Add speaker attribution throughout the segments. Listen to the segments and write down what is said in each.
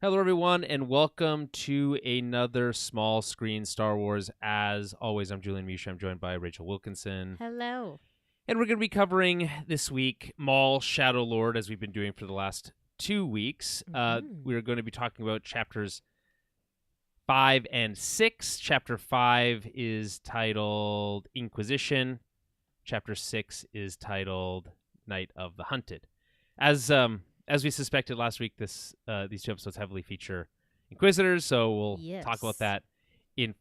Speaker 1: Hello, everyone, and welcome to another small screen Star Wars. As always, I'm Julian Misha. I'm joined by Rachel Wilkinson.
Speaker 2: Hello.
Speaker 1: And we're going to be covering this week Maul, Shadow Lord, as we've been doing for the last 2 weeks. We're going to be talking about chapters 5 and 6. Chapter 5 is titled Inquisition. Chapter 6 is titled Night of the Hunted. As we suspected last week, these two episodes heavily feature Inquisitors, so we'll talk about that in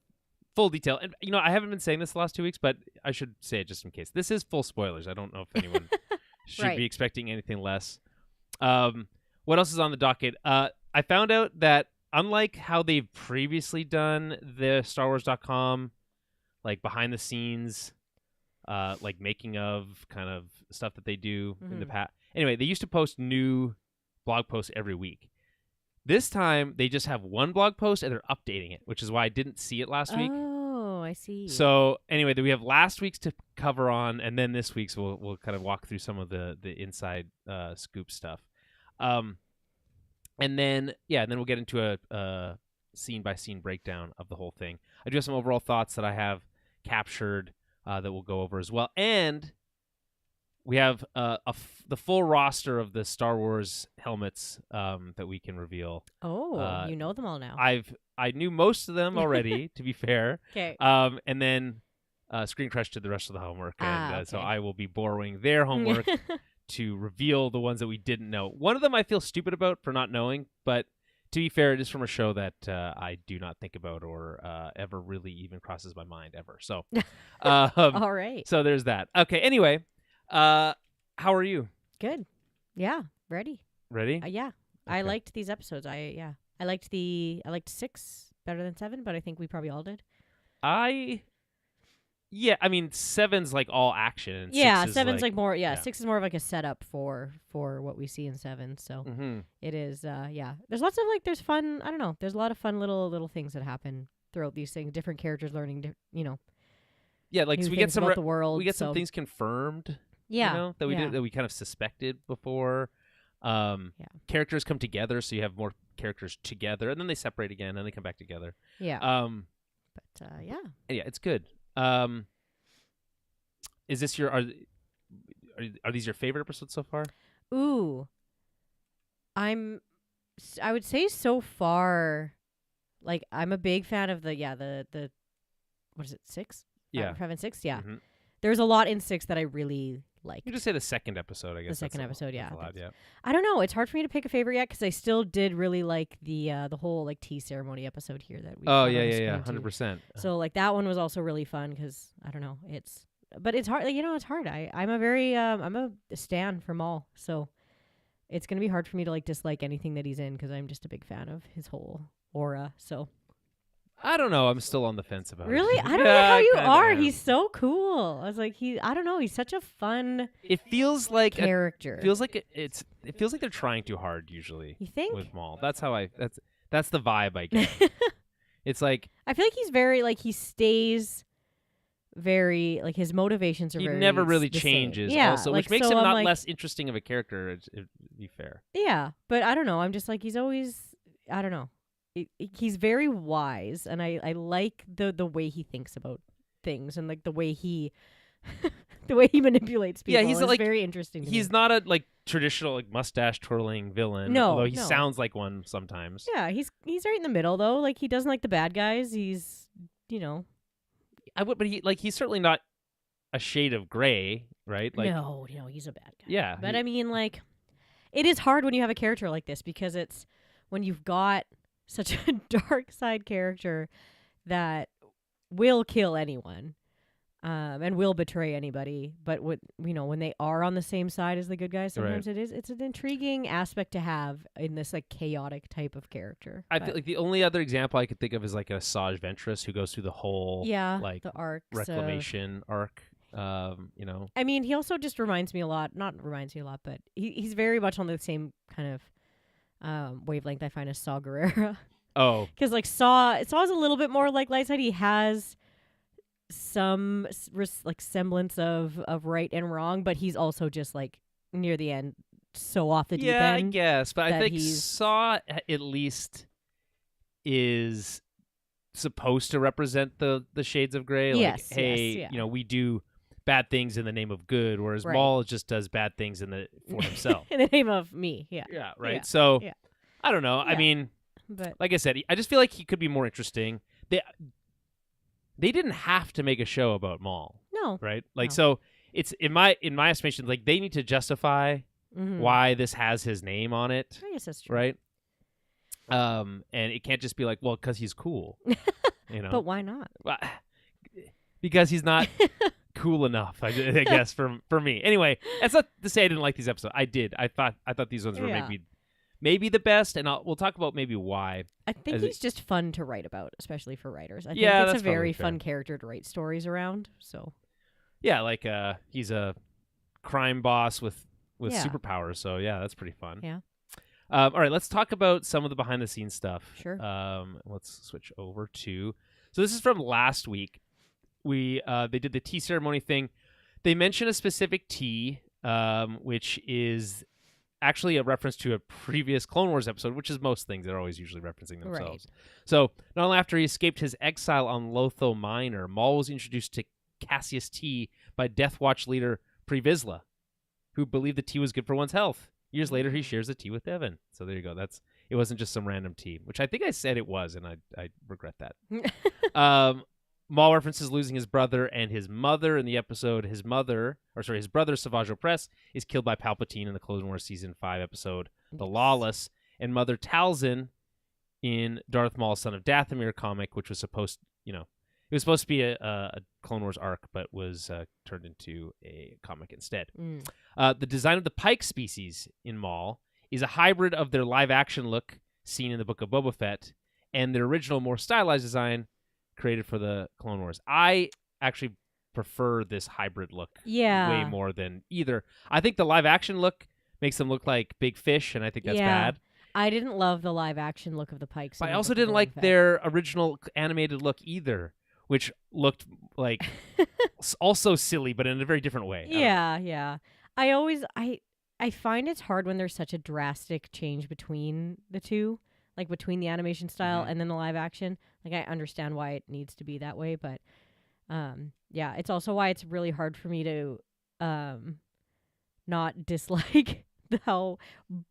Speaker 1: full detail. And, I haven't been saying this the last 2 weeks, but I should say it just in case. This is full spoilers. I don't know if anyone should be expecting anything less. What else is on the docket? I found out that unlike how they've previously done the StarWars.com, like behind the scenes, like making of kind of stuff that they do in the past. Anyway, they used to post new blog posts every week. This time, they just have one blog post and they're updating it, which is why I didn't see it last week.
Speaker 2: Oh, I see.
Speaker 1: So anyway, we have last week's to cover on, and then this week's we'll kind of walk through some of the inside scoop stuff. And then we'll get into a scene-by-scene breakdown of the whole thing. I do have some overall thoughts that I have captured that we'll go over as well. And we have the full roster of the Star Wars helmets that we can reveal.
Speaker 2: Oh, you know them all now.
Speaker 1: I knew most of them already, to be fair.
Speaker 2: Okay.
Speaker 1: And then Screen Crush did the rest of the homework, and so I will be borrowing their homework to reveal the ones that we didn't know. One of them I feel stupid about for not knowing, but to be fair, it is from a show that I do not think about or ever really even crosses my mind ever. So,
Speaker 2: all right.
Speaker 1: So there's that. Okay. Anyway. How are you?
Speaker 2: Good. Yeah. Ready?
Speaker 1: Ready?
Speaker 2: Yeah.
Speaker 1: Okay.
Speaker 2: I liked these episodes. I liked 6 better than 7, but I think we probably all did.
Speaker 1: I mean 7's like all action. And
Speaker 2: yeah,
Speaker 1: 6
Speaker 2: 7's
Speaker 1: is
Speaker 2: like more. Yeah, 6 is more of like a setup for what we see in 7. So it is. There's lots of there's fun. I don't know. There's a lot of fun little things that happen throughout these things. Different characters learning.
Speaker 1: Yeah, like
Speaker 2: new
Speaker 1: so we get some
Speaker 2: about the world.
Speaker 1: We get some things confirmed.
Speaker 2: Yeah,
Speaker 1: that we did that we kind of suspected before. Characters come together, so you have more characters together, and then they separate again, and they come back together.
Speaker 2: Yeah.
Speaker 1: But it's good. Is this are these your favorite episodes so far?
Speaker 2: Ooh, I would say so far, like I'm a big fan of the what is it, 6?
Speaker 1: Yeah,
Speaker 2: 5 and 6. Yeah,
Speaker 1: mm-hmm.
Speaker 2: There's a lot in 6 that I really like.
Speaker 1: You just say the second episode, I guess.
Speaker 2: The second episode, yeah.
Speaker 1: Yeah.
Speaker 2: I don't know. It's hard for me to pick a favorite yet because I still did really like the whole tea ceremony episode here that we.
Speaker 1: Oh yeah, 100%.
Speaker 2: So that one was also really fun because I don't know. But it's hard. It's hard. I'm a stan for Maul, so it's gonna be hard for me to dislike anything that he's in because I'm just a big fan of his whole aura. So.
Speaker 1: I don't know. I'm still on the fence about it.
Speaker 2: Really? I don't know how you are. He's so cool. I was like, I don't know. He's such a fun.
Speaker 1: It feels like
Speaker 2: character.
Speaker 1: It feels like it feels like they're trying too hard usually.
Speaker 2: You think?
Speaker 1: With Maul. That's how that's the vibe I get. It's like
Speaker 2: I feel like he's very he stays very his motivations are
Speaker 1: he
Speaker 2: very
Speaker 1: never really
Speaker 2: the
Speaker 1: changes.
Speaker 2: Same. Yeah,
Speaker 1: also, which makes him not less interesting of a character. It'd be fair.
Speaker 2: Yeah, but I don't know. I'm just he's always I don't know. He's very wise, and I like the way he thinks about things and the way he manipulates people. Yeah, he's very interesting.
Speaker 1: He's not a traditional mustache twirling villain.
Speaker 2: No,
Speaker 1: although he sounds like one sometimes.
Speaker 2: Yeah, he's right in the middle though. He doesn't like the bad guys. He's
Speaker 1: but he's certainly not a shade of gray, right?
Speaker 2: No, he's a bad guy.
Speaker 1: Yeah,
Speaker 2: but I mean it is hard when you have a character like this because it's when you've got such a dark side character that will kill anyone and will betray anybody, but when they are on the same side as the good guys, sometimes it's an intriguing aspect to have in this chaotic type of character.
Speaker 1: I feel like the only other example I could think of is a Asajj Ventress who goes through the whole
Speaker 2: the arcs,
Speaker 1: reclamation arc.
Speaker 2: I mean, he also just reminds me a lot, but he's very much on the same kind of wavelength I find as Saw Gerrera.
Speaker 1: Oh,
Speaker 2: because Saw's a little bit more light side. He has some semblance of right and wrong, but he's also just near the end so off the deep
Speaker 1: Yeah, I
Speaker 2: end.
Speaker 1: guess, but I
Speaker 2: that
Speaker 1: think
Speaker 2: he's-
Speaker 1: Saw at least is supposed to represent the shades of gray.
Speaker 2: Yes,
Speaker 1: like, hey,
Speaker 2: yes, yeah.
Speaker 1: we do bad things in the name of good, whereas
Speaker 2: Right.
Speaker 1: Maul just does bad things for himself.
Speaker 2: In the name of me, yeah.
Speaker 1: Yeah, right.
Speaker 2: Yeah,
Speaker 1: So
Speaker 2: yeah.
Speaker 1: I don't know. I
Speaker 2: Yeah.
Speaker 1: mean,
Speaker 2: But
Speaker 1: like I said, I just feel like he could be more interesting. They didn't have to make a show about Maul,
Speaker 2: no.
Speaker 1: right? Like,
Speaker 2: No.
Speaker 1: so it's in my estimation, like they need to justify
Speaker 2: Mhm.
Speaker 1: why this has his name on it,
Speaker 2: I guess that's true.
Speaker 1: right? And it can't just be like, well, because he's cool,
Speaker 2: But why not?
Speaker 1: Well, because he's not cool enough, I guess, for me. Anyway, that's not to say I didn't like these episodes. I did. I thought these ones were
Speaker 2: Yeah.
Speaker 1: maybe the best, and we'll talk about maybe why.
Speaker 2: I think
Speaker 1: As
Speaker 2: he's just fun to write about, especially for writers. I think
Speaker 1: Yeah,
Speaker 2: it's
Speaker 1: that's
Speaker 2: a very
Speaker 1: probably fair.
Speaker 2: fun character to write stories around. So
Speaker 1: Yeah, like he's a crime boss with
Speaker 2: Yeah.
Speaker 1: superpowers. So yeah, that's pretty fun.
Speaker 2: Yeah.
Speaker 1: All right, let's talk about some of the behind the scenes stuff.
Speaker 2: Sure.
Speaker 1: Let's switch over to. So this is from last week. They did the tea ceremony thing. They mentioned a specific tea, which is actually a reference to a previous Clone Wars episode, which is most things. They're always usually referencing themselves. So not only after he escaped his exile on Lotho Minor, Maul was introduced to Cassius tea by Death Watch leader Pre Vizsla, who believed the tea was good for one's health. Years later, he shares the tea with Devin. So there you go. It wasn't just some random tea, which I think I said it was, and I regret that. Maul references losing his brother and his mother in the episode. His brother, Savage Opress, is killed by Palpatine in the Clone Wars Season 5 episode, The Lawless, and Mother Talzin in Darth Maul, Son of Dathomir comic, which was supposed to be a Clone Wars arc, but was turned into a comic instead. The design of the Pike species in Maul is a hybrid of their live-action look seen in the Book of Boba Fett and their original, more stylized design created for the Clone Wars. I actually prefer this hybrid look way more than either. I think the live-action look makes them look like big fish, and I think that's bad.
Speaker 2: I didn't love the live action look of the Pikes.
Speaker 1: But I also didn't like their original animated look either, which looked like also silly, but in a very different way.
Speaker 2: Yeah. I find it's hard when there's such a drastic change between the two, like between the animation style and then the live action. Like, I understand why it needs to be that way, but yeah, it's also why it's really hard for me to not dislike how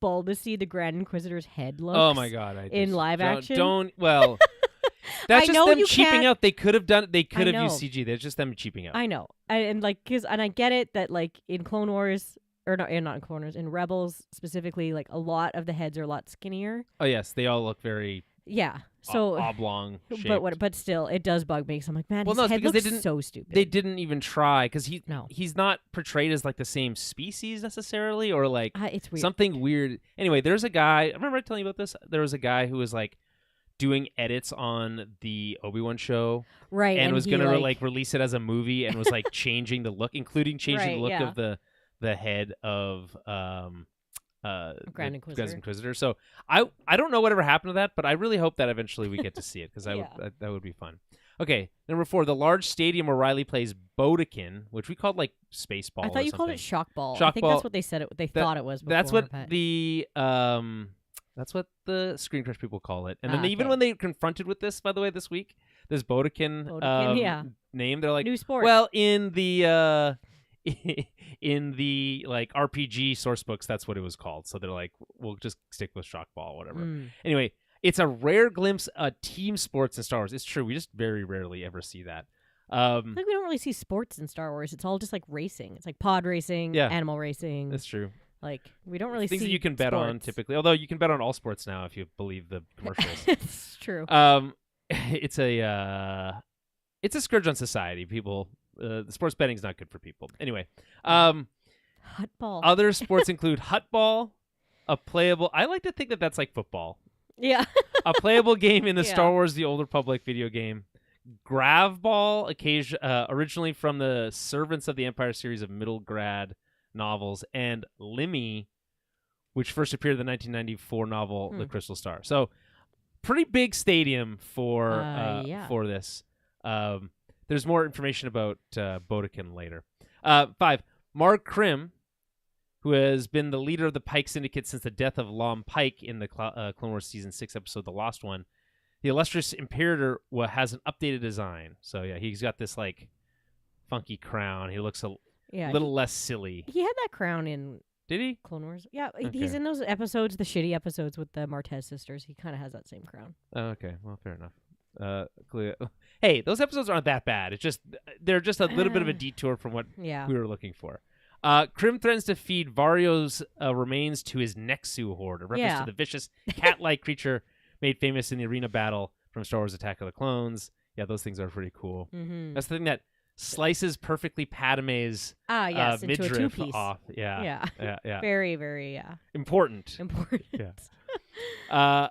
Speaker 2: bulbousy the Grand Inquisitor's head looks.
Speaker 1: Oh my god!
Speaker 2: In live action,
Speaker 1: That's just them
Speaker 2: you
Speaker 1: cheaping
Speaker 2: can't-
Speaker 1: out. They could have done. They could have
Speaker 2: know.
Speaker 1: used CG. That's just them cheaping out.
Speaker 2: I know, and I get it that like in Clone Wars or not in Clone Wars, in Rebels specifically, like a lot of the heads are a lot skinnier.
Speaker 1: Oh yes, they all look very
Speaker 2: Yeah, so
Speaker 1: oblong.
Speaker 2: but still, it does bug me. 'Cause I'm like, man,
Speaker 1: Well,
Speaker 2: his
Speaker 1: no, it's
Speaker 2: head
Speaker 1: because
Speaker 2: looks
Speaker 1: they didn't-
Speaker 2: so stupid.
Speaker 1: They didn't even try because
Speaker 2: No.
Speaker 1: he's not portrayed as like the same species necessarily, or like
Speaker 2: It's weird.
Speaker 1: something weird. Anyway, there's a guy. I remember telling you about this. There was a guy who was like doing edits on the Obi-Wan show,
Speaker 2: right,
Speaker 1: and was
Speaker 2: he,
Speaker 1: gonna like release it as a movie, and was like changing the look, including changing
Speaker 2: Right,
Speaker 1: the look
Speaker 2: yeah.
Speaker 1: of the head of
Speaker 2: Grand
Speaker 1: the
Speaker 2: Inquisitor.
Speaker 1: Inquisitor. So I don't know whatever happened to that, but I really hope that eventually we get to see it because
Speaker 2: Yeah.
Speaker 1: that would be fun. Okay, number 4, the large stadium where Riley plays Bodekin, which we called like Spaceball.
Speaker 2: I thought
Speaker 1: or
Speaker 2: you called it
Speaker 1: something.
Speaker 2: shock ball.
Speaker 1: Shock
Speaker 2: I think
Speaker 1: ball.
Speaker 2: that's what they said. They thought it was. Before,
Speaker 1: That's what
Speaker 2: but...
Speaker 1: that's what the Screen Crush people call it. And then
Speaker 2: Ah,
Speaker 1: even
Speaker 2: okay.
Speaker 1: when they confronted with this, by the way, this week, this Bodekin,
Speaker 2: yeah.
Speaker 1: name, they're like,
Speaker 2: New sport.
Speaker 1: well, in the in the like RPG source books, that's what it was called. So they're like, we'll just stick with shock ball, whatever. Anyway, it's a rare glimpse of team sports in Star Wars. It's true. We just very rarely ever see that.
Speaker 2: I think we don't really see sports in Star Wars. It's all just like racing. It's like pod racing,
Speaker 1: Yeah.
Speaker 2: animal racing.
Speaker 1: That's true.
Speaker 2: Like we don't really
Speaker 1: Things
Speaker 2: see
Speaker 1: that you can bet on
Speaker 2: sports.
Speaker 1: typically. Although you can bet on all sports now if you believe the commercials.
Speaker 2: It's true.
Speaker 1: It's a scourge on society. People, the sports betting is not good for people. Anyway,
Speaker 2: Hut ball.
Speaker 1: other sports include hutball, a playable. I like to think that that's like football.
Speaker 2: Yeah.
Speaker 1: A playable game in the
Speaker 2: Yeah.
Speaker 1: Star Wars: The Old Republic video game. Gravball, originally from the Servants of the Empire series of middle grad novels, and Limmy, which first appeared in the 1994 novel The Crystal Star. So, pretty big stadium for this. There's more information about Bodekin later. 5. Marg Krim, who has been the leader of the Pike Syndicate since the death of Lom Pike in the Clone Wars Season 6 episode, The Lost One. The illustrious Imperator has an updated design. So, yeah, he's got this, like, funky crown. He looks a little less silly.
Speaker 2: He had that crown in...
Speaker 1: Did he?
Speaker 2: Clone Wars? Yeah,
Speaker 1: Okay.
Speaker 2: he's in those episodes, the shitty episodes with the Martez sisters. He kind of has that same crown.
Speaker 1: Oh, okay. Well, fair enough. Hey, those episodes aren't that bad. It's just they're just a little bit of a detour from what we were looking for. Krim threatens to feed Vario's remains to his Nexu horde, a reference to the vicious cat-like creature made famous in the arena battle from Star Wars Attack of the Clones. Yeah, those things are pretty cool.
Speaker 2: Mm-hmm.
Speaker 1: That's the thing that slices perfectly Padme's
Speaker 2: into
Speaker 1: midriff
Speaker 2: a two-piece.
Speaker 1: off. Yeah.
Speaker 2: Very, very,
Speaker 1: Important. Yeah.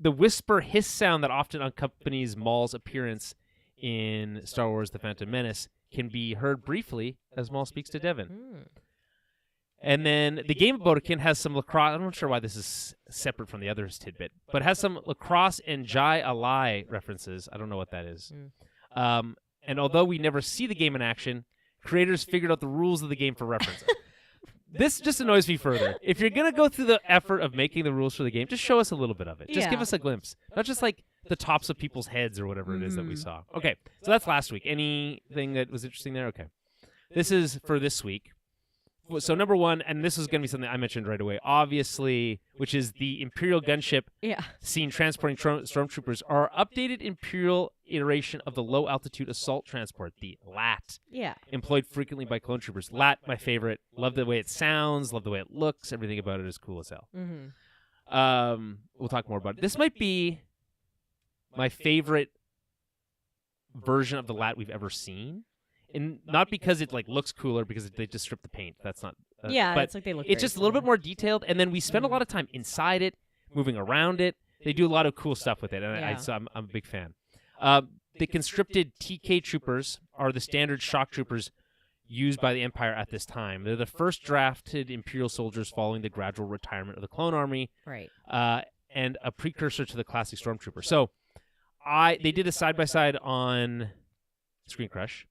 Speaker 1: The whisper hiss sound that often accompanies Maul's appearance in Star Wars The Phantom Menace can be heard briefly as Maul speaks to Devin. And then the game of Bodakin has some lacrosse. I'm not sure why this is separate from the others tidbit, but has some lacrosse and Jai Alai references. I don't know what that is. And although we never see the game in action, creators figured out the rules of the game for reference. This just annoys me further. If you're going to go through the effort of making the rules for the game, just show us a little bit of it. Just give us a glimpse. Not just like the tops of people's heads or whatever it is that we saw. Okay, so that's last week. Anything that was interesting there? Okay. This is for this week. So number one, and this is going to be something I mentioned right away, obviously, which is the Imperial gunship seen transporting stormtroopers, our updated Imperial iteration of the low-altitude assault transport, the LAT, employed frequently by clone troopers. LAT, my favorite. Love the way it sounds, love the way it looks. Everything about it is cool as hell. We'll talk more about it. This might be my favorite version of the LAT we've ever seen. And not because it like looks cooler, because they just stripped the paint. That's not. But
Speaker 2: it's like they look.
Speaker 1: It's just a little bit more detailed, and then we spend a lot of time inside it, moving around it. They do a lot of cool stuff with it, and so I'm a big fan. The conscripted TK troopers are the standard shock troopers used by the Empire at this time. They're the first drafted Imperial soldiers following the gradual retirement of the clone army,
Speaker 2: right?
Speaker 1: And a precursor to the classic stormtrooper. So, they did a side by side on Screen Crush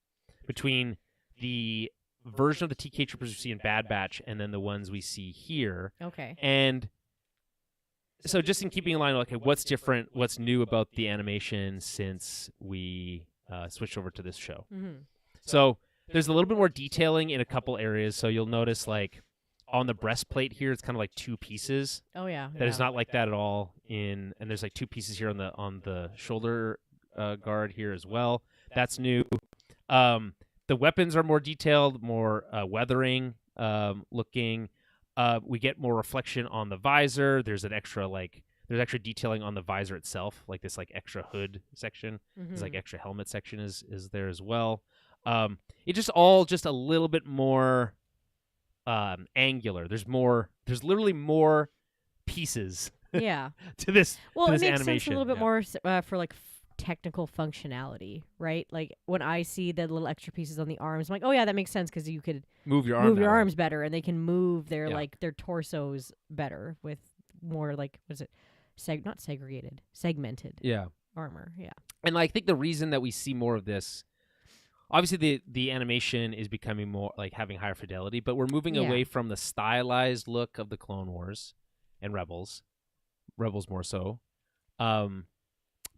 Speaker 1: between the version of the TK troopers we see in Bad Batch and then the ones we see here.
Speaker 2: Okay.
Speaker 1: And so just in keeping in line, okay, what's different, what's new about the animation since we switched over to this show? So there's a little bit more detailing in a couple areas. So you'll notice, like, on the breastplate here, it's kind of like two pieces.
Speaker 2: Oh, yeah.
Speaker 1: That is not like that at all. And there's like two pieces here on the shoulder guard here as well. That's new. The weapons are more detailed, more weathering looking. We get more reflection on the visor. There's extra detailing on the visor itself, like this like extra hood section. There's like extra helmet section is there as well. It just a little bit more angular. There's literally more pieces.
Speaker 2: To
Speaker 1: this.
Speaker 2: Well,
Speaker 1: to
Speaker 2: it
Speaker 1: this
Speaker 2: makes
Speaker 1: animation.
Speaker 2: sense a little bit more for like technical functionality, right? Like when I see the little extra pieces on the arms, I'm like, oh yeah, that makes sense because you could
Speaker 1: move your
Speaker 2: arms better, and they can move their like their torsos better with more like what is it? Not segregated, segmented. Armor. Yeah.
Speaker 1: And I think the reason that we see more of this, obviously the animation is becoming more like having higher fidelity, but we're moving away from the stylized look of the Clone Wars and Rebels more so,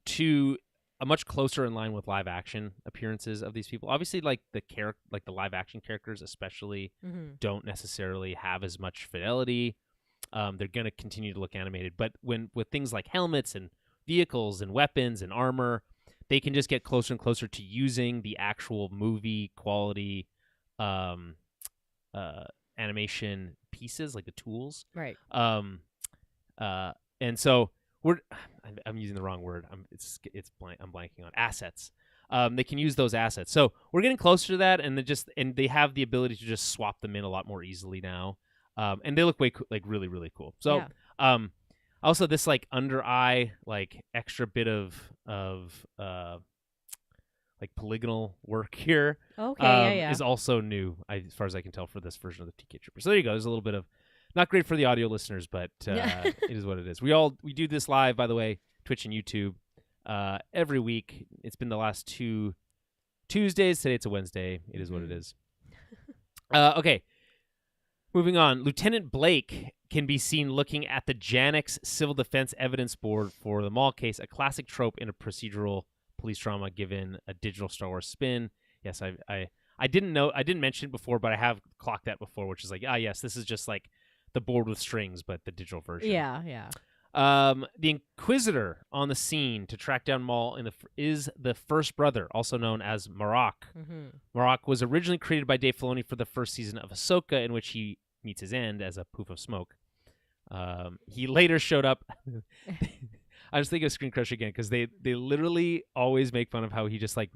Speaker 1: to a much closer in line with live action appearances of these people. Obviously, like the live action characters, especially, don't necessarily have as much fidelity. They're going to continue to look animated, but with things like helmets and vehicles and weapons and armor, they can just get closer and closer to using the actual movie quality animation pieces, like the tools.
Speaker 2: Right.
Speaker 1: And so I'm using the wrong word. I'm blanking on assets. They can use those assets. So we're getting closer to that, and they have the ability to just swap them in a lot more easily now. And they look really, really cool. So, also this like under eye, like extra bit of like polygonal work here.
Speaker 2: Okay,
Speaker 1: is also new, as far as I can tell, for this version of the TK Trooper. So there you go. There's a little bit of, not great for the audio listeners, but it is what it is. We do this live, by the way, Twitch and YouTube, every week. It's been the last 2 Tuesdays. Today it's a Wednesday. It is what it is. Okay. Moving on, Lieutenant Blake can be seen looking at the Janix Civil Defense Evidence Board for the Maul case, a classic trope in a procedural police drama given a digital Star Wars spin. Yes, I didn't mention it before, but I have clocked that before, which is like, yes, this is just like the board with strings, but the digital version.
Speaker 2: Yeah.
Speaker 1: The Inquisitor on the scene to track down Maul is the first brother, also known as Marok.
Speaker 2: Mm-hmm.
Speaker 1: Marok was originally created by Dave Filoni for the first season of Ahsoka, in which he meets his end as a poof of smoke. He later showed up. I was thinking of Screen Crush again because they literally always make fun of how he just like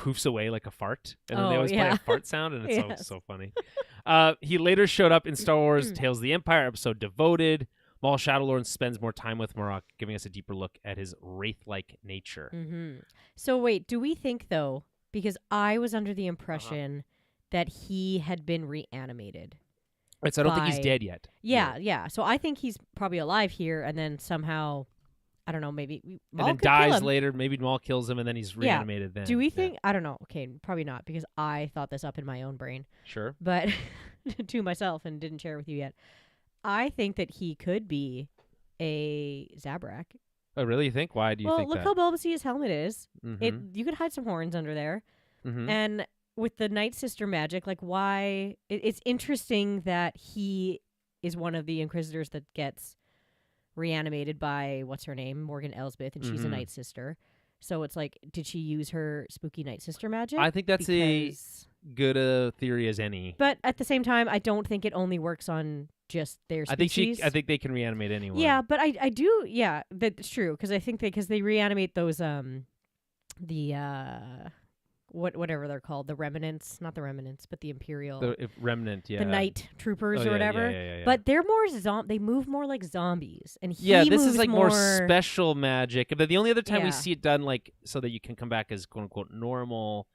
Speaker 1: poofs away like a fart, and then they always play a fart sound, and it's so funny. He later showed up in Star Wars Tales of the Empire episode Devoted. Maul Shadowlord spends more time with Marok, giving us a deeper look at his wraith-like nature.
Speaker 2: Mm-hmm. So wait, do we think though, because I was under the impression that he had been reanimated.
Speaker 1: Right, so I don't think he's dead yet.
Speaker 2: Yeah. So I think he's probably alive here, and then somehow, I don't know, maybe Maul
Speaker 1: and then dies later. Maybe Maul kills him, and then he's reanimated. Then
Speaker 2: do we think? I don't know. Okay, probably not, because I thought this up in my own brain.
Speaker 1: Sure,
Speaker 2: but to myself and didn't share with you yet. I think that he could be a Zabrak.
Speaker 1: Oh, really? You think? Why do you think that?
Speaker 2: Well, look how bulbous his helmet is.
Speaker 1: Mm-hmm.
Speaker 2: You could hide some horns under there.
Speaker 1: Mm-hmm.
Speaker 2: And with the Night Sister magic, like why... It's interesting that he is one of the Inquisitors that gets reanimated by, what's her name? Morgan Elsbeth, and she's a Night Sister. So it's like, did she use her spooky Night Sister magic?
Speaker 1: I think that's a good theory as any.
Speaker 2: But at the same time, I don't think it only works on just their species.
Speaker 1: I think they can reanimate anyone.
Speaker 2: Yeah, but I do. Yeah, that's true, because I think they reanimate those whatever they're called, the remnants, not the remnants, but the Imperial,
Speaker 1: the remnant,
Speaker 2: the night troopers or whatever.
Speaker 1: Yeah.
Speaker 2: But they're more they move more like zombies, and
Speaker 1: this is like more special magic. But the only other time we see it done like so that you can come back as quote unquote normal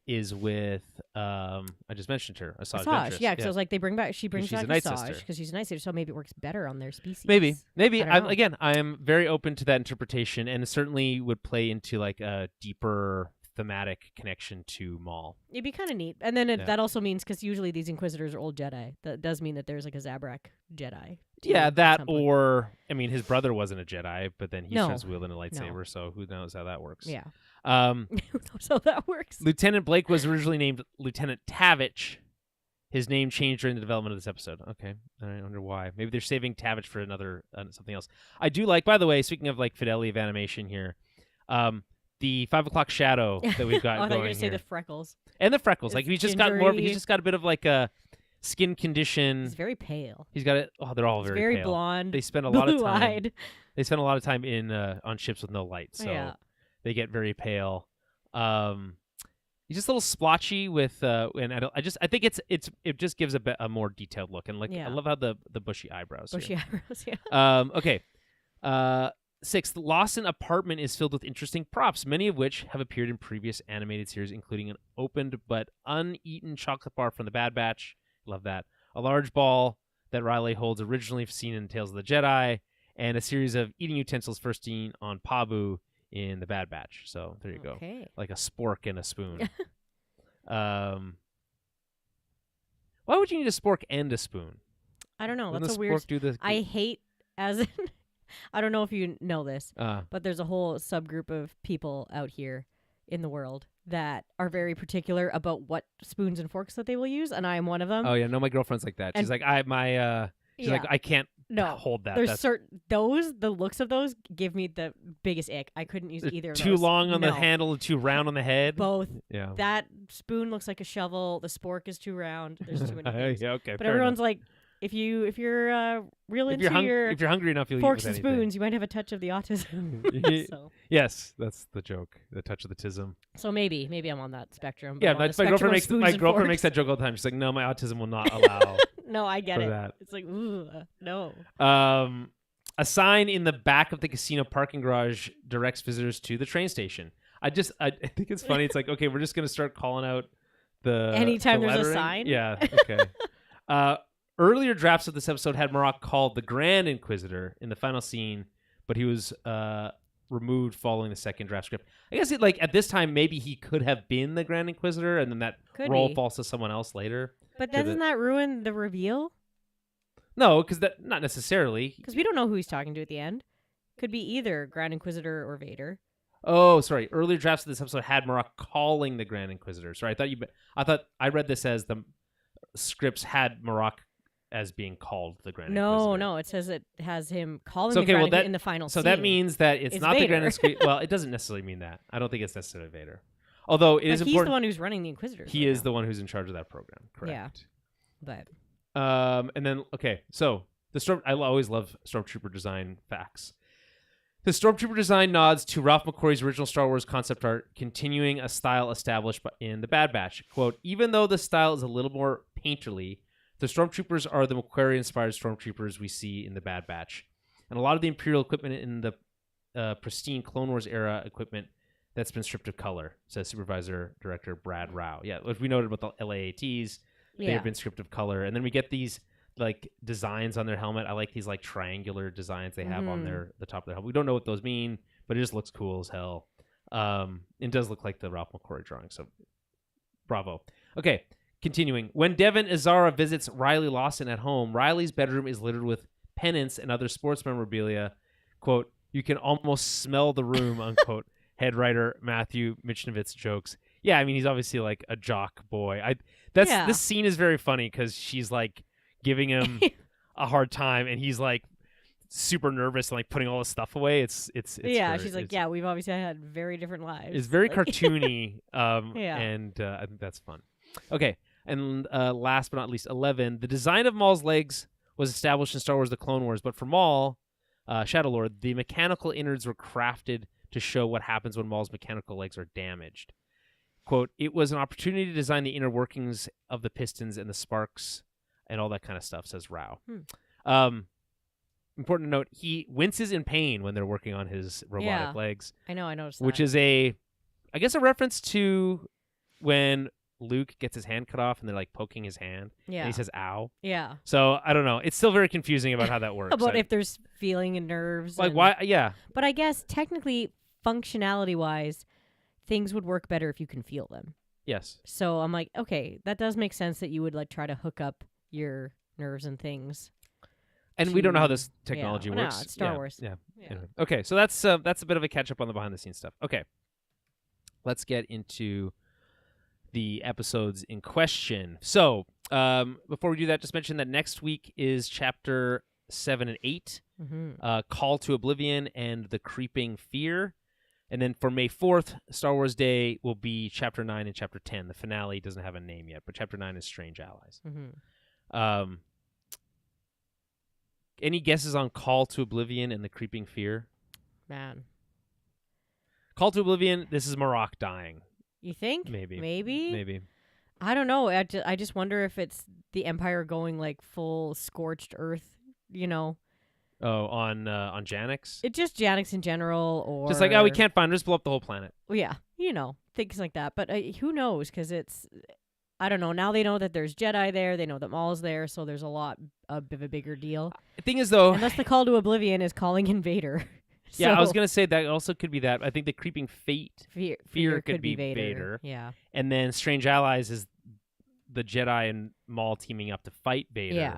Speaker 1: is with I just mentioned her, Asajj.
Speaker 2: Yeah, because I was like, she brings back Asajj because she's a Night Sister, so maybe it works better on their species.
Speaker 1: Maybe. I am very open to that interpretation, and it certainly would play into like a deeper thematic connection to Maul.
Speaker 2: It'd be kind of neat, and then that also means, because usually these Inquisitors are old Jedi, that does mean that there's like a Zabrak Jedi.
Speaker 1: Yeah, that, or I mean, his brother wasn't a Jedi, but then he starts wielding a lightsaber, so who knows how that works?
Speaker 2: Yeah.
Speaker 1: Who
Speaker 2: knows how that works?
Speaker 1: Lieutenant Blake was originally named Lieutenant Tavich. His name changed during the development of this episode. Okay, I wonder why. Maybe they're saving Tavich for another something else. I do like, by the way, speaking of like fidelity of animation here, the 5 o'clock shadow that we've got
Speaker 2: I thought you were
Speaker 1: going
Speaker 2: going to say
Speaker 1: here.
Speaker 2: the freckles.
Speaker 1: And the freckles.
Speaker 2: It's
Speaker 1: like he's just got a bit of like a skin condition.
Speaker 2: He's very pale.
Speaker 1: He's got it. Oh, they're all very pale.
Speaker 2: Blonde.
Speaker 1: They spend a lot of time.
Speaker 2: Blue-eyed.
Speaker 1: They spend a lot of time in on ships with no light, so they get very pale. He's just a little splotchy with and I think it just gives a more detailed look, and like I love how the bushy eyebrows.
Speaker 2: Eyebrows, yeah.
Speaker 1: Okay. Sixth, Lawson apartment is filled with interesting props, many of which have appeared in previous animated series, including an opened but uneaten chocolate bar from the Bad Batch. Love that. A large ball that Riley holds, originally seen in Tales of the Jedi, and a series of eating utensils first seen on Pabu in the Bad Batch. So there you go. Like a spork and a spoon. Why would you need a spork and a spoon?
Speaker 2: I don't know.
Speaker 1: Wouldn't
Speaker 2: That's a weird... I hate, as in... I don't know if you know this, but there's a whole subgroup of people out here in the world that are very particular about what spoons and forks that they will use, and I am one of them.
Speaker 1: Oh yeah, no, my girlfriend's like that. She's like, like, I can't hold that.
Speaker 2: There's the looks of those give me the biggest ick. I couldn't use either of those.
Speaker 1: Too long on the handle, too round on the head.
Speaker 2: Both.
Speaker 1: Yeah.
Speaker 2: That spoon looks like a shovel. The spork is too round. There's too many things.
Speaker 1: Yeah, okay.
Speaker 2: But everyone's like, if you're real into
Speaker 1: if you're hungry enough, you'll
Speaker 2: forks
Speaker 1: eat with
Speaker 2: and spoons, you might have a touch of the autism. So.
Speaker 1: Yes, that's the joke. The touch of the tism.
Speaker 2: So maybe I'm on that spectrum.
Speaker 1: Yeah, my girlfriend makes that joke all the time. She's like, no, my autism will not allow.
Speaker 2: No, I get it.
Speaker 1: That.
Speaker 2: It's like, ooh, no.
Speaker 1: A sign in the back of the casino parking garage directs visitors to the train station. I think it's funny. It's like, okay, we're just gonna start calling out
Speaker 2: anytime there's
Speaker 1: lettering.
Speaker 2: a sign.
Speaker 1: Yeah. Okay. Earlier drafts of this episode had Marok called the Grand Inquisitor in the final scene, but he was removed following the second draft script. I guess at this time maybe he could have been the Grand Inquisitor, and then that role falls to someone else later.
Speaker 2: But doesn't that ruin the reveal?
Speaker 1: No, because that not necessarily.
Speaker 2: Because we don't know who he's talking to at the end. Could be either Grand Inquisitor or Vader.
Speaker 1: Oh, sorry. Earlier drafts of this episode had Marok calling the Grand Inquisitor. Sorry, I read this as the scripts had Marok as being called the Grand Inquisitor.
Speaker 2: No, it says it has him calling the Grand Inquisitor in the final scene.
Speaker 1: So that means that it's not
Speaker 2: Vader.
Speaker 1: the Grand Inquisitor. Well, it doesn't necessarily mean that. I don't think it's necessarily Vader. Although it is important.
Speaker 2: He's the one who's running the Inquisitors.
Speaker 1: He is the one who's in charge of that program. Correct.
Speaker 2: Yeah.
Speaker 1: But. And then, okay, so I always love Stormtrooper design facts. The Stormtrooper design nods to Ralph McQuarrie's original Star Wars concept art, continuing a style established in The Bad Batch. Quote, even though the style is a little more painterly, the Stormtroopers are the McQuarrie-inspired Stormtroopers we see in The Bad Batch. And a lot of the Imperial equipment in the pristine Clone Wars era equipment that's been stripped of color, says Supervisor Director Brad Rao. Yeah, as we noted about the LAATs, they have been stripped of color. And then we get these like designs on their helmet. I like these like triangular designs they have on the top of their helmet. We don't know what those mean, but it just looks cool as hell. It does look like the Ralph McQuarrie drawing, so bravo. Okay, continuing. When Devin Izzara visits Riley Lawson at home, Riley's bedroom is littered with pennants and other sports memorabilia. Quote, you can almost smell the room, unquote. Head writer Matthew Michnovitz jokes. Yeah, I mean, he's obviously like a jock boy. This scene is very funny because she's like giving him a hard time, and he's like super nervous and like putting all his stuff away. It's
Speaker 2: she's like, we've obviously had very different lives.
Speaker 1: It's very cartoony, and I think that's fun. Okay, and last but not least, 11. The design of Maul's legs was established in Star Wars: The Clone Wars, but for Maul, Shadow Lord, the mechanical innards were crafted to show what happens when Maul's mechanical legs are damaged. Quote, it was an opportunity to design the inner workings of the pistons and the sparks and all that kind of stuff, says Rao. Important to note, he winces in pain when they're working on his robotic legs.
Speaker 2: I noticed that.
Speaker 1: Which is I guess a reference to when Luke gets his hand cut off and they're like poking his hand. Yeah. And he says, ow.
Speaker 2: Yeah.
Speaker 1: So, I don't know. It's still very confusing about how that works.
Speaker 2: About if there's feeling in nerves.
Speaker 1: Like, why? Yeah.
Speaker 2: But I guess technically, functionality-wise, things would work better if you can feel them.
Speaker 1: Yes.
Speaker 2: So I'm like, okay, that does make sense that you would like try to hook up your nerves and things.
Speaker 1: And we don't know how this technology works.
Speaker 2: No, it's Star Wars.
Speaker 1: Yeah. Anyway. Okay, so that's a bit of a catch-up on the behind-the-scenes stuff. Okay. Let's get into the episodes in question. So, before we do that, just mention that next week is Chapter 7 and 8, Call to Oblivion and The Creeping Fear. And then for May 4th, Star Wars Day will be Chapter 9 and Chapter 10. The finale doesn't have a name yet, but Chapter 9 is Strange Allies. Any guesses on Call to Oblivion and The Creeping Fear?
Speaker 2: Man.
Speaker 1: Call to Oblivion, this is Marok dying.
Speaker 2: You think?
Speaker 1: Maybe.
Speaker 2: I don't know. I just wonder if it's the Empire going like full scorched earth, you know.
Speaker 1: Oh, on Janix?
Speaker 2: It's just Janix in general, or
Speaker 1: just like, we can't find her, just blow up the whole planet.
Speaker 2: Well, yeah, you know, things like that. But who knows? Because I don't know. Now they know that there's Jedi there. They know that Maul's there, so there's a bit of a bigger deal.
Speaker 1: The thing is, though,
Speaker 2: unless the Call to Oblivion is calling in Vader.
Speaker 1: Yeah, I was gonna say that also could be that. I think the Creeping Fear could be Vader.
Speaker 2: Yeah,
Speaker 1: and then Strange Allies is the Jedi and Maul teaming up to fight Vader. Yeah,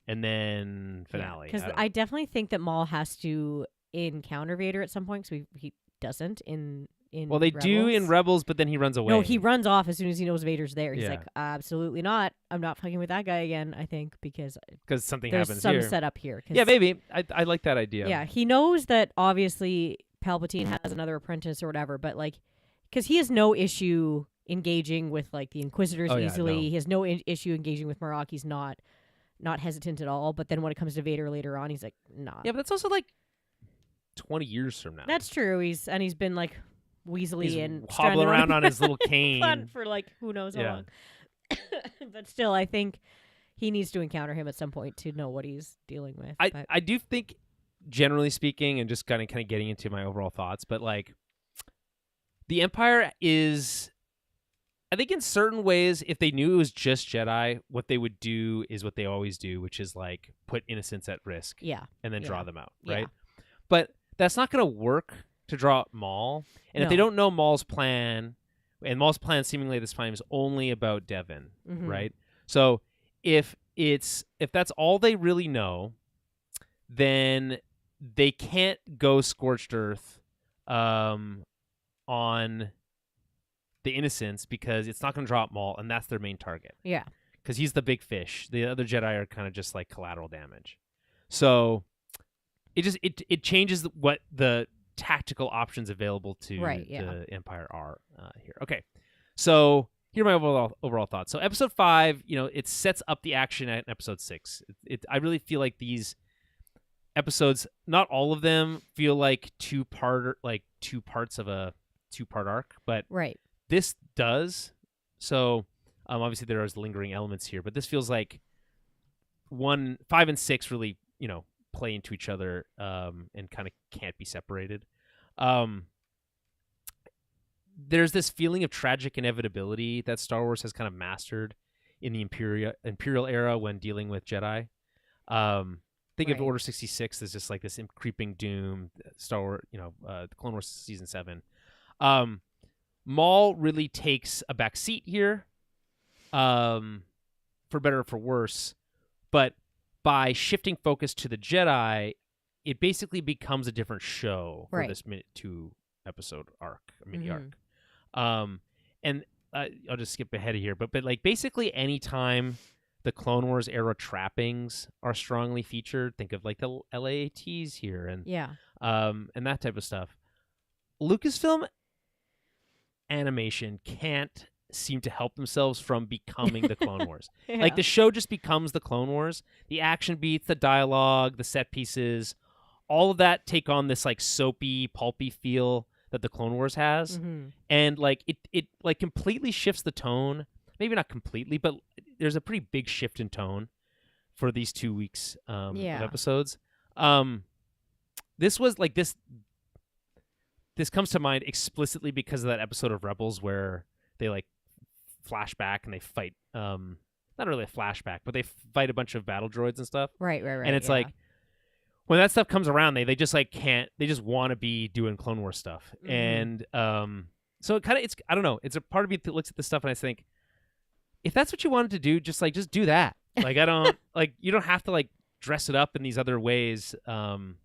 Speaker 1: and then finale.
Speaker 2: Because I definitely think that Maul has to encounter Vader at some point. Because he doesn't in.
Speaker 1: Well, they
Speaker 2: Rebels.
Speaker 1: do in Rebels, but then he runs away.
Speaker 2: No, he runs off as soon as he knows Vader's there. He's like, absolutely not. I'm not fucking with that guy again, I think, because
Speaker 1: something
Speaker 2: there's
Speaker 1: happens
Speaker 2: some
Speaker 1: here.
Speaker 2: setup here.
Speaker 1: Yeah, maybe. I like that idea.
Speaker 2: Yeah, he knows that obviously Palpatine has another apprentice or whatever, but like, because he has no issue engaging with like the Inquisitors easily. No. He has no issue engaging with Marok. He's not hesitant at all. But then when it comes to Vader later on, he's like, nah.
Speaker 1: Yeah, but that's also like 20 years from now.
Speaker 2: That's true. He's been like Weasley and
Speaker 1: hobbling around on his little cane
Speaker 2: for like who knows how long. But still, I think he needs to encounter him at some point to know what he's dealing with.
Speaker 1: I do think, generally speaking, and just kind of getting into my overall thoughts, but like the Empire is, I think in certain ways, if they knew it was just Jedi, what they would do is what they always do, which is like put innocents at risk.
Speaker 2: Yeah.
Speaker 1: And then draw them out, right? Yeah. But that's not going to work to draw out Maul. And if they don't know Maul's plan, and Maul's plan seemingly at this time is only about Devin, right? So if that's all they really know, then they can't go scorched earth on the innocents because it's not going to drop Maul, and that's their main target.
Speaker 2: Yeah.
Speaker 1: Because he's the big fish. The other Jedi are kind of just like collateral damage. So it changes what the tactical options available to the Empire are here. Okay, so here are my overall thoughts. So episode 5, it sets up the action at episode 6. I really feel like these episodes, not all of them feel like two parts of a 2-part arc, but this does. So obviously there is lingering elements here, but this feels like 5 and 6 really, play into each other and kind of can't be separated. There's this feeling of tragic inevitability that Star Wars has kind of mastered in the Imperial era when dealing with Jedi. Think of Order 66 as just like this creeping doom. Star Wars, the Clone Wars season 7. Maul really takes a back seat here, for better or for worse. But by shifting focus to the Jedi, it basically becomes a different show for this minute 2 episode arc, mini arc. And I'll just skip ahead of here, but like basically anytime the Clone Wars era trappings are strongly featured, think of like the LAATs here and that type of stuff. Lucasfilm animation can't seem to help themselves from becoming the Clone Wars. Like the show just becomes the Clone Wars. The action beats, the dialogue, the set pieces, all of that take on this like soapy, pulpy feel that the Clone Wars has. And like it like completely shifts the tone. Maybe not completely, but there's a pretty big shift in tone for these 2 weeks of episodes. This was like this comes to mind explicitly because of that episode of Rebels where they like flashback and they fight not really a flashback, but they fight a bunch of battle droids and stuff. Right. And it's like when that stuff comes around, they just like can't, they just want to be doing Clone Wars stuff. And so it kind of, I don't know, it's a part of me that looks at this stuff and I think, if that's what you wanted to do, just do that. Like I don't like, you don't have to like dress it up in these other ways. And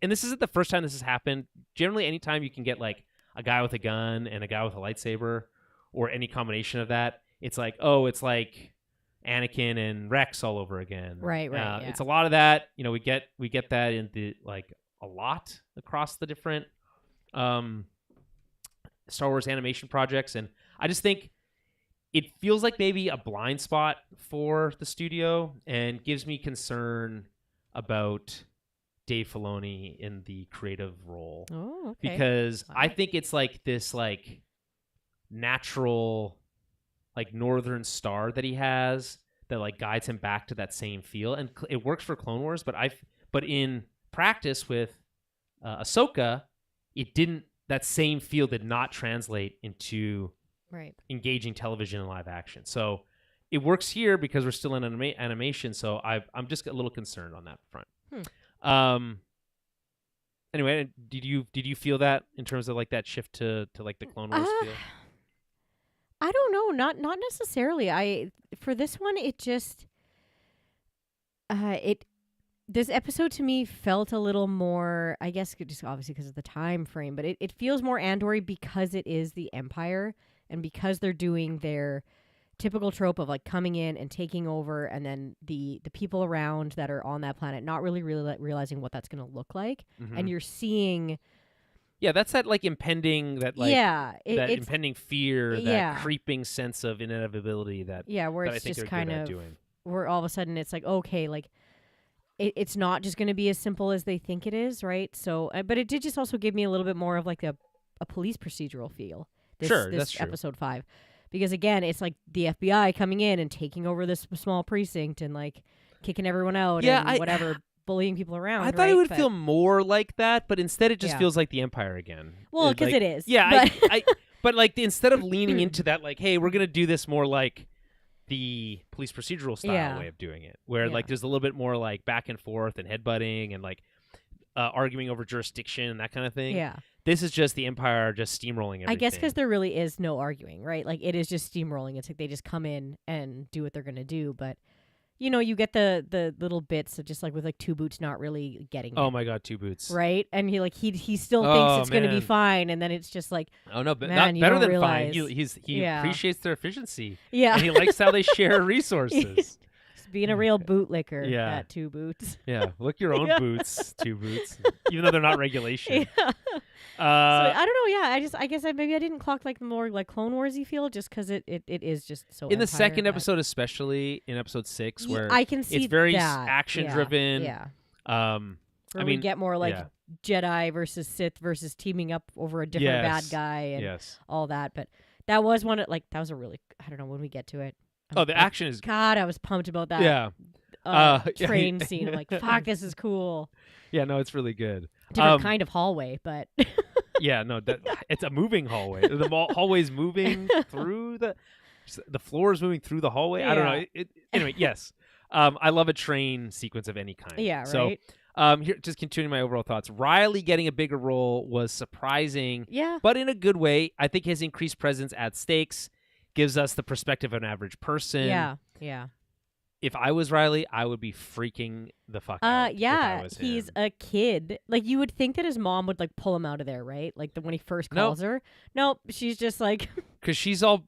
Speaker 1: this isn't the first time this has happened. Generally, anytime you can get like a guy with a gun and a guy with a lightsaber, or any combination of that, it's like, oh, it's like Anakin and Rex all over again. Right. It's a lot of that. We get that in the like a lot across the different Star Wars animation projects, and I just think it feels like maybe a blind spot for the studio, and gives me concern about Dave Filoni in the creative role. Oh, okay. Because I think it's like this like natural like northern star that he has that like guides him back to that same feel, and it works for Clone Wars, but in practice with Ahsoka, that same feel did not translate into engaging television and live action. So it works here because we're still in animation, so I'm just a little concerned on that front. Anyway, did you feel that in terms of like that shift to like the Clone Wars feel?
Speaker 2: I don't know, not necessarily. For this one, it just this episode to me felt a little more, I guess just obviously because of the time frame, but it feels more Andor because it is the Empire and because they're doing their typical trope of like coming in and taking over, and then the people around that are on that planet not really realizing what that's going to look like, and you're seeing.
Speaker 1: Yeah, that's that like impending impending fear, that creeping sense of inevitability that
Speaker 2: where it's just kind of doing. Where all of a sudden it's like, okay, like it's not just going to be as simple as they think it is, right? So, but it did just also give me a little bit more of like a police procedural feel. This
Speaker 1: true.
Speaker 2: Episode 5, because again, it's like the FBI coming in and taking over this small precinct and like kicking everyone out and whatever. Bullying people around.
Speaker 1: I thought it would feel more like that, but instead it just feels like the Empire again.
Speaker 2: Well, because it is.
Speaker 1: Yeah, but like instead of leaning into that, like, hey, we're gonna do this more like the police procedural style way of doing it, where like there's a little bit more like back and forth and headbutting and like arguing over jurisdiction and that kind of thing.
Speaker 2: Yeah,
Speaker 1: This is just the Empire just steamrolling everything.
Speaker 2: I guess because there really is no arguing, right? Like, it is just steamrolling. It's like they just come in and do what they're going to do. But, you get the little bits of just like with like Two Boots not really getting it.
Speaker 1: Oh my God, Two Boots.
Speaker 2: Right? And he still thinks it's going to be
Speaker 1: man.
Speaker 2: fine. And then it's just like,
Speaker 1: Oh no, but
Speaker 2: man,
Speaker 1: not
Speaker 2: you
Speaker 1: better
Speaker 2: don't
Speaker 1: than
Speaker 2: realize.
Speaker 1: fine. He
Speaker 2: Yeah.
Speaker 1: appreciates their efficiency.
Speaker 2: yeah.
Speaker 1: And he likes how they share resources.
Speaker 2: Just being a real bootlicker
Speaker 1: Yeah.
Speaker 2: at Two Boots.
Speaker 1: Yeah, look your own
Speaker 2: Yeah.
Speaker 1: boots, Two Boots, even though they're not regulation.
Speaker 2: Yeah. So I don't know. Yeah, I guess maybe I didn't clock like more like Clone Wars-y feel just because it is just so.
Speaker 1: In the
Speaker 2: Empire,
Speaker 1: second
Speaker 2: but-
Speaker 1: episode, especially in episode 6, where
Speaker 2: I can see
Speaker 1: it's very
Speaker 2: that.
Speaker 1: action driven.
Speaker 2: Yeah.
Speaker 1: I
Speaker 2: Where we
Speaker 1: mean,
Speaker 2: get more like
Speaker 1: yeah.
Speaker 2: Jedi versus Sith versus teaming up over a different bad
Speaker 1: Yes.
Speaker 2: guy and
Speaker 1: Yes.
Speaker 2: all that. But that was one of, like, that was a really, I don't know when we get to it.
Speaker 1: Oh, the action is.
Speaker 2: God, I was pumped about that.
Speaker 1: Yeah.
Speaker 2: Train scene. I'm like, fuck, this is cool.
Speaker 1: Yeah, no, it's really good.
Speaker 2: Different kind of hallway, but
Speaker 1: Yeah, no, it's a moving hallway. The hallway's moving through the floor is moving through the hallway. I don't know. Anyway, yes. I love a train sequence of any kind.
Speaker 2: yeah,
Speaker 1: So,
Speaker 2: right.
Speaker 1: here, just continuing my overall thoughts. Riley getting a bigger role was surprising,
Speaker 2: Yeah.
Speaker 1: but in a good way. I think his increased presence adds stakes, gives us the perspective of an average person.
Speaker 2: Yeah. Yeah.
Speaker 1: If I was Riley, I would be freaking the fuck out. if I
Speaker 2: Yeah,
Speaker 1: was
Speaker 2: he's
Speaker 1: him.
Speaker 2: a kid. Like, you would think that his mom would like pull him out of there, right? Like when he first
Speaker 1: Nope.
Speaker 2: calls her. Nope, she's just like,
Speaker 1: Because she's all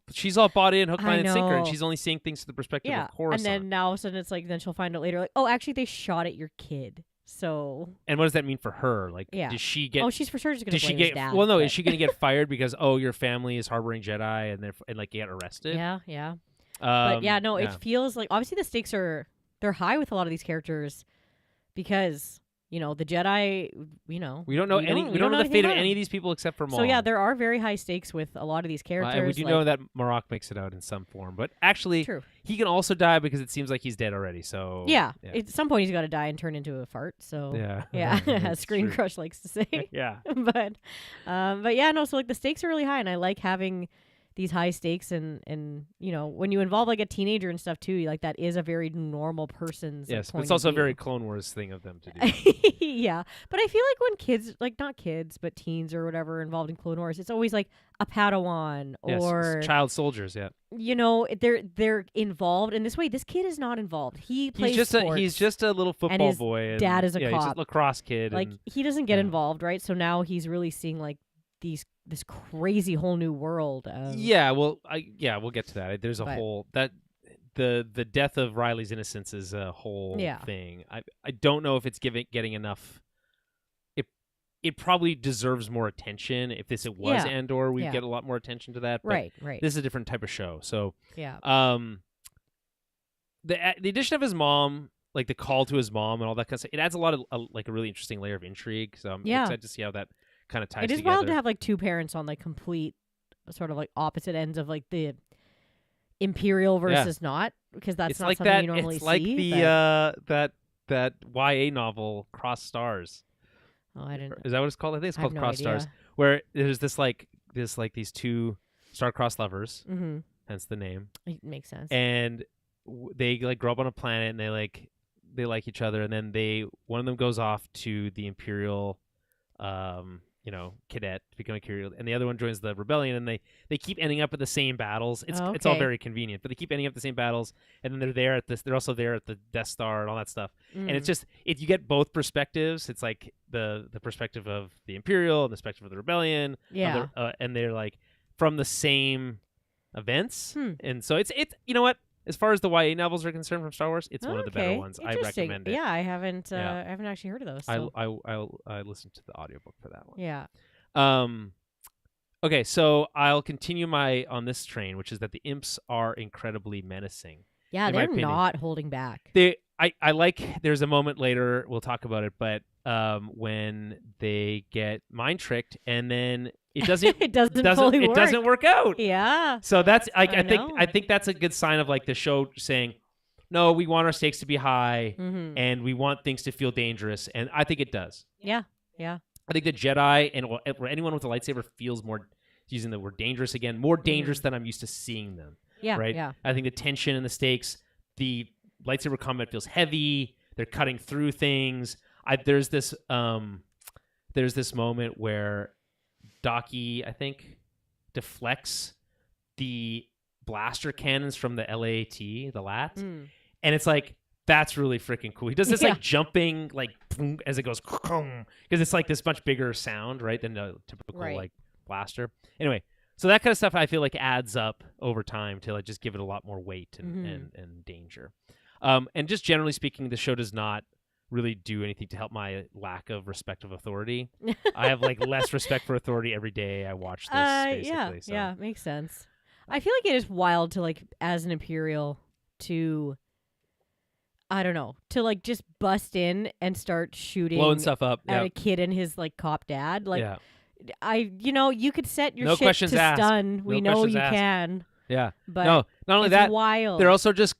Speaker 1: bought in, hook,
Speaker 2: I
Speaker 1: line, and sinker, and
Speaker 2: know.
Speaker 1: she's only seeing things through the perspective
Speaker 2: yeah.
Speaker 1: of Coruscant.
Speaker 2: And then now all of a sudden it's like, then she'll find out later, like, oh, actually they shot at your kid. So,
Speaker 1: And what does that mean for her? Like,
Speaker 2: Yeah.
Speaker 1: does she get?
Speaker 2: oh, she's for sure just gonna
Speaker 1: Does she
Speaker 2: blame his
Speaker 1: get?
Speaker 2: dad.
Speaker 1: Well, no.
Speaker 2: but-
Speaker 1: Is she gonna get fired because your family is harboring Jedi and like get arrested?
Speaker 2: Yeah, yeah. But yeah, no,
Speaker 1: yeah.
Speaker 2: it feels like obviously the stakes they're high with a lot of these characters because the Jedi,
Speaker 1: We don't know
Speaker 2: we
Speaker 1: we don't know the
Speaker 2: anything
Speaker 1: fate of
Speaker 2: about
Speaker 1: any
Speaker 2: them.
Speaker 1: of these people except for Maul.
Speaker 2: So yeah, there are very high stakes with a lot of these characters.
Speaker 1: And we do
Speaker 2: like,
Speaker 1: know that Marok makes it out in some form, but actually,
Speaker 2: True.
Speaker 1: he can also die because it seems like he's dead already. So
Speaker 2: Yeah,
Speaker 1: yeah,
Speaker 2: at some point he's got to die and turn into a fart. So
Speaker 1: yeah,
Speaker 2: yeah, as
Speaker 1: That's
Speaker 2: Screen
Speaker 1: true.
Speaker 2: Crush likes to say.
Speaker 1: Yeah,
Speaker 2: but yeah, no. So like the stakes are really high, and I like having these high stakes, and when you involve like a teenager and stuff too, like that is a very normal person's.
Speaker 1: yes, but
Speaker 2: point
Speaker 1: it's also a
Speaker 2: of
Speaker 1: very
Speaker 2: view.
Speaker 1: Clone Wars thing of them to do.
Speaker 2: Yeah, but I feel like when kids, like not kids, but teens or whatever, involved in Clone Wars, it's always like a Padawan
Speaker 1: Yes,
Speaker 2: or
Speaker 1: child soldiers. Yeah,
Speaker 2: they're involved. And this way, this kid is not involved. He plays sports.
Speaker 1: he's just a little football
Speaker 2: his
Speaker 1: boy. And,
Speaker 2: dad is a
Speaker 1: yeah, He's just
Speaker 2: cop.
Speaker 1: a lacrosse kid.
Speaker 2: like
Speaker 1: and,
Speaker 2: he doesn't get
Speaker 1: yeah.
Speaker 2: involved, right? So now he's really seeing like this crazy whole new world.
Speaker 1: yeah, well, we'll get to that. There's a
Speaker 2: But-
Speaker 1: whole that the death of Riley's innocence is a whole
Speaker 2: Yeah.
Speaker 1: thing. I don't know if it's getting enough. It probably deserves more attention. If it was
Speaker 2: Yeah.
Speaker 1: Andor, we'd
Speaker 2: Yeah.
Speaker 1: get a lot more attention to that. But
Speaker 2: right.
Speaker 1: This is a different type of show. So,
Speaker 2: Yeah.
Speaker 1: the addition of his mom, like the call to his mom and all that kind of stuff, it adds a lot of like a really interesting layer of intrigue. So I'm
Speaker 2: Yeah.
Speaker 1: excited to see how that kind of ties
Speaker 2: It is
Speaker 1: together.
Speaker 2: wild to have like two parents on like complete sort of like opposite ends of like the Imperial versus not, because that's
Speaker 1: it's
Speaker 2: not
Speaker 1: like
Speaker 2: something
Speaker 1: that.
Speaker 2: you normally
Speaker 1: It's like
Speaker 2: see.
Speaker 1: the that YA novel Cross Stars.
Speaker 2: Oh, I didn't.
Speaker 1: Is that what it's called? I think it's
Speaker 2: I have
Speaker 1: called
Speaker 2: no
Speaker 1: Cross
Speaker 2: idea.
Speaker 1: Stars, where there's these two star-crossed lovers,
Speaker 2: Mm-hmm.
Speaker 1: hence the name,
Speaker 2: It makes sense.
Speaker 1: and they like grow up on a planet and they like each other, and then one of them goes off to the Imperial, cadet to become a Imperial, and the other one joins the rebellion, and they keep ending up at the same battles. It's
Speaker 2: Oh,
Speaker 1: it's all
Speaker 2: okay.
Speaker 1: very convenient, but they keep ending up at the same battles, and then they're also there at the Death Star and all that stuff. And it's just you get both perspectives. It's like the perspective of the Imperial and the perspective of the rebellion.
Speaker 2: yeah.
Speaker 1: And they're like from the same events.
Speaker 2: Hmm.
Speaker 1: And so it's you know what? As far as the YA novels are concerned from Star Wars, it's one of the better
Speaker 2: Okay.
Speaker 1: ones. I
Speaker 2: Interesting.
Speaker 1: recommend it.
Speaker 2: Yeah, I haven't.
Speaker 1: Yeah.
Speaker 2: I haven't actually heard of those. So.
Speaker 1: I listened to the audiobook for that one.
Speaker 2: Yeah.
Speaker 1: Okay, so I'll continue on this train, which is that the imps are incredibly menacing.
Speaker 2: Yeah,
Speaker 1: in my
Speaker 2: they're
Speaker 1: opinion.
Speaker 2: not holding back.
Speaker 1: I like. There's a moment later we'll talk about it, but when they get mind tricked and then it doesn't
Speaker 2: It doesn't fully
Speaker 1: it
Speaker 2: work.
Speaker 1: doesn't work out.
Speaker 2: Yeah.
Speaker 1: So that's
Speaker 2: I
Speaker 1: I think that's a good sign of like the show saying, no, we want our stakes to be high
Speaker 2: Mm-hmm.
Speaker 1: and we want things to feel dangerous, and I think it does.
Speaker 2: Yeah. Yeah.
Speaker 1: I think the Jedi and anyone with a lightsaber feels more, using the word dangerous again, more dangerous than I'm used to seeing them.
Speaker 2: Yeah.
Speaker 1: Right?
Speaker 2: Yeah.
Speaker 1: I think the tension and the stakes, the lightsaber combat feels heavy. They're cutting through things. There's this moment where Docky, I think, deflects the blaster cannons from the LAAT, the LAT, and it's like that's really freaking cool. He does this like jumping like boom, as it goes because it's like this much bigger sound, right, than a typical like blaster. Anyway, so that kind of stuff I feel like adds up over time to like just give it a lot more weight and danger. And just generally speaking, the show does not really do anything to help my lack of respect of authority. I have like less respect for authority every day I watch this. Basically,
Speaker 2: yeah, makes sense. I feel like it is wild to like as an Imperial to, I don't know, to like just bust in and start shooting,
Speaker 1: blowing stuff up
Speaker 2: at a kid and his like cop dad. Like,
Speaker 1: yeah.
Speaker 2: You could set your
Speaker 1: no
Speaker 2: shit
Speaker 1: questions
Speaker 2: to
Speaker 1: asked.
Speaker 2: stun. We know you
Speaker 1: asked.
Speaker 2: can.
Speaker 1: Yeah.
Speaker 2: But
Speaker 1: no, not only
Speaker 2: it's
Speaker 1: that,
Speaker 2: wild.
Speaker 1: they're also just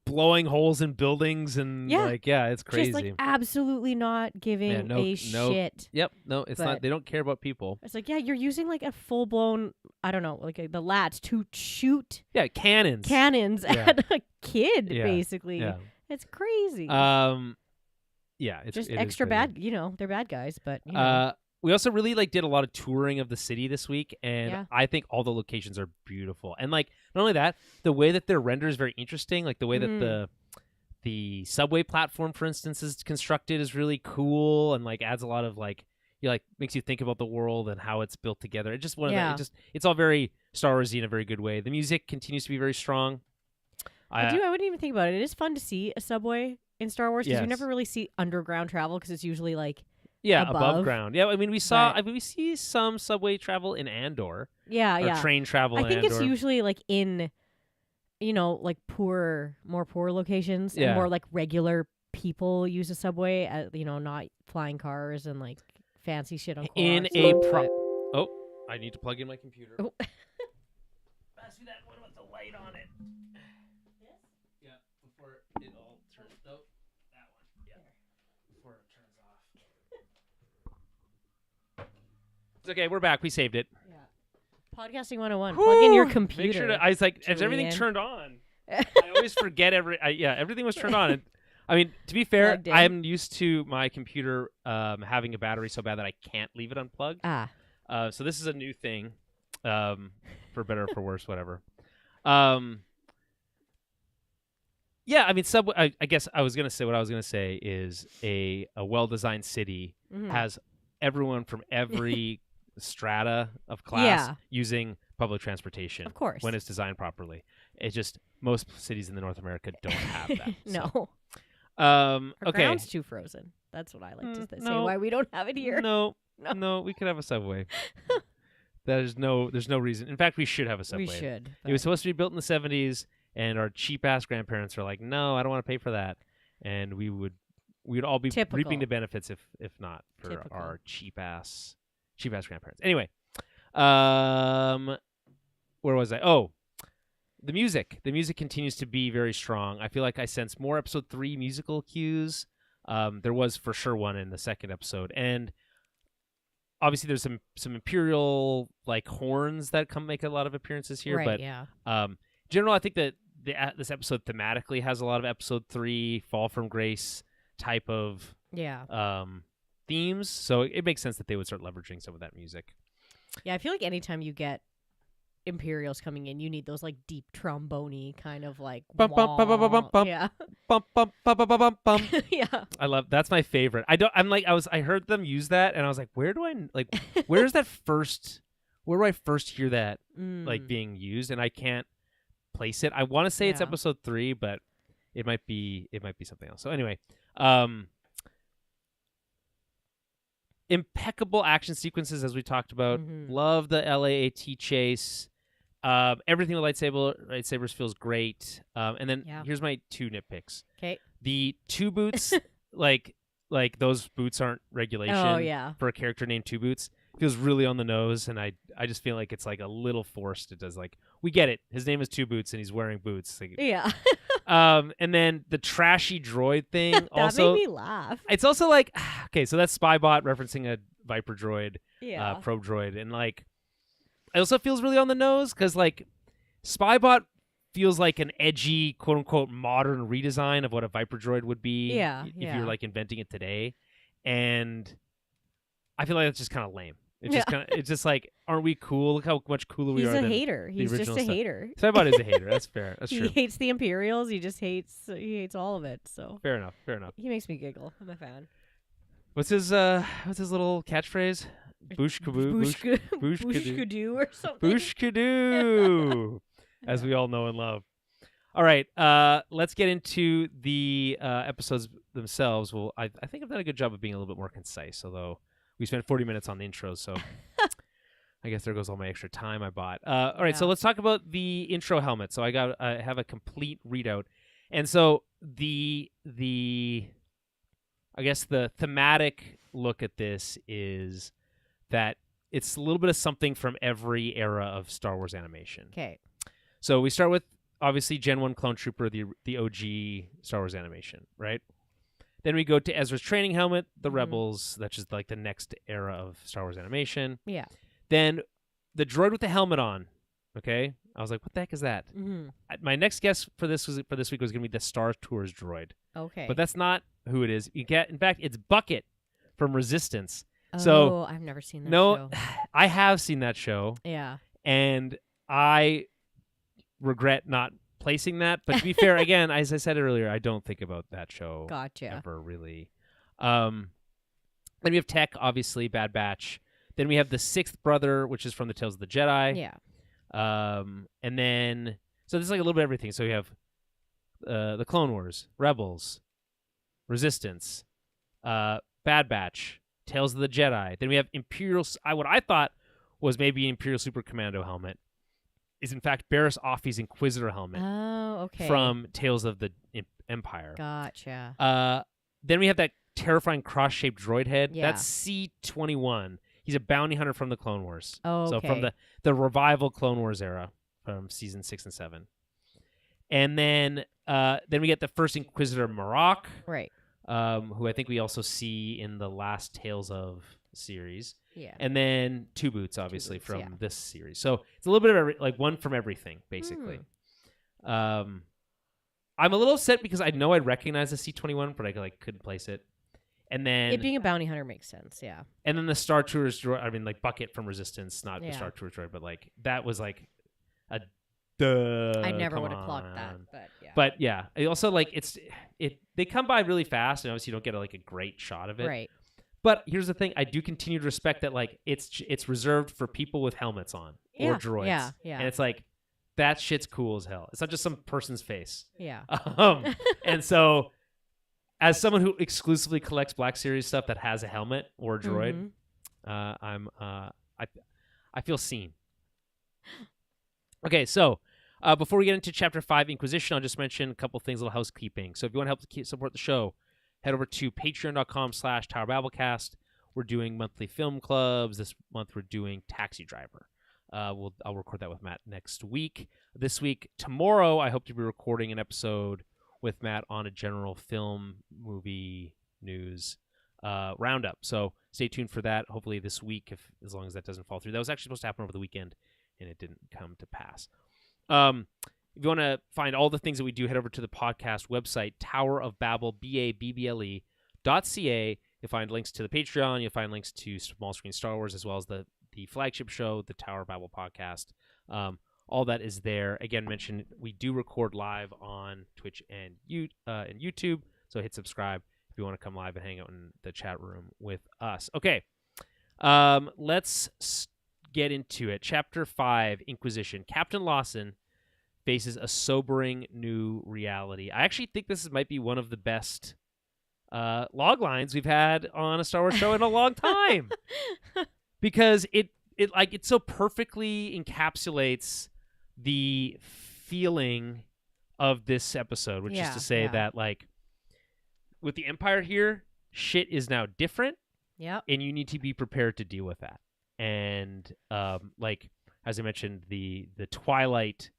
Speaker 1: blowing holes in buildings and it's crazy.
Speaker 2: Just like absolutely not giving a shit.
Speaker 1: Yep. No, it's not. They don't care about people.
Speaker 2: It's like, you're using like a full blown, I don't know, like the lats to shoot.
Speaker 1: Yeah, cannons
Speaker 2: at a kid, basically.
Speaker 1: Yeah.
Speaker 2: It's crazy.
Speaker 1: It's
Speaker 2: just extra bad. They're bad guys, but
Speaker 1: we also really like did a lot of touring of the city this week, and I think all the locations are beautiful. And like not only that, the way that they're rendered is very interesting. Like the way that the subway platform, for instance, is constructed is really cool, and like adds a lot of like makes you think about the world and how it's built together. It just it's all very Star Warsy in a very good way. The music continues to be very strong.
Speaker 2: I wouldn't even think about it. It is fun to see a subway in Star Wars because you never really see underground travel because it's usually like
Speaker 1: above ground. Yeah, I mean we see some subway travel in Andor.
Speaker 2: Yeah.
Speaker 1: Train travel.
Speaker 2: I think
Speaker 1: Andor.
Speaker 2: it's usually like in, like more poor locations and more like regular people use a subway. Not flying cars and like fancy shit on
Speaker 1: in a Oh, I need to plug in my computer.
Speaker 2: Oh.
Speaker 1: Pass me that one with the light on it. Yeah, before it all turns. Oh, that one. Yeah, before it turns off. It's okay. We're back. We saved it.
Speaker 2: Yeah. Podcasting 101. Plug in your computer.
Speaker 1: Make sure I was like, is everything turned on? I always forget everything was turned on. I mean, to be fair, I'm used to my computer having a battery so bad that I can't leave it unplugged. So this is a new thing, for better or for worse, whatever. Yeah, I mean, Subway. I guess I was gonna say what I was gonna say is a well-designed city has everyone from every strata of class using public transportation.
Speaker 2: Of course,
Speaker 1: when it's designed properly. It's just most cities in North America don't have that.
Speaker 2: No.
Speaker 1: Our
Speaker 2: ground's too frozen. That's what I like to say. Why we don't have it here?
Speaker 1: No, we could have a subway. There's no reason. In fact, we should have a subway.
Speaker 2: We should.
Speaker 1: It was supposed to be built in the 70s, and our cheap-ass grandparents are like, no, I don't want to pay for that. And we would all be reaping the benefits if not for our cheap-ass grandparents. Anyway, where was I? Oh, the music. The music continues to be very strong. I feel like I sense more episode 3 musical cues. There was for sure one in the second episode, and obviously there's some Imperial like horns that make a lot of appearances here.
Speaker 2: Right,
Speaker 1: but in general, I think that this episode thematically has a lot of episode 3 Fall from Grace type of themes. So it makes sense that they would start leveraging some of that music.
Speaker 2: Yeah, I feel like anytime you get Imperials coming in, you need those like deep trombone-y kind of like yeah. Yeah.
Speaker 1: I love that's my favorite. I heard them use that and I was like, where do I first hear that like being used, and I can't place it. I want to say it's episode 3, but it might be something else. So anyway, impeccable action sequences as we talked about. Love the LAAT chase. Everything with lightsabers feels great. And then here's my 2 nitpicks.
Speaker 2: Okay.
Speaker 1: The 2 boots, like those boots aren't regulation for a character named 2 Boots. Feels really on the nose, and I just feel like it's like a little forced. It does like, we get it. His name is 2 Boots, and he's wearing boots. Like,
Speaker 2: yeah.
Speaker 1: And then the trashy droid thing
Speaker 2: that
Speaker 1: also
Speaker 2: made me laugh.
Speaker 1: It's also like, okay, so that's Spybot referencing a Viper droid,
Speaker 2: yeah,
Speaker 1: probe droid, and like, it also feels really on the nose because like Spybot feels like an edgy, quote unquote, modern redesign of what a Viper droid would be. If you're like inventing it today, and I feel like that's just kind of lame. It's just kind of, it's just like, aren't we cool? Look how much cooler we
Speaker 2: He's
Speaker 1: are
Speaker 2: a
Speaker 1: than
Speaker 2: hater. He's just
Speaker 1: original
Speaker 2: a
Speaker 1: stuff.
Speaker 2: hater.
Speaker 1: So everybody is a hater. That's fair. That's
Speaker 2: He
Speaker 1: true.
Speaker 2: hates the Imperials. He hates all of it. So
Speaker 1: Fair enough. Fair enough.
Speaker 2: he makes me giggle. I'm a fan.
Speaker 1: What's his little catchphrase? Boosh kaboo. Boosh
Speaker 2: Boosh-kadoo or something.
Speaker 1: Boosh kadoo. As we all know and love. All right. Let's get into the episodes themselves. Well, I think I've done a good job of being a little bit more concise, although we spent 40 minutes on the intros, so I guess there goes all my extra time I bought. All right, so let's talk about the intro helmet. So I have a complete readout, and so the I guess the thematic look at this is that it's a little bit of something from every era of Star Wars animation.
Speaker 2: Okay.
Speaker 1: So we start with obviously Gen 1 Clone Trooper, the OG Star Wars animation, right? Then we go to Ezra's training helmet, the Rebels. That's just like the next era of Star Wars animation.
Speaker 2: Yeah.
Speaker 1: Then the droid with the helmet on. Okay, I was like, what the heck is that?
Speaker 2: Mm-hmm.
Speaker 1: My next guess for this week was going to be the Star Tours droid.
Speaker 2: Okay.
Speaker 1: But that's not who it is. In fact, it's Bucket from Resistance.
Speaker 2: Oh,
Speaker 1: So
Speaker 2: I've never seen that
Speaker 1: no,
Speaker 2: show.
Speaker 1: I have seen that show.
Speaker 2: Yeah.
Speaker 1: And I regret not placing that. But to be fair, again, as I said earlier, I don't think about that show
Speaker 2: Gotcha.
Speaker 1: ever really. Then we have Tech, obviously, Bad Batch. Then we have the sixth brother, which is from the Tales of the Jedi.
Speaker 2: Yeah.
Speaker 1: And then, so there's like a little bit of everything. So we have the Clone Wars, Rebels, Resistance, Bad Batch, Tales of the Jedi. Then we have Imperial. What I thought was maybe Imperial Super Commando helmet is in fact Barriss Offee's Inquisitor helmet.
Speaker 2: Oh, okay.
Speaker 1: From Tales of the Empire.
Speaker 2: Gotcha.
Speaker 1: Then we have that terrifying cross-shaped droid head.
Speaker 2: Yeah.
Speaker 1: That's C-21. He's a bounty hunter from the Clone Wars.
Speaker 2: Oh,
Speaker 1: So
Speaker 2: okay.
Speaker 1: from the revival Clone Wars era from season 6 and 7. And then we get the first Inquisitor Marok,
Speaker 2: Right.
Speaker 1: who I think we also see in the last Tales of series.
Speaker 2: Yeah.
Speaker 1: And then Two Boots, obviously,
Speaker 2: Boots,
Speaker 1: from
Speaker 2: yeah.
Speaker 1: this series. So it's a little bit of like one from everything, basically. I'm a little upset because I know I'd recognize the C-21, but I couldn't place it. And then
Speaker 2: It being a bounty hunter makes sense, yeah.
Speaker 1: And then the Star Tours droid, I mean, like Bucket from Resistance, not the
Speaker 2: Yeah.
Speaker 1: Star Tours droid, but like that was like a duh.
Speaker 2: I never
Speaker 1: come
Speaker 2: would have clocked that,
Speaker 1: on.
Speaker 2: but yeah.
Speaker 1: But yeah, it also like they come by really fast, and obviously you don't get a great shot of it.
Speaker 2: Right.
Speaker 1: But here's the thing: I do continue to respect that like it's reserved for people with helmets on or droids.
Speaker 2: Yeah, yeah.
Speaker 1: And it's like that shit's cool as hell. It's not just some person's face.
Speaker 2: Yeah.
Speaker 1: And so, as someone who exclusively collects Black Series stuff that has a helmet or a droid, I feel seen. Okay, so before we get into Chapter 5, Inquisition, I'll just mention a couple things, a little housekeeping. So if you want to help support the show, head over to patreon.com/TowerBabblecast. We're doing monthly film clubs. This month we're doing Taxi Driver. I'll record that with Matt next week. This week, tomorrow, I hope to be recording an episode with Matt on a general film, movie, news roundup. So stay tuned for that. Hopefully this week, as long as that doesn't fall through. That was actually supposed to happen over the weekend, and it didn't come to pass. If you want to find all the things that we do, head over to the podcast website, Tower of Babel, BABBLE.ca. You'll find links to the Patreon. You'll find links to Small Screen Star Wars, as well as the flagship show, the Tower of Babel podcast. All that is there. Again, mention we do record live on Twitch and YouTube, so hit subscribe if you want to come live and hang out in the chat room with us. Okay, let's get into it. Chapter 5, Inquisition. Captain Lawson faces a sobering new reality. I actually think this might be one of the best log lines we've had on a Star Wars show in a long time, because it so perfectly encapsulates the feeling of this episode, which is to say that like with the Empire here, shit is now different.
Speaker 2: Yep.
Speaker 1: And you need to be prepared to deal with that. And like as I mentioned, the twilight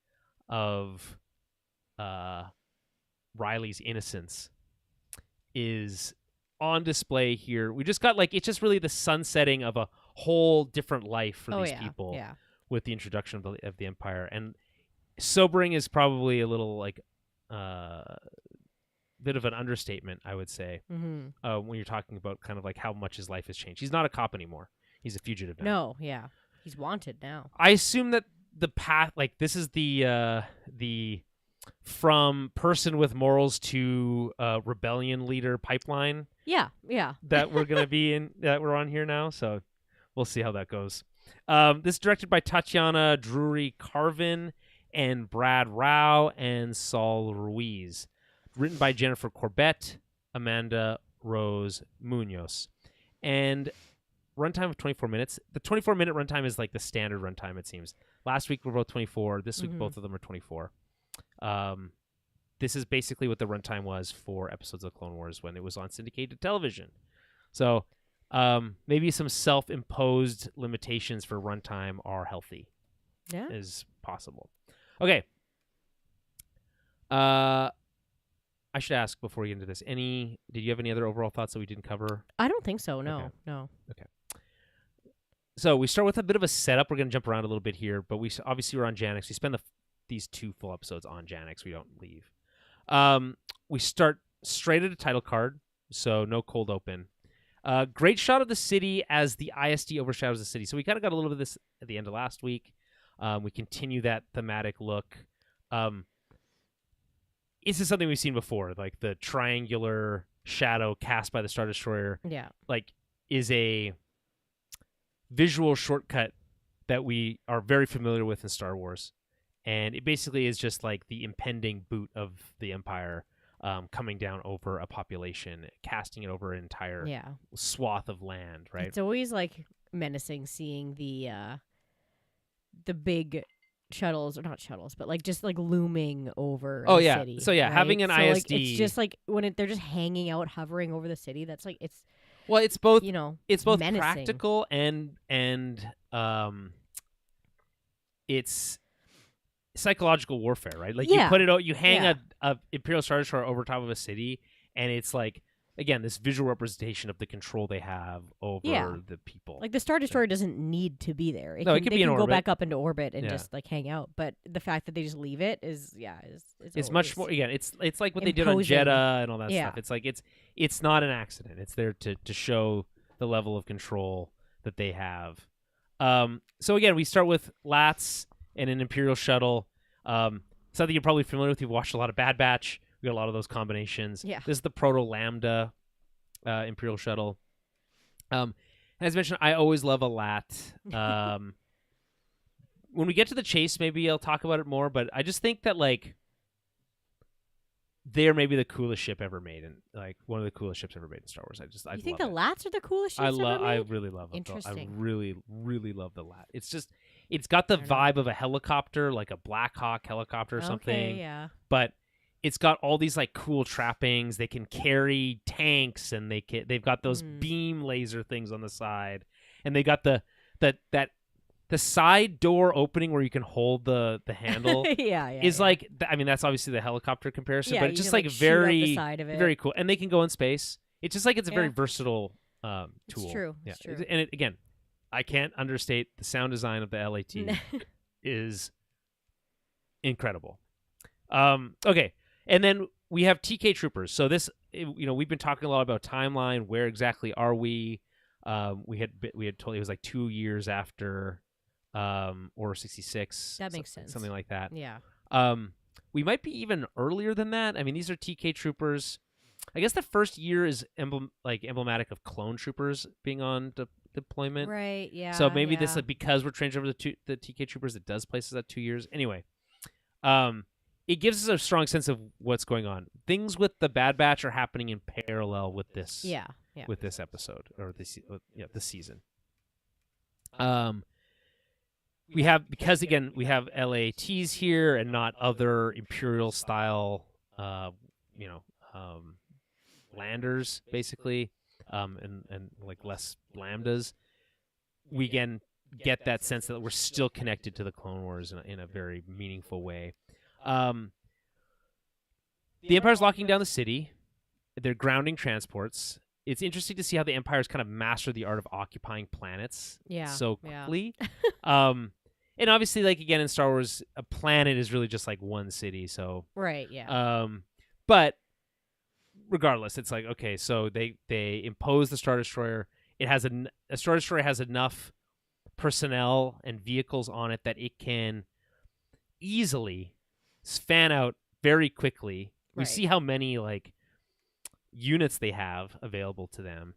Speaker 1: of Riley's innocence is on display here. We just got it's just really the sunsetting of a whole different life for these people with the introduction of the Empire. And sobering is probably a little bit of an understatement, I would say, when you're talking about kind of like how much his life has changed. He's not a cop anymore. He's a fugitive now.
Speaker 2: No, yeah. He's wanted now.
Speaker 1: I assume that the path, like this is the from person with morals to rebellion leader pipeline.
Speaker 2: Yeah.
Speaker 1: That we're gonna be in, that we're on here now. So we'll see how that goes. This is directed by Tatiana Drury Carvin and Brad Rao and Saul Ruiz. Written by Jennifer Corbett, Amanda Rose Munoz. And runtime of 24 minutes. The 24-minute runtime is like the standard runtime, it seems. Last week we were both 24. This week both of them are 24. This is basically what the runtime was for episodes of Clone Wars when it was on syndicated television. So maybe some self-imposed limitations for runtime are healthy.
Speaker 2: Yeah.
Speaker 1: Is possible. Okay. I should ask before we get into this. Did you have any other overall thoughts that we didn't cover?
Speaker 2: I don't think so. No,
Speaker 1: Okay.
Speaker 2: no.
Speaker 1: Okay. So we start with a bit of a setup. We're going to jump around a little bit here, but obviously we're on Janix. We spend these 2 full episodes on Janix. We don't leave. We start straight at a title card, so no cold open. Great shot of the city as the ISD overshadows the city. So we kind of got a little bit of this at the end of last week. We continue that thematic look. This is something we've seen before, like the triangular shadow cast by the Star Destroyer.
Speaker 2: Yeah.
Speaker 1: Like, is a visual shortcut that we are very familiar with in Star Wars. And it basically is just like the impending boot of the Empire coming down over a population, casting it over an entire swath of land, right?
Speaker 2: It's always like menacing seeing the big shuttles, or not shuttles, but like just like looming over the city.
Speaker 1: So yeah,
Speaker 2: right?
Speaker 1: having an
Speaker 2: so,
Speaker 1: ISD.
Speaker 2: Like, it's just like when they're just hanging out, hovering over the city. That's like it's
Speaker 1: both
Speaker 2: it's
Speaker 1: both
Speaker 2: menacing.
Speaker 1: practical and it's psychological warfare, right? Like you put it out, you hang a Imperial Star Destroyer over top of a city, and it's like, again, this visual representation of the control they have over the people.
Speaker 2: Like the Star Destroyer doesn't need to be there.
Speaker 1: It could be in
Speaker 2: go
Speaker 1: orbit.
Speaker 2: back up into orbit and just like hang out. But the fact that they just leave it is
Speaker 1: it's much more. Again, it's like what they did on Jeddah and all that stuff. It's like it's not an accident. It's there to show the level of control that they have. So again, we start with Lats and an Imperial shuttle. Something you're probably familiar with. You've watched a lot of Bad Batch. We got a lot of those combinations.
Speaker 2: Yeah.
Speaker 1: This is the Proto Lambda Imperial shuttle. As mentioned, I always love a Lat. When we get to the chase, maybe I'll talk about it more, but I just think that like they're maybe the coolest ship ever made, and like one of the coolest ships ever made in Star Wars. I
Speaker 2: think the Lats are the coolest ships ever made?
Speaker 1: I really love them.
Speaker 2: Interesting.
Speaker 1: I really, really love the Lat. It's got the vibe of a helicopter, like a Black Hawk helicopter or something.
Speaker 2: Okay, yeah.
Speaker 1: But it's got all these like cool trappings. They can carry tanks, and they've got those beam laser things on the side, and they got the side door opening where you can hold the handle. Is like, I mean, that's obviously the helicopter comparison, but it's just like very very cool, and they can go in space. It's just like it's a very versatile tool.
Speaker 2: It's true.
Speaker 1: Yeah.
Speaker 2: It's true.
Speaker 1: And again, I can't understate the sound design of the LAT is incredible. Okay. And then we have TK Troopers. So we've been talking a lot about timeline. Where exactly are we? We had told it was like 2 years after Order 66.
Speaker 2: That makes sense.
Speaker 1: Something like that.
Speaker 2: Yeah.
Speaker 1: We might be even earlier than that. I mean, these are TK Troopers. I guess the first year is emblematic of clone troopers being on deployment.
Speaker 2: Right, yeah.
Speaker 1: So maybe this is because we're changing over the TK Troopers, it does place us at 2 years. Anyway, it gives us a strong sense of what's going on. Things with the Bad Batch are happening in parallel with this.
Speaker 2: Yeah.
Speaker 1: With this episode or this season. We have LATs here and not other Imperial style, landers basically, and like less lambdas. We again get that sense that we're still connected to the Clone Wars in a very meaningful way. The Empire's locking down the city. They're grounding transports. It's interesting to see how the Empire's kind of mastered the art of occupying planets so quickly. And obviously, like again in Star Wars, a planet is really just like one city. So
Speaker 2: right, yeah.
Speaker 1: But regardless, it's like, okay, so they impose the Star Destroyer. it has a Star Destroyer has enough personnel and vehicles on it that it can easily fan out very quickly. We
Speaker 2: Right.
Speaker 1: see how many like units they have available to them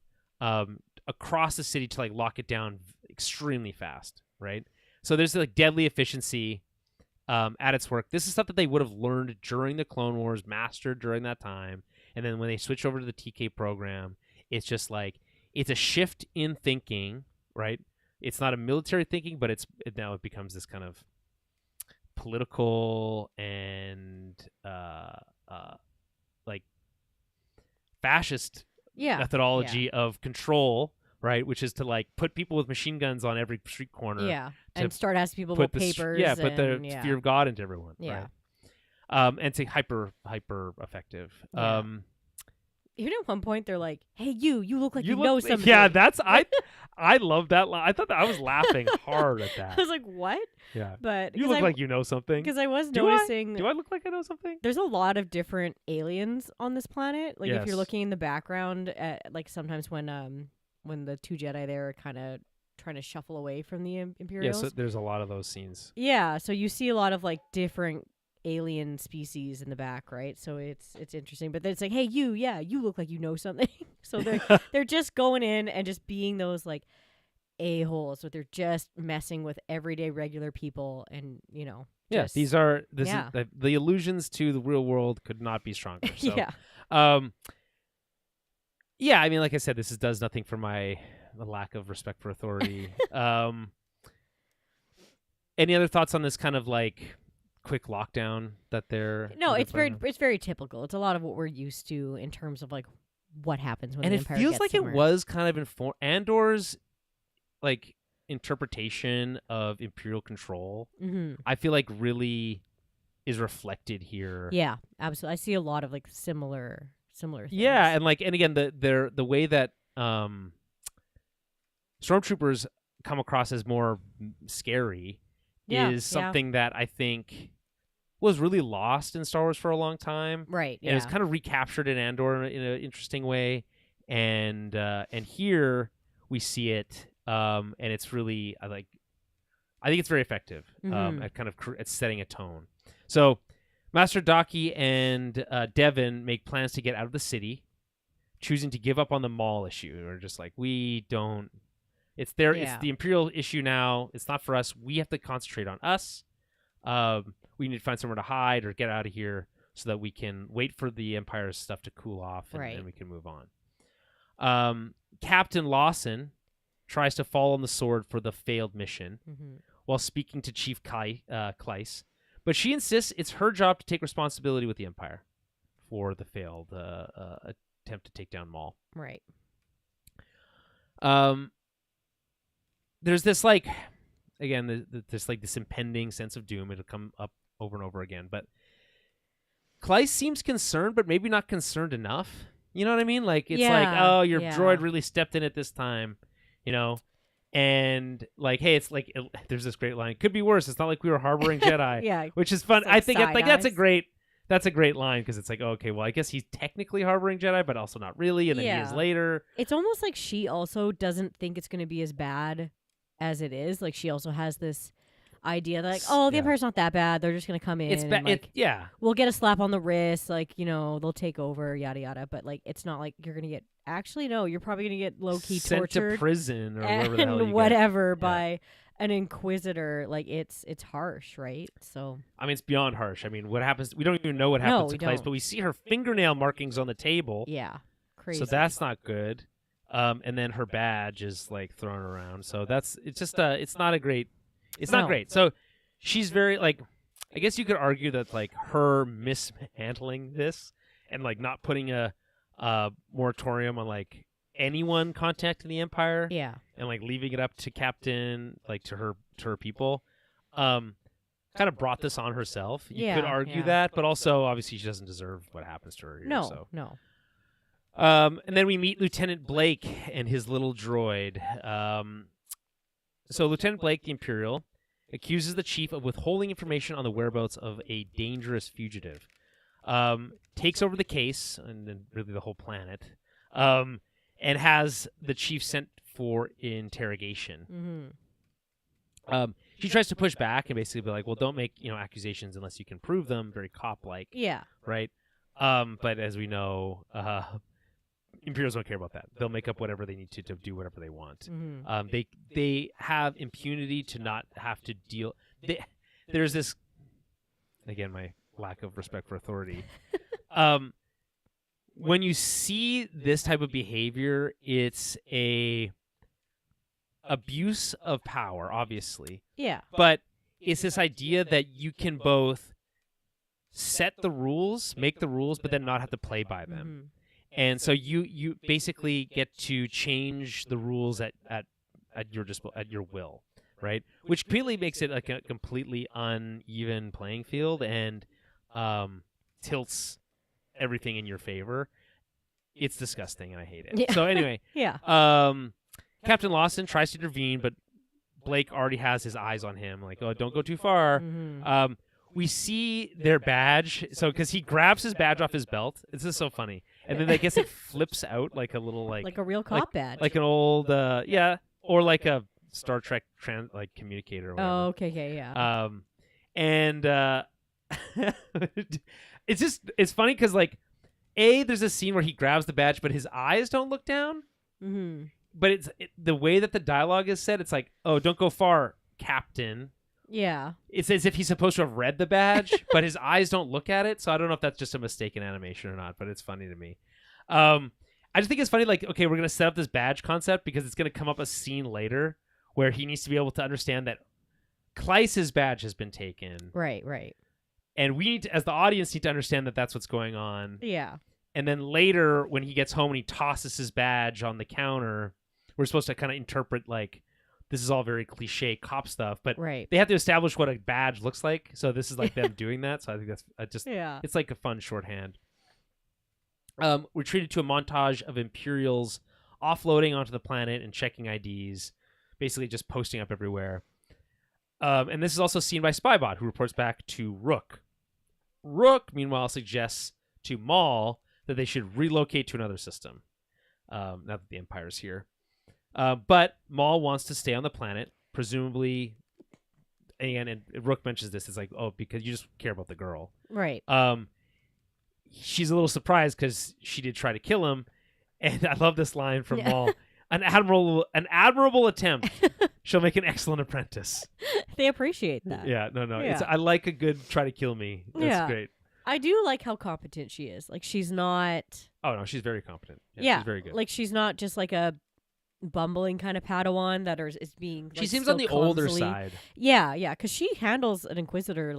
Speaker 1: across the city to like lock it down extremely fast, right? So there's like deadly efficiency at its work. This is stuff that they would have learned during the Clone Wars, mastered during that time, and then when they switch over to the TK program, it's just like it's a shift in thinking, right? It's not a military thinking, but now it becomes this kind of political and like fascist methodology of control, right? Which is to like put people with machine guns on every street corner.
Speaker 2: Yeah, and start asking people about papers.
Speaker 1: Put the fear of God into everyone.
Speaker 2: Yeah.
Speaker 1: Right? And it's hyper effective.
Speaker 2: Yeah. Even at one point, they're like, "Hey, you look like you know something."
Speaker 1: Yeah, I love that line. I thought that I was laughing hard at that.
Speaker 2: I was like, "What?"
Speaker 1: Yeah,
Speaker 2: but
Speaker 1: you look like you know something.
Speaker 2: Because I was noticing.
Speaker 1: Do I look like I know something?
Speaker 2: There's a lot of different aliens on this planet. Like
Speaker 1: yes.
Speaker 2: if you're looking in the background, at, like sometimes when the two Jedi there are kind of trying to shuffle away from the Imperials.
Speaker 1: Yeah, so there's a lot of those scenes.
Speaker 2: Yeah, so you see a lot of like different alien species in the back, right? So it's interesting, but then it's like, hey, you look like you know something. So they're just going in and just being those like a-holes, so they're just messing with everyday regular people, and
Speaker 1: is the allusions to the real world could not be stronger. So, yeah, I mean, like I said, this does nothing for the lack of respect for authority. Any other thoughts on this kind of like quick lockdown that they're
Speaker 2: it's very typical. It's a lot of what we're used to in terms of like what happens when
Speaker 1: and
Speaker 2: the
Speaker 1: it
Speaker 2: Empire
Speaker 1: feels
Speaker 2: gets
Speaker 1: like
Speaker 2: somewhere.
Speaker 1: It was kind of Andor's like interpretation of Imperial control. I feel like really is reflected here.
Speaker 2: Yeah, absolutely. I see a lot of like similar things.
Speaker 1: Yeah, and again the way that stormtroopers come across as more scary is something that I think was really lost in Star Wars for a long time.
Speaker 2: Right.
Speaker 1: And it's kind of recaptured in Andor in an interesting way. And here we see it. And it's really I think it's very effective at kind of at setting a tone. So Master Daki and Devin make plans to get out of the city, choosing to give up on the Maul issue. Or just like, we don't. It's there. Yeah. It's the Imperial issue now. It's not for us. We have to concentrate on us. We need to find somewhere to hide or get out of here so that we can wait for the Empire's stuff to cool off and we can move on. Captain Lawson tries to fall on the sword for the failed mission while speaking to Chief Kleiss, but she insists it's her job to take responsibility with the Empire for the failed attempt to take down Maul.
Speaker 2: Right.
Speaker 1: There's this like, again, this impending sense of doom. It'll come up over and over again, but Kleiss seems concerned, but maybe not concerned enough. You know what I mean? Like it's like, oh, your droid really stepped in at this time, and like, hey, it's like there's this great line. Could be worse. It's not like we were harboring Jedi, which is fun. I think that's a great line because it's like, okay, well, I guess he's technically harboring Jedi, but also not really. And then years later,
Speaker 2: it's almost like she also doesn't think it's going to be as bad as it is. Like she also has this idea that like, oh, the Empire's not that bad. They're just going to come in.
Speaker 1: It's bad.
Speaker 2: We'll get a slap on the wrist. Like, they'll take over, yada, yada. But like, it's not like you're going to get, actually, no, you're probably going to get low-key
Speaker 1: sent
Speaker 2: tortured.
Speaker 1: To prison or
Speaker 2: whatever by an Inquisitor. Like it's harsh, right? So
Speaker 1: I mean, it's beyond harsh. I mean, what happens? We don't even know what happens to Kleiss, but we see her fingernail markings on the table.
Speaker 2: Yeah, crazy.
Speaker 1: So that's not good. And then her badge is like thrown around. So it's not great. So she's very like, I guess you could argue that like her mishandling this and like not putting a moratorium on like anyone contacting the Empire, and like leaving it up to Captain, like to her people, kind of brought this on herself. You could argue that, but also obviously she doesn't deserve what happens to her here.
Speaker 2: No.
Speaker 1: And then we meet Lieutenant Blake and his little droid. So Lieutenant Blake, the Imperial, accuses the chief of withholding information on the whereabouts of a dangerous fugitive. Takes over the case, and then really the whole planet, and has the chief sent for interrogation.
Speaker 2: Mm-hmm.
Speaker 1: She tries to push back and basically be like, well, don't make accusations unless you can prove them. Very cop-like,
Speaker 2: Yeah.
Speaker 1: right? But as we know, Imperials don't care about that. They'll make up whatever they need to do whatever they want.
Speaker 2: Mm-hmm.
Speaker 1: They have impunity to not have to deal. There's this, again, my lack of respect for authority. When you see this type of behavior, it's a abuse of power, obviously.
Speaker 2: Yeah.
Speaker 1: But it's this idea that you can both set the rules, make the rules, but then not have to play by them.
Speaker 2: Mm-hmm.
Speaker 1: And so you basically get to change the rules at your will, right? Which really makes it like a completely uneven playing field and tilts everything in your favor. It's disgusting, and I hate it.
Speaker 2: Yeah.
Speaker 1: So anyway,
Speaker 2: Yeah.
Speaker 1: Captain Lawson tries to intervene, but Blake already has his eyes on him. Like, oh, don't go too far.
Speaker 2: Mm-hmm.
Speaker 1: We see their badge, so because he grabs his badge off his belt. This is so funny, and then I guess it flips out like a little
Speaker 2: like a real cop badge.
Speaker 1: like an old or like a Star Trek communicator. Or whatever.
Speaker 2: Oh, okay, yeah.
Speaker 1: And it's funny because there's a scene where he grabs the badge, but his eyes don't look down.
Speaker 2: Mm-hmm.
Speaker 1: But the way that the dialogue is said, it's like, oh, don't go far, Captain.
Speaker 2: Yeah.
Speaker 1: It's as if he's supposed to have read the badge, but his eyes don't look at it. So I don't know if that's just a mistake in animation or not, but it's funny to me. I just think it's funny, okay, we're going to set up this badge concept because it's going to come up a scene later where he needs to be able to understand that Klyce's badge has been taken.
Speaker 2: Right, right.
Speaker 1: And we need to, as the audience, need to understand that that's what's going on.
Speaker 2: Yeah.
Speaker 1: And then later, when he gets home and he tosses his badge on the counter, we're supposed to kind of interpret, this is all very cliche cop stuff, but
Speaker 2: right.
Speaker 1: they have to establish what a badge looks like. So this is them doing that. So I think that's
Speaker 2: yeah.
Speaker 1: It's like a fun shorthand. We're treated to a montage of Imperials offloading onto the planet and checking IDs, basically just posting up everywhere. And this is also seen by Spybot, who reports back to Rook. Rook, meanwhile, suggests to Maul that they should relocate to another system. Now that the Empire's here. But Maul wants to stay on the planet, presumably. And Rook mentions this. It's like, oh, because you just care about the girl.
Speaker 2: Right.
Speaker 1: She's a little surprised because she did try to kill him. And I love this line from Maul. An admirable attempt. She'll make an excellent apprentice.
Speaker 2: They appreciate that.
Speaker 1: Yeah, no.
Speaker 2: Yeah.
Speaker 1: I like a good try to kill me. That's great.
Speaker 2: I do like how competent she is. She's not...
Speaker 1: Oh, no, she's very competent.
Speaker 2: Yeah.
Speaker 1: She's very good.
Speaker 2: She's not just a bumbling kind of Padawan that is being...
Speaker 1: she seems
Speaker 2: so
Speaker 1: on the
Speaker 2: clumsily.
Speaker 1: older side.
Speaker 2: Yeah, because she handles an Inquisitor,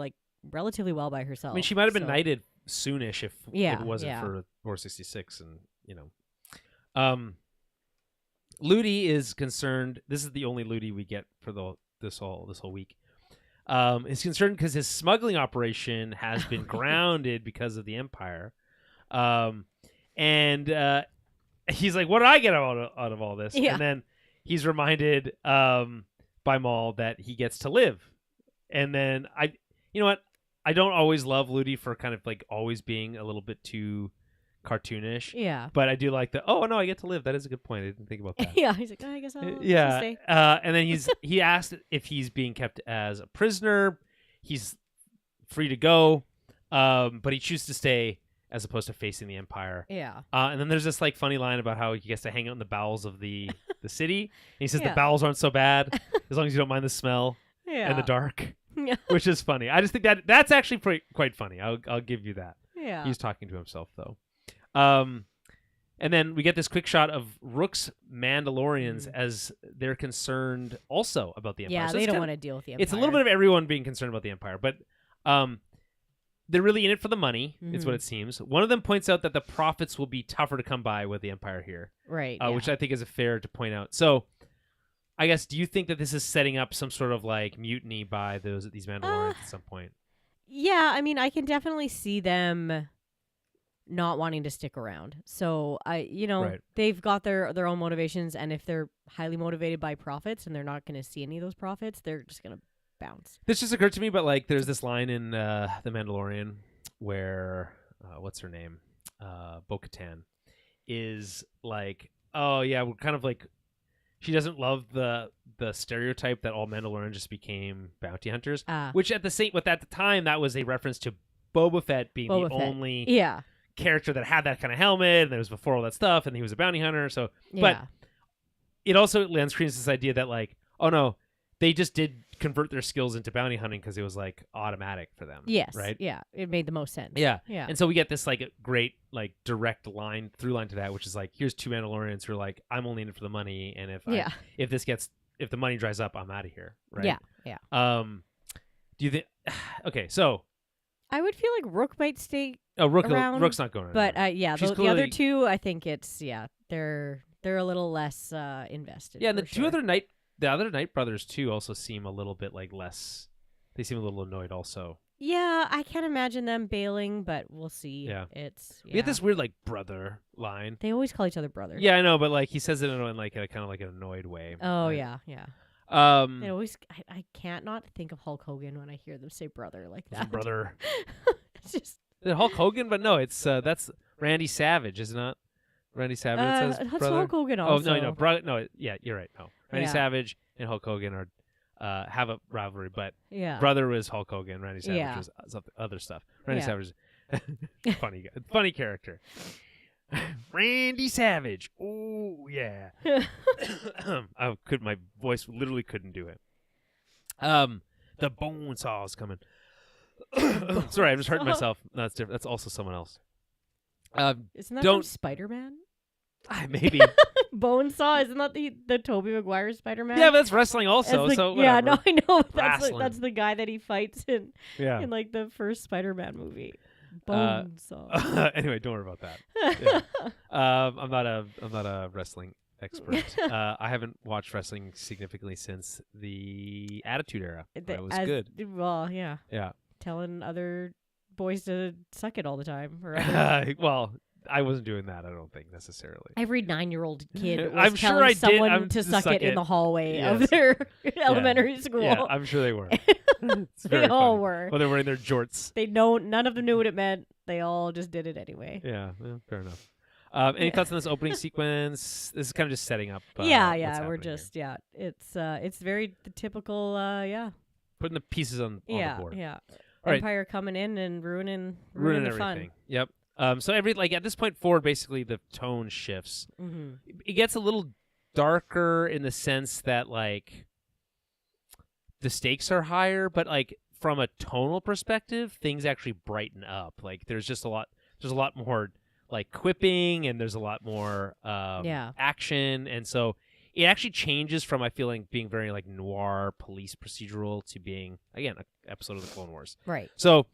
Speaker 2: relatively well by herself.
Speaker 1: I mean, she might have been knighted soonish if it wasn't for 466 and, Ludi is concerned. This is the only Ludi we get for this whole week. Is concerned because his smuggling operation has been grounded because of the Empire, and he's like, "What did I get out of all this?"
Speaker 2: Yeah.
Speaker 1: And then he's reminded by Maul that he gets to live, and then you know what? I don't always love Ludi for kind of always being a little bit too cartoonish.
Speaker 2: Yeah.
Speaker 1: But I do like oh no, I get to live. That is a good point. I didn't think about that.
Speaker 2: Yeah. He's like, I guess I'll stay.
Speaker 1: And then he asked if he's being kept as a prisoner. He's free to go, but he chooses to stay as opposed to facing the Empire.
Speaker 2: Yeah.
Speaker 1: And then there's this funny line about how he gets to hang out in the bowels of the city. And he says the bowels aren't so bad as long as you don't mind the smell and the dark.
Speaker 2: Yeah.
Speaker 1: Which is funny. I just think that's actually quite funny. I'll give you that.
Speaker 2: Yeah.
Speaker 1: He's talking to himself though. And then we get this quick shot of Rook's Mandalorians as they're concerned also about the Empire.
Speaker 2: Yeah,
Speaker 1: so
Speaker 2: they don't want to deal with the Empire.
Speaker 1: It's a little bit of everyone being concerned about the Empire, but they're really in it for the money, is what it seems. One of them points out that the prophets will be tougher to come by with the Empire here.
Speaker 2: Right.
Speaker 1: Which I think is fair to point out. So I guess, do you think that this is setting up some sort of mutiny by these Mandalorians at some point?
Speaker 2: Yeah, I mean, I can definitely see them not wanting to stick around. So they've got their own motivations, and if they're highly motivated by profits and they're not going to see any of those profits, they're just going to bounce.
Speaker 1: This just occurred to me, but there's this line in The Mandalorian where what's her name? Bo-Katan is oh yeah, we're kind of she doesn't love the stereotype that all Mandalorians just became bounty hunters, which at the time that was a reference to Boba Fett being the only character that had that kind of helmet, and it was before all that stuff, and he was a bounty hunter. So, but it also lends credence to this idea that like, oh no, they just did convert their skills into bounty hunting because it was like automatic for them.
Speaker 2: Yes.
Speaker 1: Right.
Speaker 2: Yeah. It made the most sense.
Speaker 1: Yeah.
Speaker 2: Yeah.
Speaker 1: And so we get this like great like direct through line to that, which is like, here's two Mandalorians who are like, I'm only in it for the money, and if the money dries up, I'm out of here. Right.
Speaker 2: Yeah. Yeah.
Speaker 1: Do you think? Okay, so
Speaker 2: I would feel like Rook might stay.
Speaker 1: Rook's not going.
Speaker 2: But the other two, I think it's they're a little less invested.
Speaker 1: Yeah, and the other Knight brothers too also seem a little bit like less. They seem a little annoyed also.
Speaker 2: Yeah, I can't imagine them bailing, but we'll see.
Speaker 1: Yeah,
Speaker 2: we
Speaker 1: get this weird like brother line.
Speaker 2: They always call each other brother.
Speaker 1: Yeah, I know, but like he says it in like a kind of like an annoyed way.
Speaker 2: Oh
Speaker 1: right?
Speaker 2: Yeah.
Speaker 1: They
Speaker 2: always. I can't not think of Hulk Hogan when I hear them say brother like that.
Speaker 1: Brother.
Speaker 2: It's just
Speaker 1: Hulk Hogan, but no, it's that's Randy Savage, is it not? Randy Savage says
Speaker 2: that's
Speaker 1: brother.
Speaker 2: Hulk Hogan also.
Speaker 1: Oh no, no, yeah, you're right. No, Randy Savage and Hulk Hogan are have a rivalry, but brother was Hulk Hogan, Randy Savage was something other stuff. Randy Savage, funny character. Randy Savage. Oh yeah. My voice literally couldn't do it. The bone saw is coming. Sorry, I'm just hurting myself. No, that's different. That's also someone else.
Speaker 2: Isn't that from Spider-Man?
Speaker 1: Maybe.
Speaker 2: Bonesaw, isn't that the Tobey Maguire Spider-Man?
Speaker 1: Yeah, but that's wrestling also. So whatever.
Speaker 2: Yeah, no, I know. That's the guy that he fights in like the first Spider-Man movie. Bonesaw.
Speaker 1: Anyway, don't worry about that. Yeah. I'm not a wrestling expert. I haven't watched wrestling significantly since the Attitude Era. It was good.
Speaker 2: Well, yeah.
Speaker 1: Yeah.
Speaker 2: Telling other boys to suck it all the time.
Speaker 1: Well, I wasn't doing that, I don't think, necessarily.
Speaker 2: Every 9-year-old kid was
Speaker 1: I'm sure
Speaker 2: telling
Speaker 1: I
Speaker 2: someone
Speaker 1: did.
Speaker 2: to suck it in the hallway of their elementary school.
Speaker 1: Yeah, I'm sure they were.
Speaker 2: They all were.
Speaker 1: Well, they were in their jorts.
Speaker 2: None of them knew what it meant. They all just did it anyway.
Speaker 1: Yeah, well, fair enough. Any thoughts on this opening sequence? This is kind of just setting up.
Speaker 2: We're just it's very the typical
Speaker 1: putting the pieces on the board.
Speaker 2: Yeah.
Speaker 1: All
Speaker 2: Empire coming in and ruining the
Speaker 1: everything.
Speaker 2: Fun.
Speaker 1: Yep. So at this point forward, basically the tone shifts.
Speaker 2: Mm-hmm.
Speaker 1: It gets a little darker in the sense that like the stakes are higher, but like from a tonal perspective, things actually brighten up. Like there's a lot more like quipping, and there's a lot more action, and so it actually changes from, I feel like, being very like noir police procedural to being, again, an episode of the Clone Wars.
Speaker 2: Right.
Speaker 1: So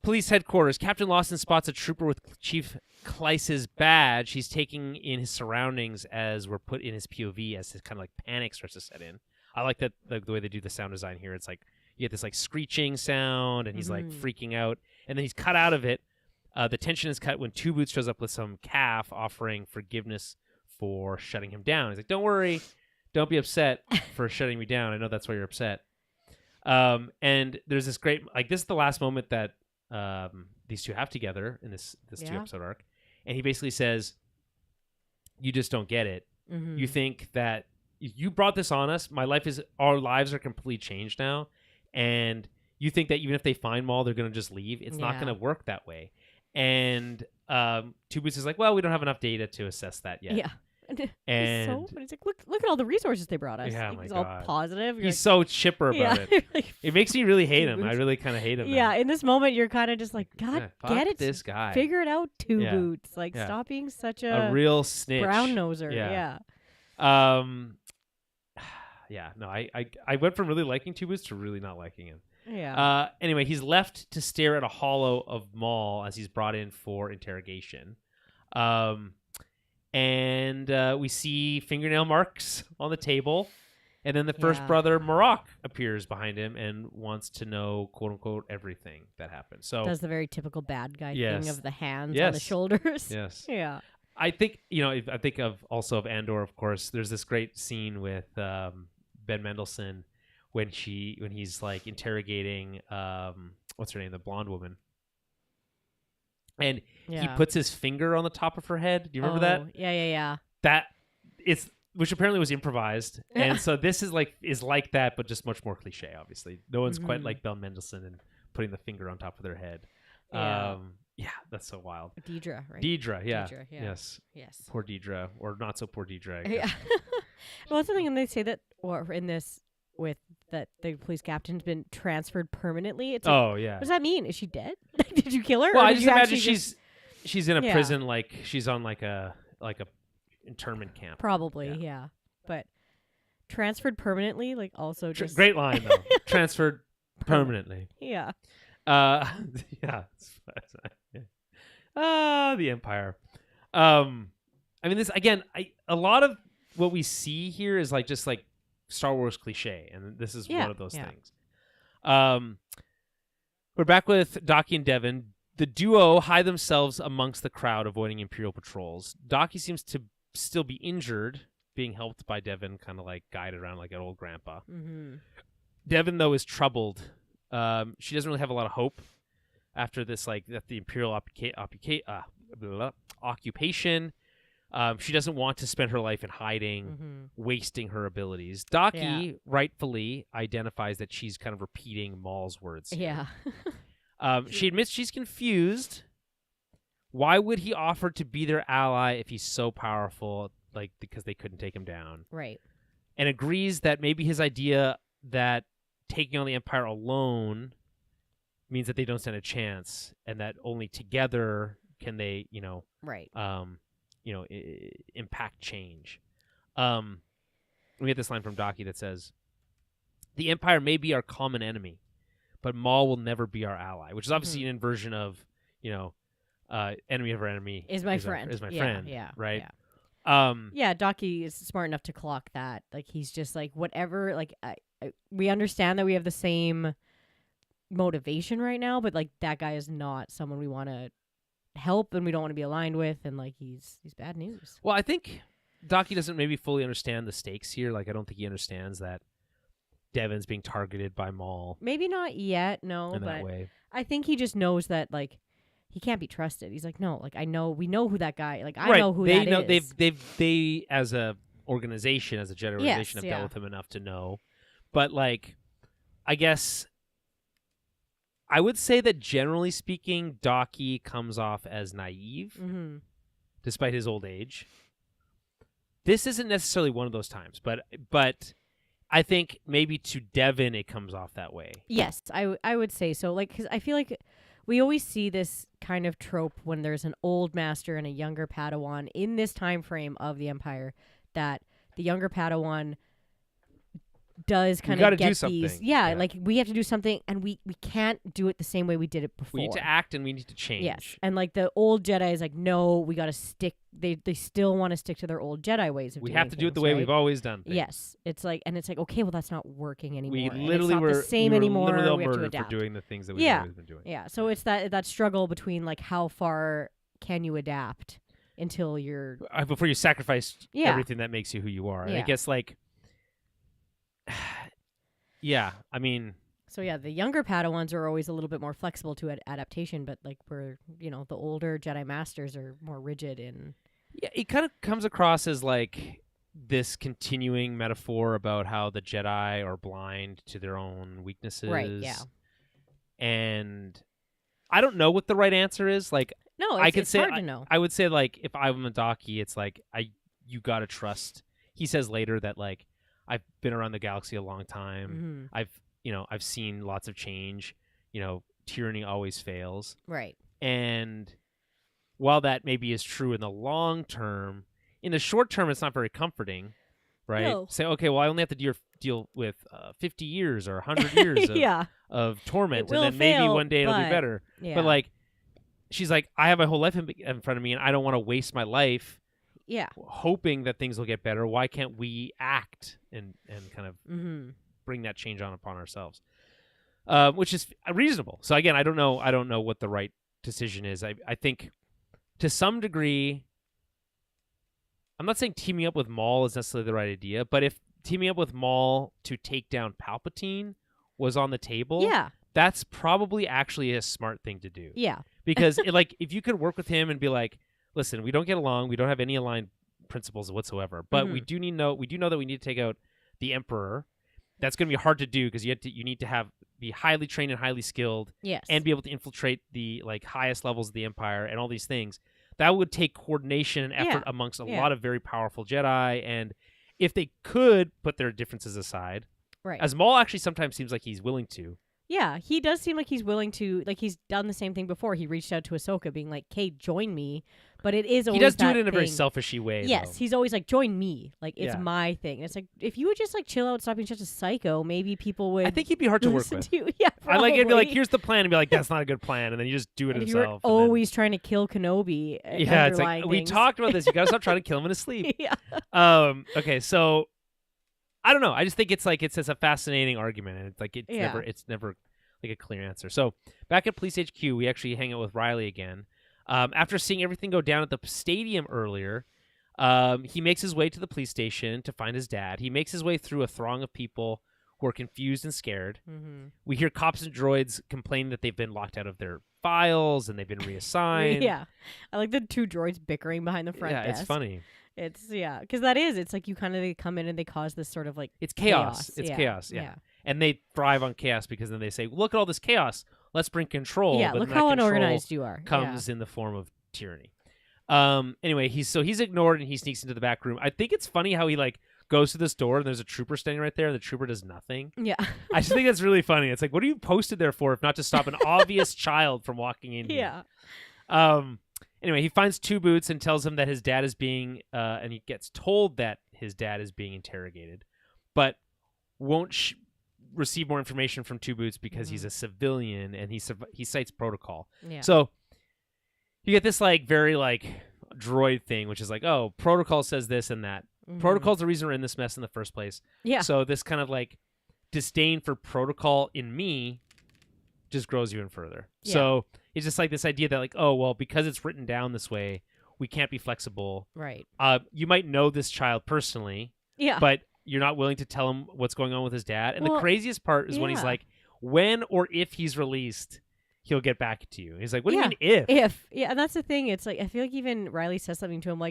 Speaker 1: police headquarters, Captain Lawson spots a trooper with Chief Kleise's badge. He's taking in his surroundings as we're put in his POV as his kind of like panic starts to set in. I like that the way they do the sound design here. It's like you get this like screeching sound, and he's like freaking out, and then he's cut out of it. The tension is cut when Two Boots shows up with some calf offering forgiveness for shutting him down. He's like, "Don't worry, don't be upset for shutting me down. I know that's why you're upset." And there's this great, like, this is the last moment that these two have together in this 2-episode arc, and he basically says, "You just don't get it. Mm-hmm. You think that you brought this on us. Our lives are completely changed now, and you think that even if they find Maul, they're going to just leave. It's not going to work that way." And Two Boots is like, "Well, we don't have enough data to assess that yet."
Speaker 2: Yeah.
Speaker 1: And
Speaker 2: he's like, look at all the resources they brought us.
Speaker 1: Yeah,
Speaker 2: like,
Speaker 1: my
Speaker 2: he's
Speaker 1: God.
Speaker 2: all positive.
Speaker 1: He's so chipper about it.
Speaker 2: Like,
Speaker 1: it makes me really hate him. I really kind of hate him.
Speaker 2: Yeah,
Speaker 1: now.
Speaker 2: in this moment, you're kind of just like, God, get it.
Speaker 1: This guy.
Speaker 2: Figure it out, Two Boots. Like, stop being such
Speaker 1: a real snitch.
Speaker 2: Brown noser.
Speaker 1: Yeah. Yeah. No, I went from really liking Two Boots to really not liking him.
Speaker 2: Yeah.
Speaker 1: Anyway, he's left to stare at a hollow of Maul as he's brought in for interrogation. And we see fingernail marks on the table. And then the first brother, Marok, appears behind him and wants to know, quote unquote, everything that happened. So
Speaker 2: does the very typical bad guy thing of the hands
Speaker 1: Yes.
Speaker 2: on the shoulders.
Speaker 1: Yes.
Speaker 2: Yeah.
Speaker 1: I think, I think of Andor, of course. There's this great scene with Ben Mendelsohn when he's like interrogating what's her name, the blonde woman, and he puts his finger on the top of her head. Do you remember that?
Speaker 2: Yeah.
Speaker 1: That it's which apparently was improvised. And so this is like that, but just much more cliche, obviously. No one's quite like Belle Mendelsohn and putting the finger on top of their head. Yeah, that's so wild.
Speaker 2: Deidre, right?
Speaker 1: Deidre, yeah.
Speaker 2: Deidre, yeah.
Speaker 1: Yes.
Speaker 2: Yes.
Speaker 1: Poor Deidre, or not so poor Deidre.
Speaker 2: Yeah. Well, that's something, and they say that, or in this, with that the police captain's been transferred permanently. It's like,
Speaker 1: yeah.
Speaker 2: what does that mean? Is she dead? Did you kill her?
Speaker 1: Well,
Speaker 2: or
Speaker 1: I
Speaker 2: did
Speaker 1: just
Speaker 2: you
Speaker 1: imagine
Speaker 2: actually
Speaker 1: she's in a prison, like she's on like a internment camp.
Speaker 2: Probably, yeah. But transferred permanently, like also just
Speaker 1: great line though. Transferred permanently.
Speaker 2: Yeah.
Speaker 1: Yeah. The Empire. I mean, this again. A lot of what we see here is like just like Star Wars cliche, and this is one of those things. We're back with Docky and Devin. The duo hide themselves amongst the crowd, avoiding Imperial patrols. Docky seems to still be injured, being helped by Devin, kind of like guided around like an old grandpa.
Speaker 2: Mm-hmm.
Speaker 1: Devin, though, is troubled. She doesn't really have a lot of hope after this, like that the Imperial occupation. She doesn't want to spend her life in hiding, wasting her abilities. Docky rightfully identifies that she's kind of repeating Maul's words here.
Speaker 2: Yeah.
Speaker 1: She admits she's confused. Why would he offer to be their ally if he's so powerful, like because they couldn't take him down?
Speaker 2: Right.
Speaker 1: And agrees that maybe his idea that taking on the Empire alone means that they don't stand a chance, and that only together can they,
Speaker 2: right.
Speaker 1: Impact change. We get this line from Docky that says, "The Empire may be our common enemy, but Maul will never be our ally," which is obviously an inversion of, enemy of our enemy
Speaker 2: is my friend.
Speaker 1: Is my friend.
Speaker 2: Yeah.
Speaker 1: Right.
Speaker 2: Yeah. Docky is smart enough to clock that. Like he's just like whatever. Like we understand that we have the same motivation right now, but like that guy is not someone we want to help and we don't want to be aligned with, and like he's bad news.
Speaker 1: Well, I think Docky doesn't maybe fully understand the stakes here. Like I don't think he understands that Devin's being targeted by Maul.
Speaker 2: Maybe not yet, no,
Speaker 1: in
Speaker 2: but
Speaker 1: that way.
Speaker 2: I think he just knows that like he can't be trusted. He's like, no, like we know who that guy. Like I know who that is.
Speaker 1: They as a organization, as a Jedi organization, have dealt with him enough to know. But like, I guess I would say that generally speaking, Docky comes off as naive, despite his old age. This isn't necessarily one of those times, but I think maybe to Devin it comes off that way.
Speaker 2: Yes, I would say so. Like, because I feel like we always see this kind of trope when there's an old master and a younger Padawan in this time frame of the Empire, that the younger Padawan does kind of get these. Yeah, like we have to do something, and we can't do it the same way we did it before.
Speaker 1: We need to act, and we need to change.
Speaker 2: Yes, and like the old Jedi is like, no, we got to stick. They still want to stick to their old Jedi ways of doing things.
Speaker 1: We have to do it the way we've always done things.
Speaker 2: Yes, it's like, and it's like, okay, well, that's not working anymore.
Speaker 1: We literally
Speaker 2: were the same anymore.
Speaker 1: Literally
Speaker 2: we have to adapt
Speaker 1: for doing the things that we've always been doing.
Speaker 2: Yeah, so it's that struggle between like how far can you adapt until you're
Speaker 1: before you sacrifice everything that makes you who you are. And I guess like. Yeah, I mean...
Speaker 2: So yeah, the younger Padawans are always a little bit more flexible to adaptation, but like we're, the older Jedi Masters are more rigid in...
Speaker 1: Yeah, it kind of comes across as like this continuing metaphor about how the Jedi are blind to their own weaknesses.
Speaker 2: Right, yeah.
Speaker 1: And I don't know what the right answer is. Like,
Speaker 2: no, it's hard to know.
Speaker 1: I would say like, if I'm a Docky, it's like, you gotta trust. He says later that like, I've been around the galaxy a long time. I've seen lots of change. Tyranny always fails.
Speaker 2: Right.
Speaker 1: And while that maybe is true in the long term, in the short term, it's not very comforting, right?
Speaker 2: No.
Speaker 1: Say, okay, well, I only have to deal with 50 years or 100 years of torment, and then maybe one day it'll be better.
Speaker 2: Yeah.
Speaker 1: But like, she's like, I have my whole life in front of me, and I don't want to waste my life.
Speaker 2: Yeah.
Speaker 1: Hoping that things will get better. Why can't we act and kind of bring that change upon ourselves? Which is reasonable. So again, I don't know what the right decision is. I think to some degree, I'm not saying teaming up with Maul is necessarily the right idea, but if teaming up with Maul to take down Palpatine was on the table, that's probably actually a smart thing to do.
Speaker 2: Yeah.
Speaker 1: Because if you could work with him and be like, listen, we don't get along. We don't have any aligned principles whatsoever. But we do know that we need to take out the Emperor. That's going to be hard to do because you need to be highly trained and highly skilled,
Speaker 2: Yes,
Speaker 1: and be able to infiltrate the highest levels of the Empire and all these things. That would take coordination and effort amongst a lot of very powerful Jedi. And if they could put their differences aside,
Speaker 2: right?
Speaker 1: As Maul actually sometimes seems like he's willing to.
Speaker 2: Yeah, he does seem like he's willing to. Like he's done the same thing before. He reached out to Ahsoka, being like, "Kay, join me." But it is always
Speaker 1: he does do
Speaker 2: that
Speaker 1: it in a very
Speaker 2: thing.
Speaker 1: selfishy way.
Speaker 2: Yes,
Speaker 1: though.
Speaker 2: he's always like, "Join me." Like it's
Speaker 1: Yeah.
Speaker 2: my thing. And it's like if you would just chill out, stop being such a psycho, maybe people would.
Speaker 1: I think he'd be hard to work
Speaker 2: listen
Speaker 1: with.
Speaker 2: to you. Yeah,
Speaker 1: I like it'd be like,
Speaker 2: probably.
Speaker 1: here's the plan, and be like, that's not a good plan, and then you just do it
Speaker 2: And if you were
Speaker 1: himself. and then-
Speaker 2: always trying to kill Kenobi.
Speaker 1: yeah, it's like we
Speaker 2: things.
Speaker 1: talked about this. You gotta stop trying to kill him in his sleep.
Speaker 2: Yeah.
Speaker 1: Okay, so I don't know. I just think it's a fascinating argument, and it's never a clear answer. So back at Police HQ, we actually hang out with Riley again. After seeing everything go down at the stadium earlier, he makes his way to the police station to find his dad. He makes his way through a throng of people who are confused and scared.
Speaker 2: Mm-hmm.
Speaker 1: We hear cops and droids complain that they've been locked out of their files and they've been reassigned.
Speaker 2: Yeah, I like the two droids bickering behind the front desk.
Speaker 1: It's funny.
Speaker 2: It's because it's like they come in and they cause this sort of
Speaker 1: it's chaos. It's chaos. Yeah. And they thrive on chaos because then they say, look at all this chaos. Let's bring control.
Speaker 2: Yeah,
Speaker 1: but
Speaker 2: look
Speaker 1: that
Speaker 2: how
Speaker 1: control
Speaker 2: unorganized you are.
Speaker 1: comes in the form of tyranny. Anyway, he's ignored and he sneaks into the back room. I think it's funny how he goes to this door and there's a trooper standing right there and the trooper does nothing.
Speaker 2: Yeah.
Speaker 1: I just think that's really funny. It's like, what are you posted there for if not to stop an obvious child from walking in here?
Speaker 2: Yeah.
Speaker 1: Anyway, he finds Two Boots and tells him that his dad is being, and he gets told that his dad is being interrogated, but won't receive more information from Two Boots because he's a civilian and he cites protocol.
Speaker 2: Yeah.
Speaker 1: So you get this very droid thing, which is oh, protocol says this and that.
Speaker 2: Mm-hmm.
Speaker 1: Protocol's the reason we're in this mess in the first place.
Speaker 2: Yeah.
Speaker 1: So this kind of disdain for protocol in me just grows even further.
Speaker 2: Yeah.
Speaker 1: So it's just this idea that oh, well, because it's written down this way, we can't be flexible.
Speaker 2: Right.
Speaker 1: You might know this child personally.
Speaker 2: Yeah.
Speaker 1: But you're not willing to tell him what's going on with his dad. And the craziest part is when he's when or if he's released, he'll get back to you. He's like, what do you mean if?
Speaker 2: If. Yeah, and that's the thing. It's I feel like even Riley says something to him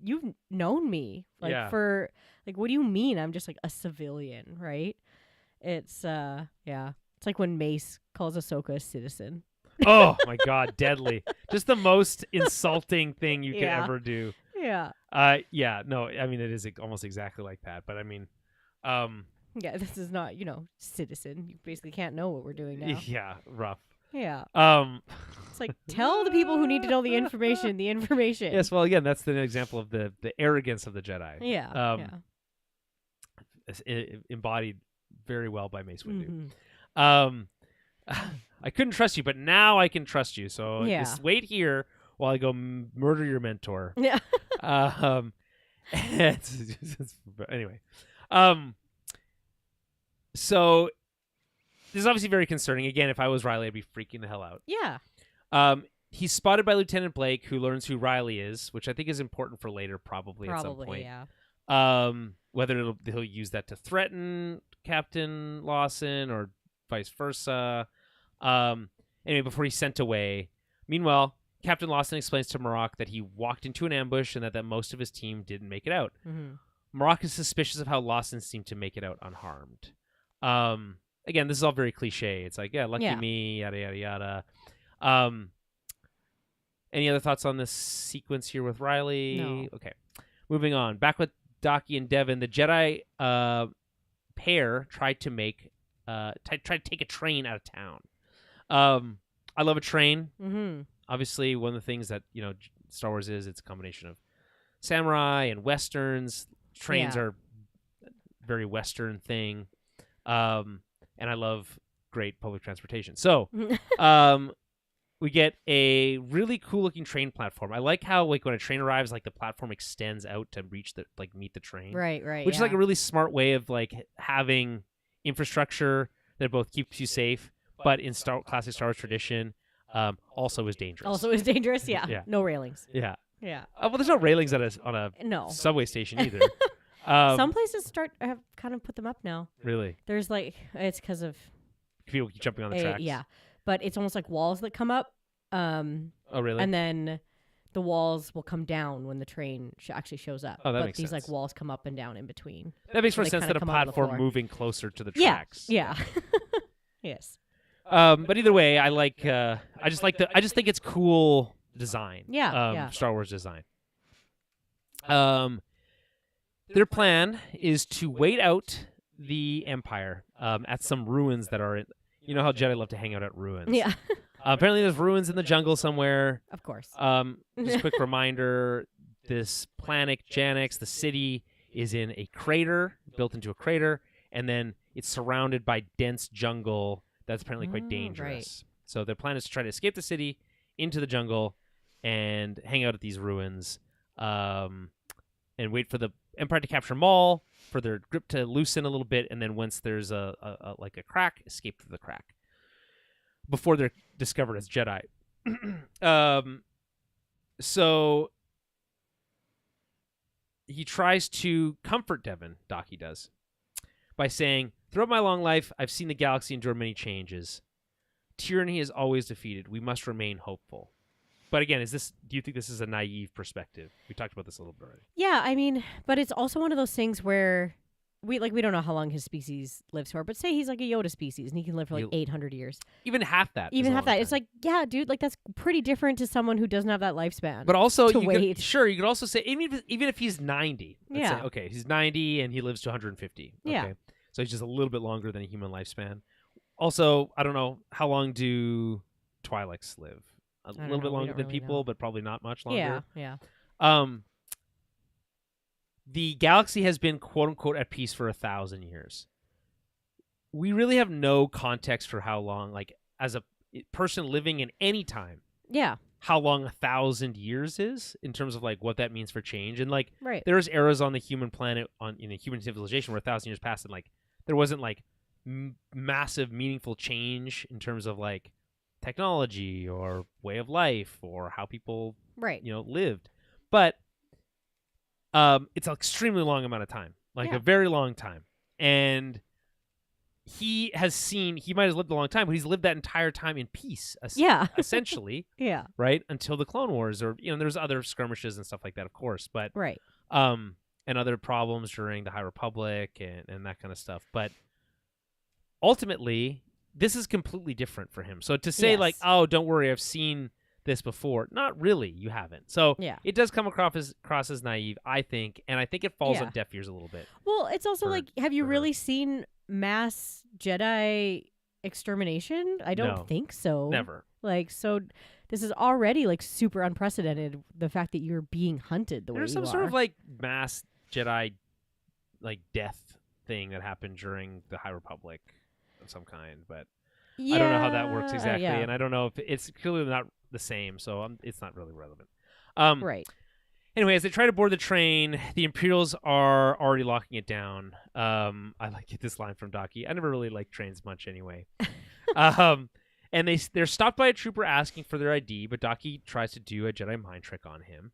Speaker 2: you've known me. For what do you mean? I'm just a civilian, right? It's It's like when Mace calls Ahsoka a citizen.
Speaker 1: Oh my God, deadly. Just the most insulting thing you could ever do.
Speaker 2: Yeah.
Speaker 1: No, I mean, it is almost exactly like that. But I mean,
Speaker 2: yeah, this is not, citizen. You basically can't know what we're doing now.
Speaker 1: Yeah, rough.
Speaker 2: Yeah.
Speaker 1: It's
Speaker 2: tell the people who need to know the information.
Speaker 1: Yes, well, again, that's an example of the arrogance of the Jedi.
Speaker 2: Yeah.
Speaker 1: Embodied very well by Mace Windu.
Speaker 2: Mm-hmm.
Speaker 1: I couldn't trust you, but now I can trust you. So just wait here while I go murder your mentor.
Speaker 2: Yeah.
Speaker 1: Anyway. So this is obviously very concerning. Again, if I was Riley, I'd be freaking the hell out.
Speaker 2: Yeah.
Speaker 1: He's spotted by Lieutenant Blake, who learns who Riley is, which I think is important for later, probably at some point.
Speaker 2: Yeah.
Speaker 1: Whether he'll use that to threaten Captain Lawson or vice versa. Anyway, before he's sent away. Meanwhile, Captain Lawson explains to Marok that he walked into an ambush and that most of his team didn't make it out.
Speaker 2: Mm-hmm.
Speaker 1: Marok is suspicious of how Lawson seemed to make it out unharmed. Again, this is all very cliche. It's lucky me, yada, yada, yada. Any other thoughts on this sequence here with Riley?
Speaker 2: No.
Speaker 1: Okay. Moving on. Back with Daki and Devin, the Jedi pair tried to take a train out of town. I love a train.
Speaker 2: Mm-hmm.
Speaker 1: Obviously, one of the things that Star Wars it's a combination of samurai and westerns. Trains are a very Western thing, and I love great public transportation. So, we get a really cool looking train platform. I like how when a train arrives, the platform extends out to reach meet the train.
Speaker 2: Right.
Speaker 1: Which is a really smart way of having infrastructure that both keeps you safe, but in classic Star Wars tradition, also is dangerous.
Speaker 2: Yeah.
Speaker 1: Yeah.
Speaker 2: No railings.
Speaker 1: Yeah.
Speaker 2: Yeah.
Speaker 1: Well, there's no railings on a
Speaker 2: No.
Speaker 1: subway station either.
Speaker 2: Some places have kind of put them up now.
Speaker 1: Really?
Speaker 2: There's it's because of
Speaker 1: people keep jumping on the tracks.
Speaker 2: Yeah, but it's almost like walls that come up.
Speaker 1: Oh, really?
Speaker 2: And then the walls will come down when the train actually shows up.
Speaker 1: Oh, that
Speaker 2: but
Speaker 1: makes
Speaker 2: these
Speaker 1: sense.
Speaker 2: like walls come up and down in between.
Speaker 1: That makes more
Speaker 2: They
Speaker 1: sense
Speaker 2: kinda
Speaker 1: than a
Speaker 2: come out of the
Speaker 1: platform
Speaker 2: floor.
Speaker 1: moving closer to the
Speaker 2: Yeah.
Speaker 1: tracks.
Speaker 2: Yeah. Yes.
Speaker 1: But either way, I like. I just think it's cool design.
Speaker 2: Yeah, yeah.
Speaker 1: Star Wars design. Their plan is to wait out the Empire at some ruins that are in. You know how Jedi love to hang out at ruins.
Speaker 2: Yeah.
Speaker 1: Apparently, there's ruins in the jungle somewhere.
Speaker 2: Of course.
Speaker 1: Just a quick reminder: this planet Janix, the city, is in a crater, built into a crater, and then it's surrounded by dense jungle that's apparently quite dangerous.
Speaker 2: Right.
Speaker 1: So their plan is to try to escape the city into the jungle and hang out at these ruins, and wait for the Empire to capture Maul, for their grip to loosen a little bit, and then once there's a crack, escape through the crack before they're discovered as Jedi. So he tries to comfort Devin, Daki does, by saying, "Throughout my long life, I've seen the galaxy endure many changes. Tyranny is always defeated. We must remain hopeful." But again, do you think this is a naive perspective? We talked about this a little bit already.
Speaker 2: Yeah, I mean, but it's also one of those things where we don't know how long his species lives for, but say he's like a Yoda species and he can live for like 800 years.
Speaker 1: Even half that.
Speaker 2: Even
Speaker 1: is a
Speaker 2: half
Speaker 1: long
Speaker 2: that. It's
Speaker 1: time.
Speaker 2: like, yeah, dude, like that's pretty different to someone who doesn't have that lifespan.
Speaker 1: But also,
Speaker 2: to
Speaker 1: you
Speaker 2: wait.
Speaker 1: you could also say, even if he's 90, let's
Speaker 2: Yeah.
Speaker 1: say, okay, he's 90 and he lives to 150. Okay.
Speaker 2: Yeah.
Speaker 1: So he's just a little bit longer than a human lifespan. Also, I don't know, how long do Twi'leks live? A
Speaker 2: don't
Speaker 1: little bit
Speaker 2: know. We
Speaker 1: longer
Speaker 2: don't
Speaker 1: than
Speaker 2: really
Speaker 1: people,
Speaker 2: know.
Speaker 1: but probably not much longer.
Speaker 2: Yeah.
Speaker 1: The galaxy has been, quote unquote, at peace for 1,000 years. We really have no context for how long, like, as a person living in any time,
Speaker 2: Yeah.
Speaker 1: how long 1,000 years is in terms of like what that means for change. And like,
Speaker 2: Right.
Speaker 1: there's eras on the human planet, in a human civilization, where 1,000 years passed and like there wasn't like massive, meaningful change in terms of like technology or way of life or how people
Speaker 2: Right.
Speaker 1: lived. But it's an extremely long amount of time, like
Speaker 2: Yeah.
Speaker 1: a very long time. And he might have lived a long time, but he's lived that entire time in peace,
Speaker 2: Yeah.
Speaker 1: essentially,
Speaker 2: Yeah.
Speaker 1: right? Until the Clone Wars, or, there's other skirmishes and stuff like that, of course, but,
Speaker 2: Right.
Speaker 1: and other problems during the High Republic and that kind of stuff. But ultimately, this is completely different for him. So to say like,
Speaker 2: Yes.
Speaker 1: oh, don't worry, I've seen this before. Not really, you haven't. So
Speaker 2: Yeah.
Speaker 1: it does come across as naive, I think, and I think it falls
Speaker 2: Yeah.
Speaker 1: on deaf ears a little bit.
Speaker 2: Well, it's also
Speaker 1: for-
Speaker 2: like, have you
Speaker 1: for her.
Speaker 2: really seen mass Jedi extermination? I don't
Speaker 1: No.
Speaker 2: think so.
Speaker 1: Never.
Speaker 2: Like, so this is already like super unprecedented. The fact that you're being hunted the way
Speaker 1: There's
Speaker 2: you
Speaker 1: some
Speaker 2: are.
Speaker 1: sort of like mass Jedi like death thing that happened during the High Republic of some kind, but I don't know how that works exactly,
Speaker 2: yeah.
Speaker 1: and I don't know if it's clearly not the same, so it's not really relevant.
Speaker 2: Right.
Speaker 1: Anyway, as they try to board the train, the Imperials are already locking it down. I like this line from Daki. I never really liked trains much anyway. And they're stopped by a trooper asking for their ID, but Daki tries to do a Jedi mind trick on him.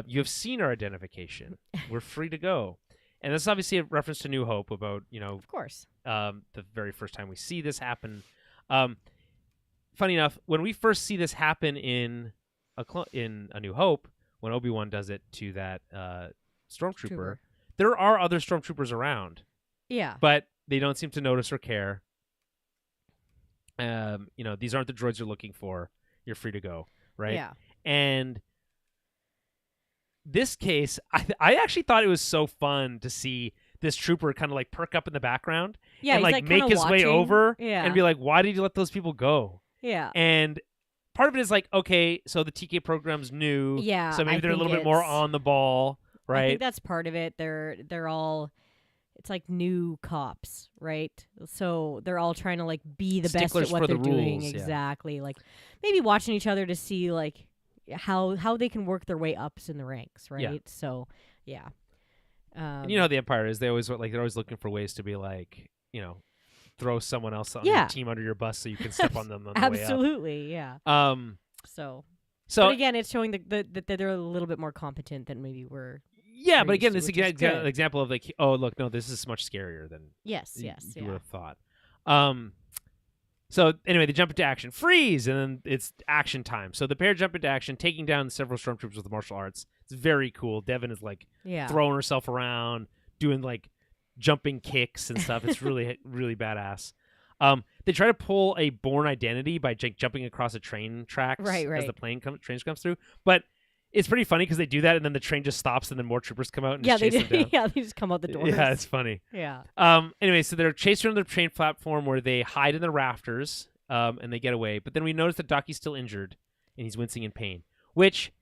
Speaker 1: You have seen our identification. We're free to go. And this is obviously a reference to New Hope about,
Speaker 2: Of course.
Speaker 1: the very first time we see this happen. Funny enough, when we first see this happen in A New Hope, when Obi-Wan does it to that stormtrooper,
Speaker 2: Trooper.
Speaker 1: there are other stormtroopers around,
Speaker 2: Yeah.
Speaker 1: but they don't seem to notice or care. These aren't the droids you're looking for. You're free to go, right?
Speaker 2: Yeah.
Speaker 1: And this case, I actually thought it was so fun to see this trooper kind of like perk up in the background
Speaker 2: Yeah.
Speaker 1: and
Speaker 2: he's,
Speaker 1: like
Speaker 2: kinda
Speaker 1: make his way
Speaker 2: watching.
Speaker 1: over
Speaker 2: Yeah.
Speaker 1: and be like, why did you let those people go?
Speaker 2: Yeah.
Speaker 1: And part of it is like, okay, so the TK program's new.
Speaker 2: Yeah,
Speaker 1: So maybe
Speaker 2: I
Speaker 1: they're a
Speaker 2: think
Speaker 1: little bit more
Speaker 2: it's-
Speaker 1: on the ball,
Speaker 2: I
Speaker 1: right?
Speaker 2: think that's part of it. They're all. It's like new cops, right? So they're all trying to like be the best
Speaker 1: Sticklers
Speaker 2: at what
Speaker 1: for the
Speaker 2: they're doing.
Speaker 1: rules, yeah.
Speaker 2: Exactly. Like maybe watching each other to see like how they can work their way ups in the ranks, right?
Speaker 1: Yeah.
Speaker 2: So yeah.
Speaker 1: And you know how the Empire is. They're always looking for ways to be like, throw someone else on your
Speaker 2: Yeah.
Speaker 1: team under your bus so you can step on them on the way
Speaker 2: absolutely, yeah.
Speaker 1: up.
Speaker 2: So
Speaker 1: So
Speaker 2: but again, it's showing that they're a little bit more competent than maybe we're.
Speaker 1: yeah, but
Speaker 2: we're
Speaker 1: again,
Speaker 2: used
Speaker 1: this
Speaker 2: to, which is good.
Speaker 1: example of like, oh look, no, this is much scarier than
Speaker 2: Yes,
Speaker 1: you
Speaker 2: yes,
Speaker 1: would
Speaker 2: yeah.
Speaker 1: have thought. So anyway, they jump into action. Freeze! And then it's action time. So the pair jump into action, taking down several stormtroopers with martial arts. It's very cool. Devin is like throwing herself around, doing like jumping kicks and stuff. It's really, really badass. They try to pull a Bourne Identity by jumping across a train tracks as the train comes through. But it's pretty funny because they do that and then the train just stops and then more troopers come out and just chase them down.
Speaker 2: Yeah, they just come out the doors.
Speaker 1: Yeah, it's funny.
Speaker 2: Yeah.
Speaker 1: Anyway, so they're chasing around the train platform where they hide in the rafters and they get away. But then we notice that Docky's still injured and he's wincing in pain, which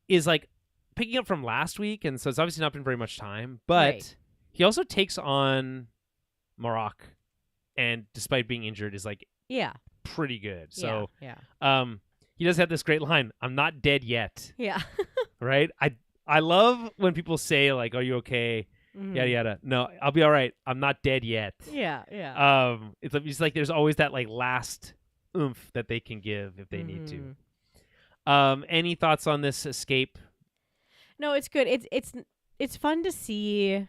Speaker 1: is like picking up from last week. And so it's obviously not been very much time. But he also takes on Marok and despite being injured is like pretty good. So he does have this great line, "I'm not dead yet."
Speaker 2: Yeah.
Speaker 1: Right? I love when people say like, "Are you okay?" Yada yada. No, I'll be all right. I'm not dead yet.
Speaker 2: Yeah, yeah.
Speaker 1: It's like there's always that like last oomph that they can give if they need to. Any thoughts on this escape?
Speaker 2: No, it's good. It's fun to see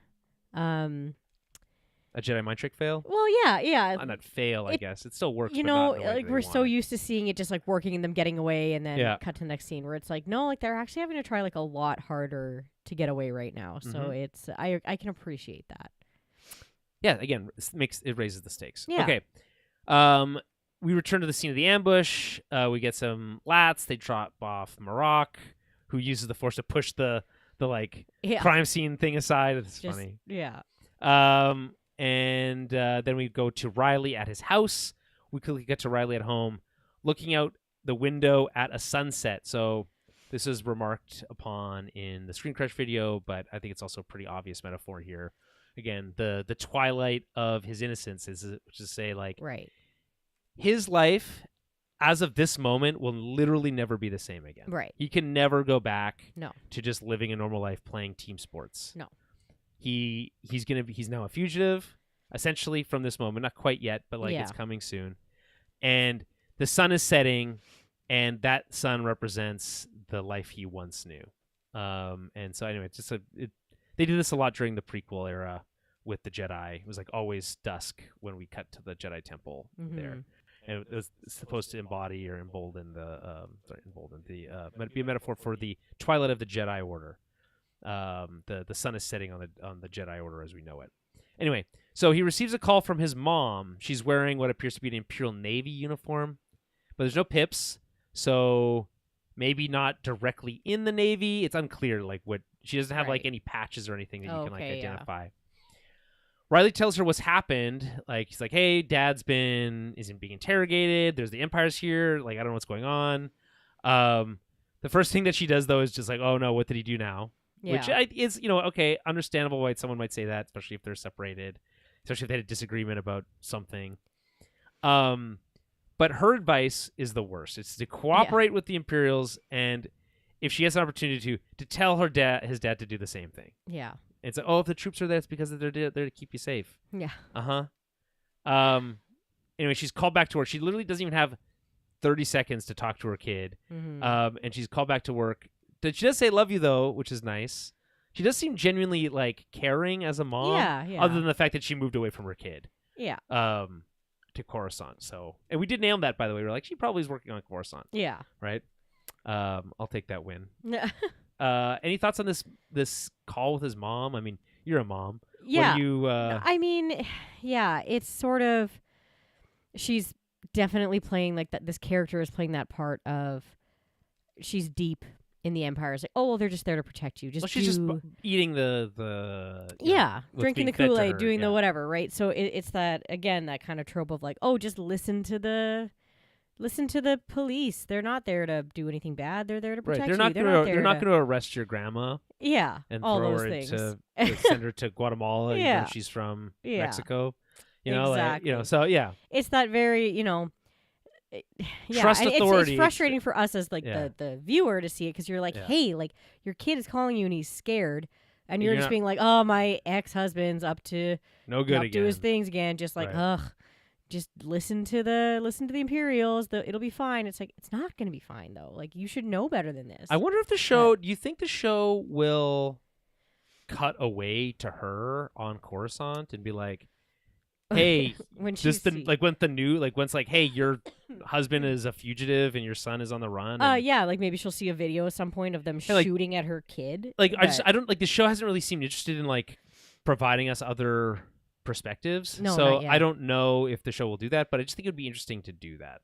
Speaker 1: a Jedi mind trick fail?
Speaker 2: Well, yeah.
Speaker 1: Not fail, I guess. It still works.
Speaker 2: You know, like we're so used to seeing it just like working and them getting away, and then cut to the next scene where it's like, no, like they're actually having to try like a lot harder to get away right now. So it's I can appreciate that.
Speaker 1: Yeah, again, it raises the stakes.
Speaker 2: Yeah.
Speaker 1: Okay. We return to the scene of the ambush. We get some lats. They drop off Marok, who uses the Force to push the crime scene thing aside. It's funny.
Speaker 2: Yeah.
Speaker 1: And then we go to Riley at his house. We quickly get to Riley at home, looking out the window at a sunset. So this is remarked upon in the Screen Crush video, but I think it's also a pretty obvious metaphor here. Again, the twilight of his innocence is to say, like, his life as of this moment will literally never be the same again.
Speaker 2: Right.
Speaker 1: He can never go back
Speaker 2: No.
Speaker 1: to just living a normal life playing team sports.
Speaker 2: No.
Speaker 1: He's now a fugitive, essentially, from this moment. Not quite yet, but it's coming soon. And the sun is setting, and that sun represents the life he once knew. And so anyway, they did this a lot during the prequel era with the Jedi. It was like always dusk when we cut to the Jedi Temple there. And it was supposed to embody or embolden be a metaphor for the twilight of the Jedi Order. The sun is setting on the Jedi Order as we know it. Anyway, so he receives a call from his mom. She's wearing what appears to be an Imperial Navy uniform, but there's no pips, so maybe not directly in the Navy. It's unclear, like what she doesn't have like any patches or anything that you can like identify. Yeah. Riley tells her what's happened. Like he's like, "Hey, Dad's isn't being interrogated. There's the Empire's here. Like I don't know what's going on." The first thing that she does though is just like, "Oh no, what did he do now?"
Speaker 2: Yeah.
Speaker 1: Which is, okay, understandable why someone might say that, especially if they're separated, especially if they had a disagreement about something. But her advice is the worst. It's to cooperate with the Imperials, and if she has an opportunity to tell his dad to do the same thing.
Speaker 2: Yeah.
Speaker 1: And so, if the troops are there, it's because they're there to keep you safe.
Speaker 2: Yeah.
Speaker 1: Anyway, she's called back to work. She literally doesn't even have 30 seconds to talk to her kid. And she's called back to work. She does say "love you" though, which is nice. She does seem genuinely like caring as a mom.
Speaker 2: Yeah.
Speaker 1: Other than the fact that she moved away from her kid.
Speaker 2: Yeah.
Speaker 1: To Coruscant. So, and we did nail that, by the way. We're like, she probably is working on Coruscant.
Speaker 2: Yeah.
Speaker 1: Right. I'll take that win. Any thoughts on this call with his mom? I mean, you're a mom.
Speaker 2: Yeah.
Speaker 1: I
Speaker 2: mean, yeah. It's sort of. She's definitely playing like that. This character is playing that part of. She's deep in the Empire. It's like, oh well, they're just there to protect you.
Speaker 1: She's just eating the
Speaker 2: drinking the Kool-Aid, doing the whatever, right? So it's that again, that kind of trope of like, oh, just listen to the police. They're not there to do anything bad. They're there to protect you.
Speaker 1: They're not going to arrest your grandma.
Speaker 2: Yeah,
Speaker 1: and
Speaker 2: all
Speaker 1: throw
Speaker 2: those
Speaker 1: her
Speaker 2: things.
Speaker 1: to send her to Guatemala. Even though she's from Mexico.
Speaker 2: Exactly.
Speaker 1: So yeah,
Speaker 2: it's that very
Speaker 1: trust authority.
Speaker 2: It's frustrating for us as like the viewer to see it because you're like, hey, like your kid is calling you and he's scared, and you're just being like, oh, my ex-husband's up to do his things again, just like ugh, just listen to the Imperials. It'll be fine. It's like it's not going to be fine though. Like you should know better than this.
Speaker 1: I wonder if the show. Do you think the show will cut away to her on Coruscant and be like, hey,
Speaker 2: when she
Speaker 1: just when it's like, hey, your husband is a fugitive and your son is on the run. And,
Speaker 2: yeah, like maybe she'll see a video at some point of them
Speaker 1: Hey, like-
Speaker 2: shooting at her kid.
Speaker 1: like
Speaker 2: but-
Speaker 1: I don't like the show hasn't really seemed interested in like providing us other perspectives.
Speaker 2: No,
Speaker 1: so
Speaker 2: not yet.
Speaker 1: I don't know if the show will do that, but I just think it would be interesting to do that.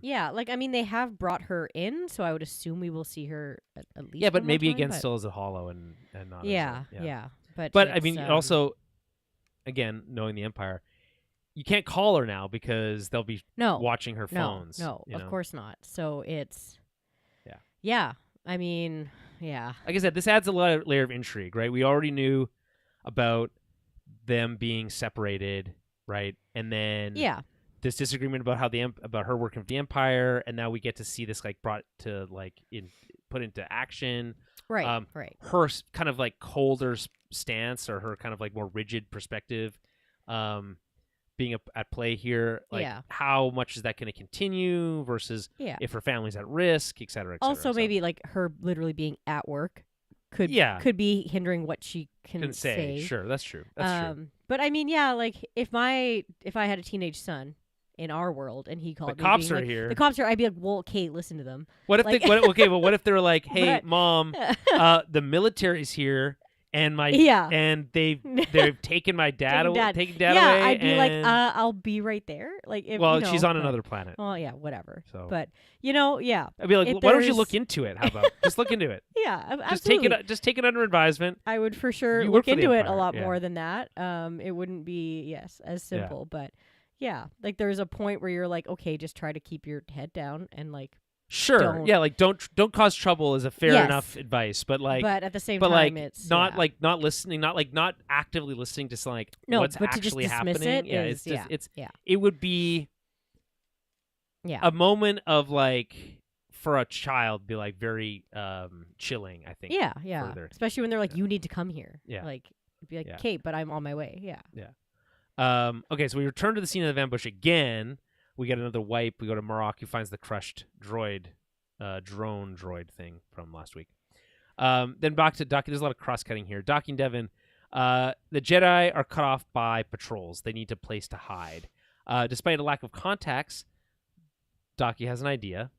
Speaker 2: Yeah, like I mean, they have brought her in, so I would assume we will see her at least.
Speaker 1: Yeah, but
Speaker 2: one more
Speaker 1: maybe
Speaker 2: time,
Speaker 1: again,
Speaker 2: but-
Speaker 1: still as a hollow and not.
Speaker 2: Yeah,
Speaker 1: as a,
Speaker 2: yeah. But
Speaker 1: But I
Speaker 2: it's,
Speaker 1: mean, also, again, knowing the Empire, you can't call her now because they'll be
Speaker 2: no,
Speaker 1: watching her phones.
Speaker 2: No,
Speaker 1: you
Speaker 2: of
Speaker 1: know?
Speaker 2: course not. So it's.
Speaker 1: Yeah.
Speaker 2: Yeah, I mean, yeah.
Speaker 1: Like I said, this adds a layer of intrigue, right? We already knew about them being separated, right? And then
Speaker 2: Yeah.
Speaker 1: this disagreement about how about her working with the Empire, and now we get to see this like brought to like put into action.
Speaker 2: Right. Right.
Speaker 1: Her kind of like colder stance, or her kind of like more rigid perspective, being at play here. Like,
Speaker 2: Yeah.
Speaker 1: how much is that going to continue versus
Speaker 2: Yeah.
Speaker 1: if her family's at risk, et cetera, et cetera.
Speaker 2: Also,
Speaker 1: So,
Speaker 2: maybe like her literally being at work could be hindering what she can say.
Speaker 1: Sure, that's true. That's true.
Speaker 2: But I mean, yeah, like if I had a teenage son in our world and he called
Speaker 1: The
Speaker 2: me
Speaker 1: cops
Speaker 2: being
Speaker 1: are
Speaker 2: like,
Speaker 1: here.
Speaker 2: The cops are. I'd be like, well, Kate, listen to them.
Speaker 1: What if
Speaker 2: like-
Speaker 1: what if they're like, hey,
Speaker 2: But-
Speaker 1: mom, the military's here, and my
Speaker 2: Yeah.
Speaker 1: and they've taken my dad
Speaker 2: Taking
Speaker 1: away.
Speaker 2: dad.
Speaker 1: Taken dad
Speaker 2: yeah,
Speaker 1: away.
Speaker 2: I'd be like,
Speaker 1: and-
Speaker 2: I'll be right there. Like, if
Speaker 1: well,
Speaker 2: you know,
Speaker 1: she's on
Speaker 2: but-
Speaker 1: another planet.
Speaker 2: Well, yeah, whatever.
Speaker 1: So.
Speaker 2: But yeah,
Speaker 1: I'd be like,
Speaker 2: if
Speaker 1: why don't you
Speaker 2: there's-
Speaker 1: look into it? How about just look into it?
Speaker 2: yeah,
Speaker 1: Just
Speaker 2: absolutely.
Speaker 1: take it under advisement.
Speaker 2: I would for sure
Speaker 1: You
Speaker 2: look
Speaker 1: work for the
Speaker 2: into it a
Speaker 1: Empire,
Speaker 2: lot
Speaker 1: yeah.
Speaker 2: more than that. It wouldn't be as simple, but yeah, like there's a point where you're like, okay, just try to keep your head down and like.
Speaker 1: Sure.
Speaker 2: Don't-
Speaker 1: Yeah, like don't cause trouble is a fair
Speaker 2: Yes.
Speaker 1: enough advice, but like
Speaker 2: but at the same
Speaker 1: but
Speaker 2: time,
Speaker 1: like
Speaker 2: it's
Speaker 1: not
Speaker 2: yeah.
Speaker 1: like not listening, not actively listening to like
Speaker 2: No,
Speaker 1: what's
Speaker 2: but to just
Speaker 1: actually
Speaker 2: dismiss
Speaker 1: happening.
Speaker 2: it
Speaker 1: Yeah,
Speaker 2: is-
Speaker 1: it's just it's
Speaker 2: yeah.
Speaker 1: it would be
Speaker 2: Yeah.
Speaker 1: a moment of like for a child be like very chilling, I think.
Speaker 2: Yeah,
Speaker 1: further.
Speaker 2: especially when they're like, you need to come here.
Speaker 1: Yeah.
Speaker 2: like be like,
Speaker 1: Yeah.
Speaker 2: Kate, but I'm on my way. Yeah.
Speaker 1: Okay, so we return to the scene of the ambush again. We get another wipe. We go to Marok, who finds the crushed drone droid thing from last week. Then back to Docky. There's a lot of cross-cutting here. Docky and Devin, the Jedi are cut off by patrols. They need a place to hide. Despite a lack of contacts, Docky has an idea.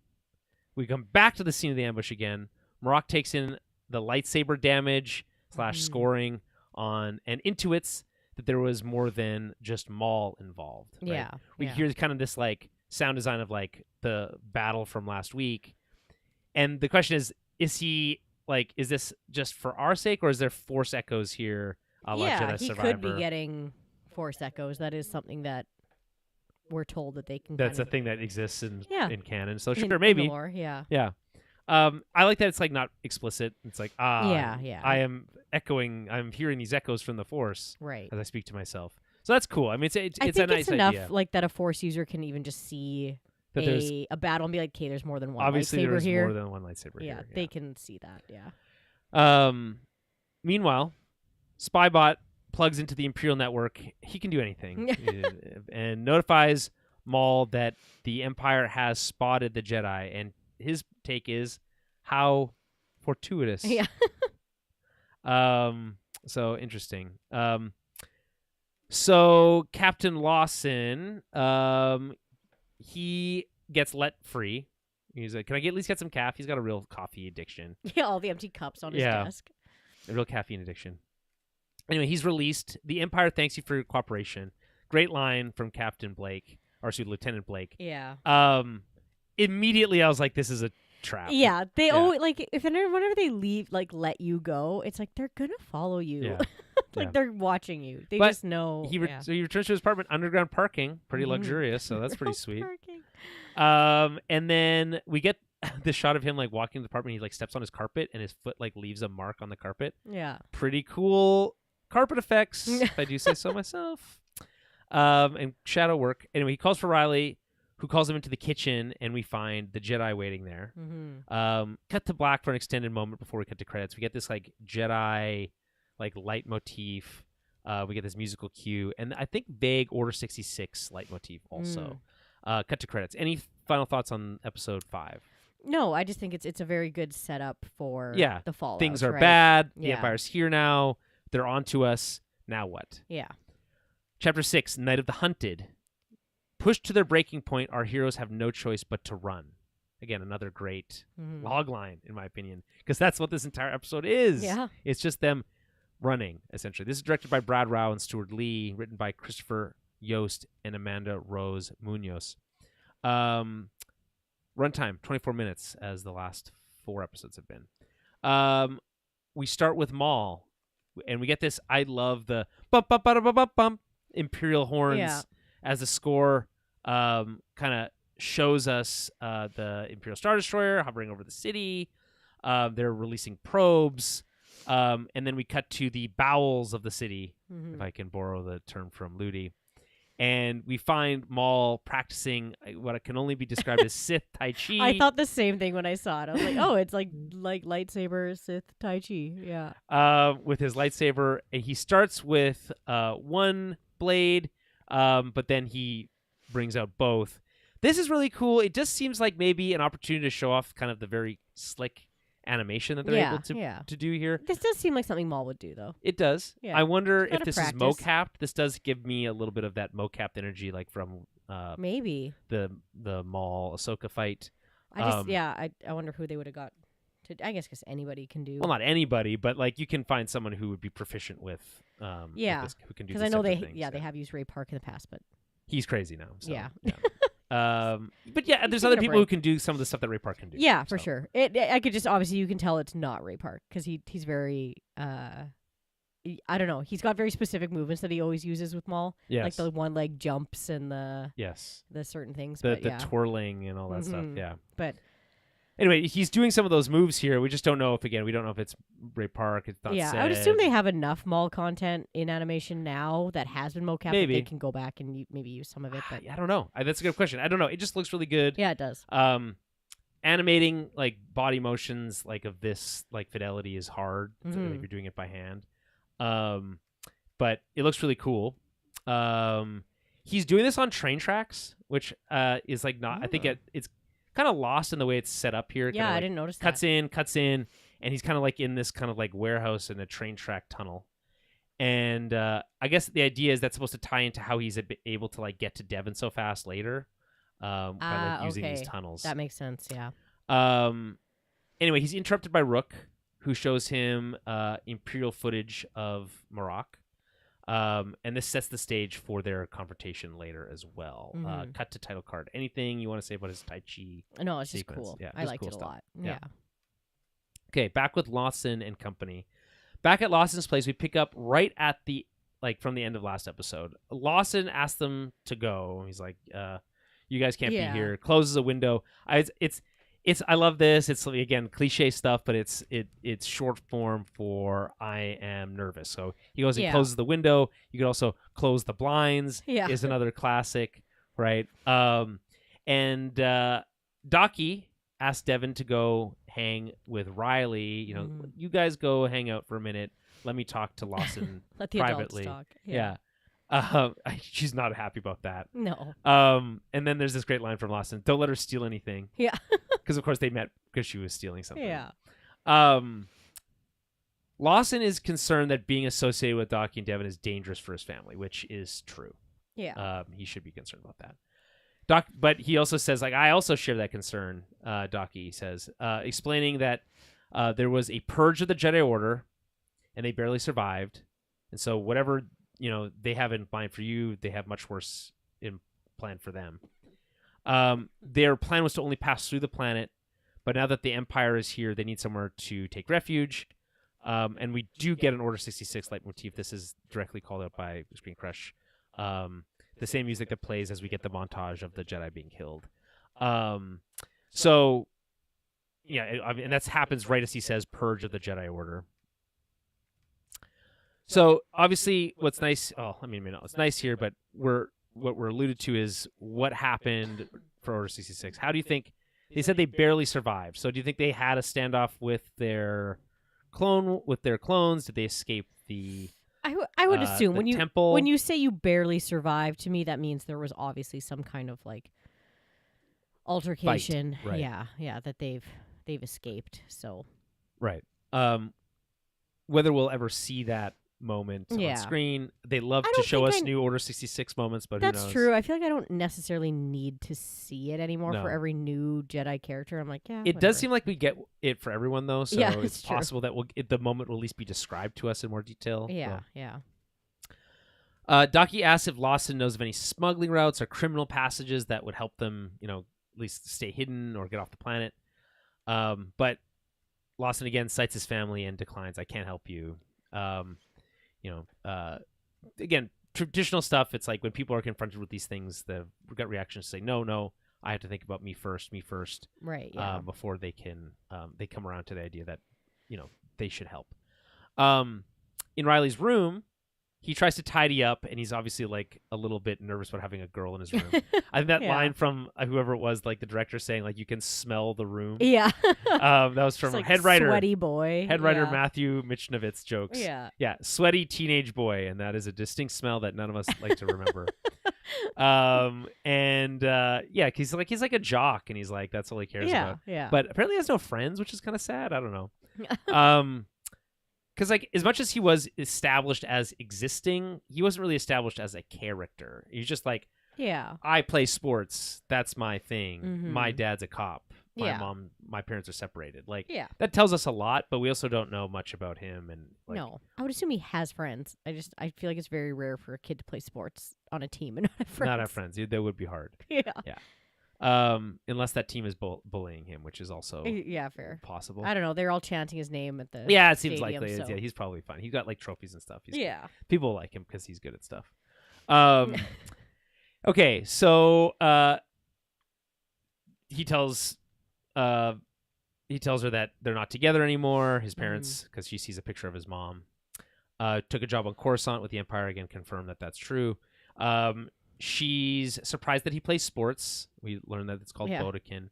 Speaker 1: We come back to the scene of the ambush again. Marok takes in the lightsaber damage / scoring on and intuits that there was more than just Maul involved. Right?
Speaker 2: Yeah.
Speaker 1: We hear kind of this like sound design of like the battle from last week. And the question is he like, is this just for our sake, or is there Force echoes here? A la
Speaker 2: yeah,
Speaker 1: Jedi
Speaker 2: he
Speaker 1: Survivor?
Speaker 2: could be getting Force echoes. That is something that we're told that they can.
Speaker 1: That's
Speaker 2: kind
Speaker 1: a thing that exists in canon. So
Speaker 2: of,
Speaker 1: sure,
Speaker 2: in
Speaker 1: maybe.
Speaker 2: the lore, yeah.
Speaker 1: Yeah. I like that it's like not explicit. It's like,
Speaker 2: Yeah.
Speaker 1: I am I'm hearing these echoes from the Force
Speaker 2: Right.
Speaker 1: as I speak to myself. So that's cool. I mean, it's
Speaker 2: I
Speaker 1: a
Speaker 2: think
Speaker 1: nice
Speaker 2: it's enough,
Speaker 1: idea.
Speaker 2: like that a Force user can even just see
Speaker 1: That there's
Speaker 2: a battle and be like, okay, there's more than one
Speaker 1: obviously
Speaker 2: lightsaber
Speaker 1: there is
Speaker 2: here.
Speaker 1: more than one lightsaber
Speaker 2: yeah,
Speaker 1: here.
Speaker 2: they can see that. Yeah.
Speaker 1: Meanwhile, Spybot plugs into the Imperial network. He can do anything and notifies Maul that the Empire has spotted the Jedi, and his take is how fortuitous.
Speaker 2: Yeah.
Speaker 1: So interesting. So Captain Lawson, he gets let free. He's like, can I at least get some caffeine? He's got a real coffee addiction.
Speaker 2: Yeah, all the empty cups on his
Speaker 1: Yeah.
Speaker 2: desk.
Speaker 1: A real caffeine addiction. Anyway, he's released. The Empire thanks you for your cooperation. Great line from Captain Blake, or excuse me, Lieutenant Blake.
Speaker 2: Yeah.
Speaker 1: Immediately I was like, this is a trap.
Speaker 2: Yeah, they
Speaker 1: Yeah.
Speaker 2: always like whenever they leave, like let you go, it's like they're gonna follow you.
Speaker 1: Yeah.
Speaker 2: like
Speaker 1: Yeah.
Speaker 2: they're watching you. They
Speaker 1: But
Speaker 2: just know.
Speaker 1: So he returns to his apartment, underground parking, pretty
Speaker 2: Mhm.
Speaker 1: luxurious, so that's pretty sweet.
Speaker 2: Parking.
Speaker 1: And then we get the shot of him like walking to the apartment. He like steps on his carpet, and his foot like leaves a mark on the carpet.
Speaker 2: Yeah.
Speaker 1: Pretty cool carpet effects, if I do say so myself. And shadow work. Anyway, he calls for Riley, who calls him into the kitchen, and we find the Jedi waiting there.
Speaker 2: Mm-hmm.
Speaker 1: Cut to black for an extended moment before we cut to credits. We get this like Jedi like leitmotif. We get this musical cue, and I think vague Order 66 leitmotif also. Cut to credits. Any final thoughts on episode 5?
Speaker 2: No, I just think it's a very good setup for the fallout.
Speaker 1: Things are
Speaker 2: right?
Speaker 1: bad. The
Speaker 2: Yeah.
Speaker 1: Empire's here now. They're on to us. Now what?
Speaker 2: Yeah.
Speaker 1: Chapter 6, Night of the Hunted. Pushed to their breaking point, our heroes have no choice but to run. Again, another great log line, in my opinion, because that's what this entire episode is.
Speaker 2: Yeah.
Speaker 1: It's just them running, essentially. This is directed by Brad Rao and Stuart Lee, written by Christopher Yost and Amanda Rose Munoz. Runtime, 24 minutes, as the last 4 episodes have been. We start with Maul, and we get this, I love the bump, bump, bump, bump, bump, bump, Imperial horns as the score kind of shows us the Imperial Star Destroyer hovering over the city. They're releasing probes. And then we cut to the bowels of the city, if I can borrow the term from Ludi. And we find Maul practicing what can only be described as Sith Tai Chi.
Speaker 2: I thought the same thing when I saw it. I was like, oh, it's like lightsaber Sith Tai Chi. Yeah.
Speaker 1: With his lightsaber. And he starts with one blade, but then he brings out both. This is really cool. It just seems like maybe an opportunity to show off kind of the very slick animation that they're able to do here.
Speaker 2: This does seem like something Maul would do, though.
Speaker 1: It does.
Speaker 2: Yeah.
Speaker 1: I wonder if this
Speaker 2: practice.
Speaker 1: is mocapped. This does give me a little bit of that mocapped energy, like from
Speaker 2: maybe
Speaker 1: the Maul Ahsoka fight.
Speaker 2: I wonder who they would have got to. I guess because anybody can do.
Speaker 1: Well, not anybody, but like you can find someone who would be proficient with. Who can do. Because
Speaker 2: I know they have used Ray Park in the past, but
Speaker 1: he's crazy now. So,
Speaker 2: yeah.
Speaker 1: But yeah, there's other people who can do some of the stuff that Ray Park can do.
Speaker 2: Yeah, for sure. I could just obviously you can tell it's not Ray Park because he's very I don't know. He's got very specific movements that he always uses with Maul.
Speaker 1: Yes.
Speaker 2: Like the one leg jumps and the certain things.
Speaker 1: The twirling and all that stuff. Yeah.
Speaker 2: But
Speaker 1: anyway, he's doing some of those moves here. We just don't know if it's Ray Park. It's not said.
Speaker 2: I would assume they have enough Maul content in animation now that has been mocap that they can go back and maybe use some of it. But
Speaker 1: I don't know. That's a good question. I don't know. It just looks really good.
Speaker 2: Yeah, it does.
Speaker 1: Animating like body motions like of this like fidelity is hard if you're doing it by hand. But it looks really cool. He's doing this on train tracks, which is like not. I think it's kind of lost in the way it's set up here.
Speaker 2: Yeah, I didn't notice that.
Speaker 1: Cuts in, and he's kind of like in this kind of like warehouse in a train track tunnel. And I guess the idea is that's supposed to tie into how he's able to like get to Devon so fast later by like using these tunnels.
Speaker 2: That makes sense. Yeah.
Speaker 1: Anyway, he's interrupted by Rook, who shows him Imperial footage of Marok. And this sets the stage for their confrontation later as well. Cut to title card. Anything you want to say about his Tai Chi?
Speaker 2: No, it's
Speaker 1: sequence?
Speaker 2: just cool.
Speaker 1: Yeah,
Speaker 2: I liked
Speaker 1: cool
Speaker 2: it a
Speaker 1: stuff.
Speaker 2: lot. Yeah.
Speaker 1: Okay, back with Lawson and company. Back at Lawson's place, we pick up right at the from the end of last episode. Lawson asks them to go. He's like, "You guys can't be here." Closes a window. I love this. It's again cliche stuff, but it's short form for I am nervous. So he goes and closes the window. You could also close the blinds.
Speaker 2: Yeah,
Speaker 1: is another classic, right? And Docky asked Devon to go hang with Riley. You know, you guys go hang out for a minute. Let me talk to Lawson
Speaker 2: Let the
Speaker 1: privately.
Speaker 2: Adults talk.
Speaker 1: Yeah. She's not happy about that.
Speaker 2: No.
Speaker 1: And then there's this great line from Lawson: "Don't let her steal anything."
Speaker 2: Yeah.
Speaker 1: Because of course they met because she was stealing something.
Speaker 2: Yeah.
Speaker 1: Lawson is concerned that being associated with Docky and Devon is dangerous for his family, which is true.
Speaker 2: Yeah.
Speaker 1: He should be concerned about that. But he also says, like, I also share that concern. Docky says, explaining that there was a purge of the Jedi Order, and they barely survived, and so whatever they have in mind for you, they have much worse in plan for them. Their plan was to only pass through the planet, but now that the Empire is here, they need somewhere to take refuge. And we do get an Order 66 leitmotif. This is directly called out by Screen Crush. The same music that plays as we get the montage of the Jedi being killed. So, and that happens right as he says, "Purge of the Jedi Order." So obviously, what's nice? Oh, I mean, it's nice here, but what we're alluded to is what happened for Order 66. How do you think? They said they barely survived. So do you think they had a standoff with their clones? Did they escape the?
Speaker 2: I would assume when
Speaker 1: temple?
Speaker 2: When you say you barely survived, to me that means there was obviously some kind of like altercation.
Speaker 1: Fight, right.
Speaker 2: Yeah, that they've escaped. So
Speaker 1: right. Whether we'll ever see that moment
Speaker 2: Yeah.
Speaker 1: on screen. They love
Speaker 2: I
Speaker 1: to
Speaker 2: don't
Speaker 1: show
Speaker 2: think
Speaker 1: us
Speaker 2: I-
Speaker 1: new Order 66 moments, but who
Speaker 2: That's
Speaker 1: knows?
Speaker 2: true. I feel like I don't necessarily need to see it anymore
Speaker 1: No.
Speaker 2: for every new Jedi character. I'm like, yeah.
Speaker 1: It
Speaker 2: whatever.
Speaker 1: does seem like we get it for everyone, though, so
Speaker 2: Yeah,
Speaker 1: it's
Speaker 2: it's true.
Speaker 1: possible that the moment will at least be described to us in more detail.
Speaker 2: Yeah,
Speaker 1: So.
Speaker 2: yeah.
Speaker 1: Docky asks if Lawson knows of any smuggling routes or criminal passages that would help them, at least stay hidden or get off the planet. But Lawson again cites his family and declines. I can't help you. Again, traditional stuff. It's like when people are confronted with these things, the gut reactions say, no, I have to think about me first.
Speaker 2: Right, yeah.
Speaker 1: Before they can, they come around to the idea that, they should help. In Riley's room, he tries to tidy up, and he's obviously like a little bit nervous about having a girl in his room. I think that
Speaker 2: Yeah.
Speaker 1: line from whoever it was, like the director saying, like, you can smell the room.
Speaker 2: Yeah.
Speaker 1: That was from
Speaker 2: Just like
Speaker 1: head writer
Speaker 2: sweaty boy. Yeah.
Speaker 1: Matthew Michnovitz jokes.
Speaker 2: Yeah.
Speaker 1: Yeah, sweaty teenage boy, and that is a distinct smell that none of us like to remember. Yeah, he's like a jock, and he's like, that's all he cares about.
Speaker 2: Yeah.
Speaker 1: But apparently he has no friends, which is kind of sad. I don't know. Because like as much as he was established as existing, he wasn't really established as a character. He's just like,
Speaker 2: yeah.
Speaker 1: I play sports. That's my thing.
Speaker 2: Mhm.
Speaker 1: My dad's a cop.
Speaker 2: Yeah.
Speaker 1: My parents are separated. Like,
Speaker 2: Yeah.
Speaker 1: that tells us a lot, but we also don't know much about him. And like,
Speaker 2: No. I would assume he has friends. I feel like it's very rare for a kid to play sports on a team and not have friends.
Speaker 1: not have friends. That would be hard.
Speaker 2: Yeah.
Speaker 1: Unless that team is bullying him, which is also
Speaker 2: Yeah, fair.
Speaker 1: possible.
Speaker 2: I don't know. They're all chanting his name at the
Speaker 1: Yeah, it seems
Speaker 2: stadium,
Speaker 1: likely.
Speaker 2: so.
Speaker 1: Yeah, he's probably fine. He's got like trophies and stuff.
Speaker 2: Yeah.
Speaker 1: People like him because he's good at stuff. Okay, so he tells her that they're not together anymore. His parents, because she sees a picture of his mom, took a job on Coruscant with the Empire. Again, confirmed that that's true. She's surprised that he plays sports. We learned that it's called Bodekin.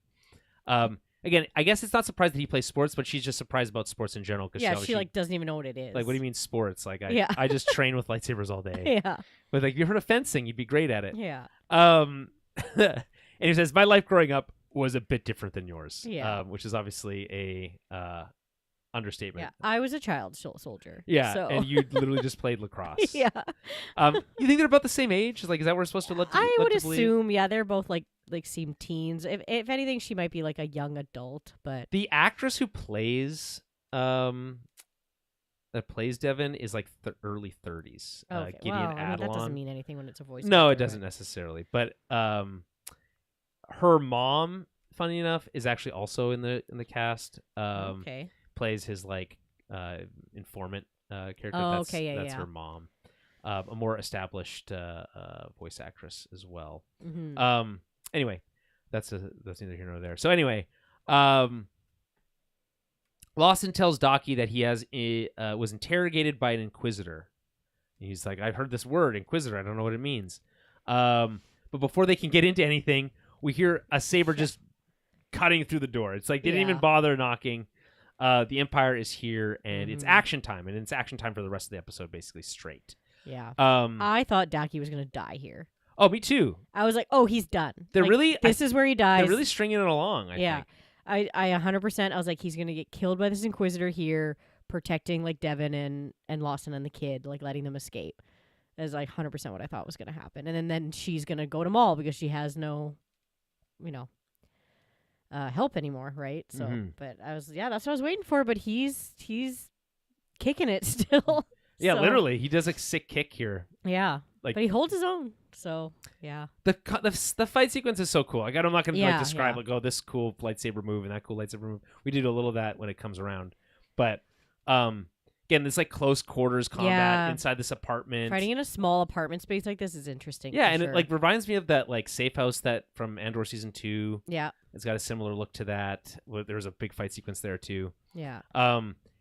Speaker 1: Again, I guess it's not surprised that he plays sports, but she's just surprised about sports in general.
Speaker 2: Yeah, she like doesn't even know what it is.
Speaker 1: Like, what do you mean sports? Like, I just train with lightsabers all day.
Speaker 2: Yeah.
Speaker 1: But like, if you heard of fencing, you'd be great at it.
Speaker 2: Yeah.
Speaker 1: And he says, my life growing up was a bit different than yours.
Speaker 2: Yeah.
Speaker 1: Which is obviously a understatement.
Speaker 2: Yeah. I was a child soldier.
Speaker 1: Yeah,
Speaker 2: so.
Speaker 1: and you literally just played lacrosse.
Speaker 2: Yeah.
Speaker 1: You think they're about the same age? Like, is that what we're supposed to let?
Speaker 2: I would
Speaker 1: to believe?
Speaker 2: assume, yeah, they're both like seem teens. If anything, she might be like a young adult. But
Speaker 1: the actress who plays Devin is like early 30s.
Speaker 2: okay.
Speaker 1: Gideon
Speaker 2: Well,
Speaker 1: Adelon.
Speaker 2: that doesn't mean anything when it's a voice.
Speaker 1: No, it
Speaker 2: actor,
Speaker 1: doesn't necessarily. But her mom, funny enough, is actually also in the cast.
Speaker 2: Okay.
Speaker 1: Plays his like informant character.
Speaker 2: Oh,
Speaker 1: That's,
Speaker 2: okay,
Speaker 1: that's
Speaker 2: yeah.
Speaker 1: her mom. A more established voice actress as well.
Speaker 2: Mm-hmm.
Speaker 1: Anyway, that's neither here nor there. So anyway, Lawson tells Docky that he was interrogated by an inquisitor. He's like, I've heard this word, inquisitor. I don't know what it means. But before they can get into anything, we hear a saber just cutting through the door. It's like they didn't even bother knocking. The Empire is here, and it's action time, and it's action time for the rest of the episode, basically straight.
Speaker 2: Yeah.
Speaker 1: I
Speaker 2: thought Docky was gonna die here.
Speaker 1: Oh, me too.
Speaker 2: I was like, oh, he's done.
Speaker 1: They're
Speaker 2: like,
Speaker 1: really
Speaker 2: this is where he dies.
Speaker 1: They're really stringing it along. I think.
Speaker 2: I 100%. I was like, he's gonna get killed by this Inquisitor here, protecting like Devin and Lawson and the kid, like letting them escape. That is like 100% what I thought was gonna happen. And then she's gonna go to Maul because she has no, help anymore, right? So, but that's what I was waiting for. But he's kicking it still.
Speaker 1: Yeah,
Speaker 2: So,
Speaker 1: literally, he does a sick kick here.
Speaker 2: Yeah,
Speaker 1: Like,
Speaker 2: but he holds his own. So yeah,
Speaker 1: the fight sequence is so cool. Like, I'm not gonna like describe
Speaker 2: yeah.
Speaker 1: like, oh, this cool lightsaber move and that cool lightsaber move. We do a little of that when it comes around, but again, this like close quarters combat inside this apartment.
Speaker 2: fighting in a small apartment space like this is interesting.
Speaker 1: Yeah,
Speaker 2: for
Speaker 1: and
Speaker 2: sure.
Speaker 1: it like reminds me of that like safe house that from Andor season 2.
Speaker 2: Yeah,
Speaker 1: It's got a similar look to that. There's a big fight sequence there too.
Speaker 2: yeah.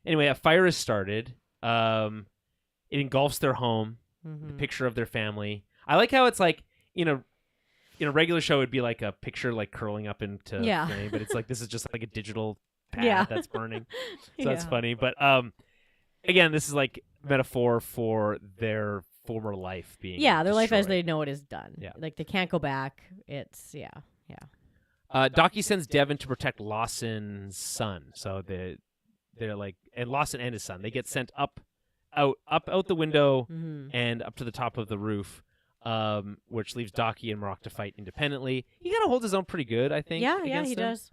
Speaker 1: Anyway, a fire is started. It engulfs their home.
Speaker 2: Mm-hmm.
Speaker 1: The picture of their family. I like how it's like in a regular show it'd be like a picture like curling up into flame, but it's like this is just like a digital pad that's burning. So that's funny. But again, this is like metaphor for their former life being
Speaker 2: their life as
Speaker 1: destroyed.
Speaker 2: they know it is done.
Speaker 1: Yeah.
Speaker 2: Like they can't go back. It's
Speaker 1: Docky sends Devin to protect Lawson's son. So they're like, and Lawson and his son, they get sent up out the window
Speaker 2: Mm-hmm.
Speaker 1: and up to the top of the roof, which leaves Docky and Marok to fight independently. He kind of holds his own pretty good, I think.
Speaker 2: Yeah,
Speaker 1: against
Speaker 2: he
Speaker 1: them.
Speaker 2: does.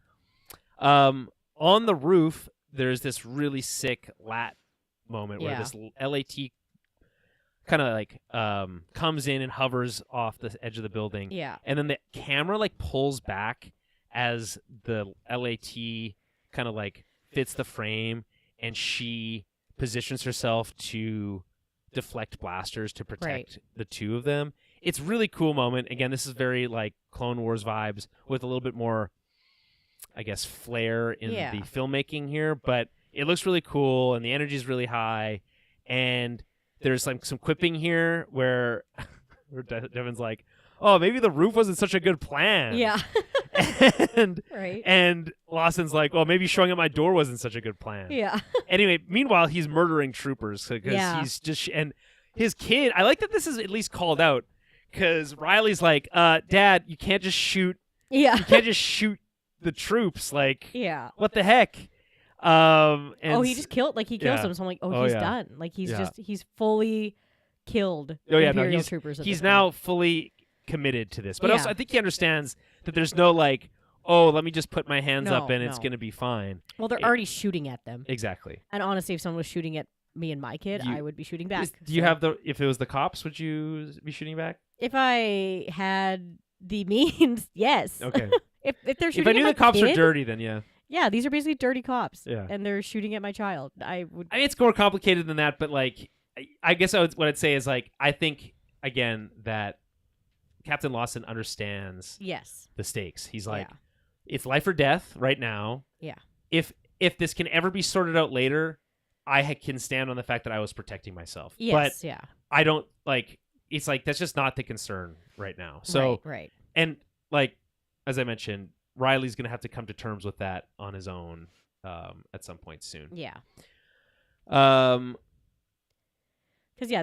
Speaker 1: On the roof, there's this really sick lat moment where this LAT kind of like comes in and hovers off the edge of the building.
Speaker 2: Yeah.
Speaker 1: And then the camera like pulls back as the LAT kind of like fits the frame, and she positions herself to deflect blasters to protect the two of them. It's really cool moment. Again, this is very like Clone Wars vibes with a little bit more, I guess, flair in the filmmaking here, but it looks really cool and the energy is really high. And there's like some quipping here where Devin's like, "Oh, maybe the roof wasn't such a good plan."
Speaker 2: Yeah.
Speaker 1: and Lawson's like, "Oh, maybe showing up my door wasn't such a good plan."
Speaker 2: Yeah.
Speaker 1: Anyway, meanwhile, he's murdering troopers because he's just and his kid. I like that this is at least called out because Riley's like, "Dad, you can't just shoot.
Speaker 2: Yeah.
Speaker 1: You can't just shoot the troops. Like,
Speaker 2: yeah.
Speaker 1: what the heck?" And
Speaker 2: he just killed. Like he kills them. So I'm like, he's done. Like he's fully killed. Imperial troopers.
Speaker 1: He's now fully committed to this, but also I think he understands that there's no like, "Oh, let me just put my hands up and it's gonna be fine."
Speaker 2: Well, they're already shooting at them.
Speaker 1: Exactly.
Speaker 2: And honestly, if someone was shooting at me and my kid, I would be shooting back.
Speaker 1: Do you have if it was the cops, would you be shooting back?
Speaker 2: If I had the means, yes.
Speaker 1: Okay.
Speaker 2: if they're shooting,
Speaker 1: if I knew the cops
Speaker 2: kid,
Speaker 1: were dirty, then yeah.
Speaker 2: Yeah, these are basically dirty cops.
Speaker 1: Yeah.
Speaker 2: And they're shooting at my child. I mean,
Speaker 1: it's more complicated than that, but like, I guess what I'd say is like, I think again that Captain Lawson understands the stakes. He's like, it's life or death right now.
Speaker 2: Yeah.
Speaker 1: If this can ever be sorted out later, I can stand on the fact that I was protecting myself.
Speaker 2: Yes.
Speaker 1: But I don't like. It's like that's just not the concern right now. So
Speaker 2: right.
Speaker 1: And like as I mentioned, Riley's going to have to come to terms with that on his own at some point soon.
Speaker 2: Yeah.
Speaker 1: Because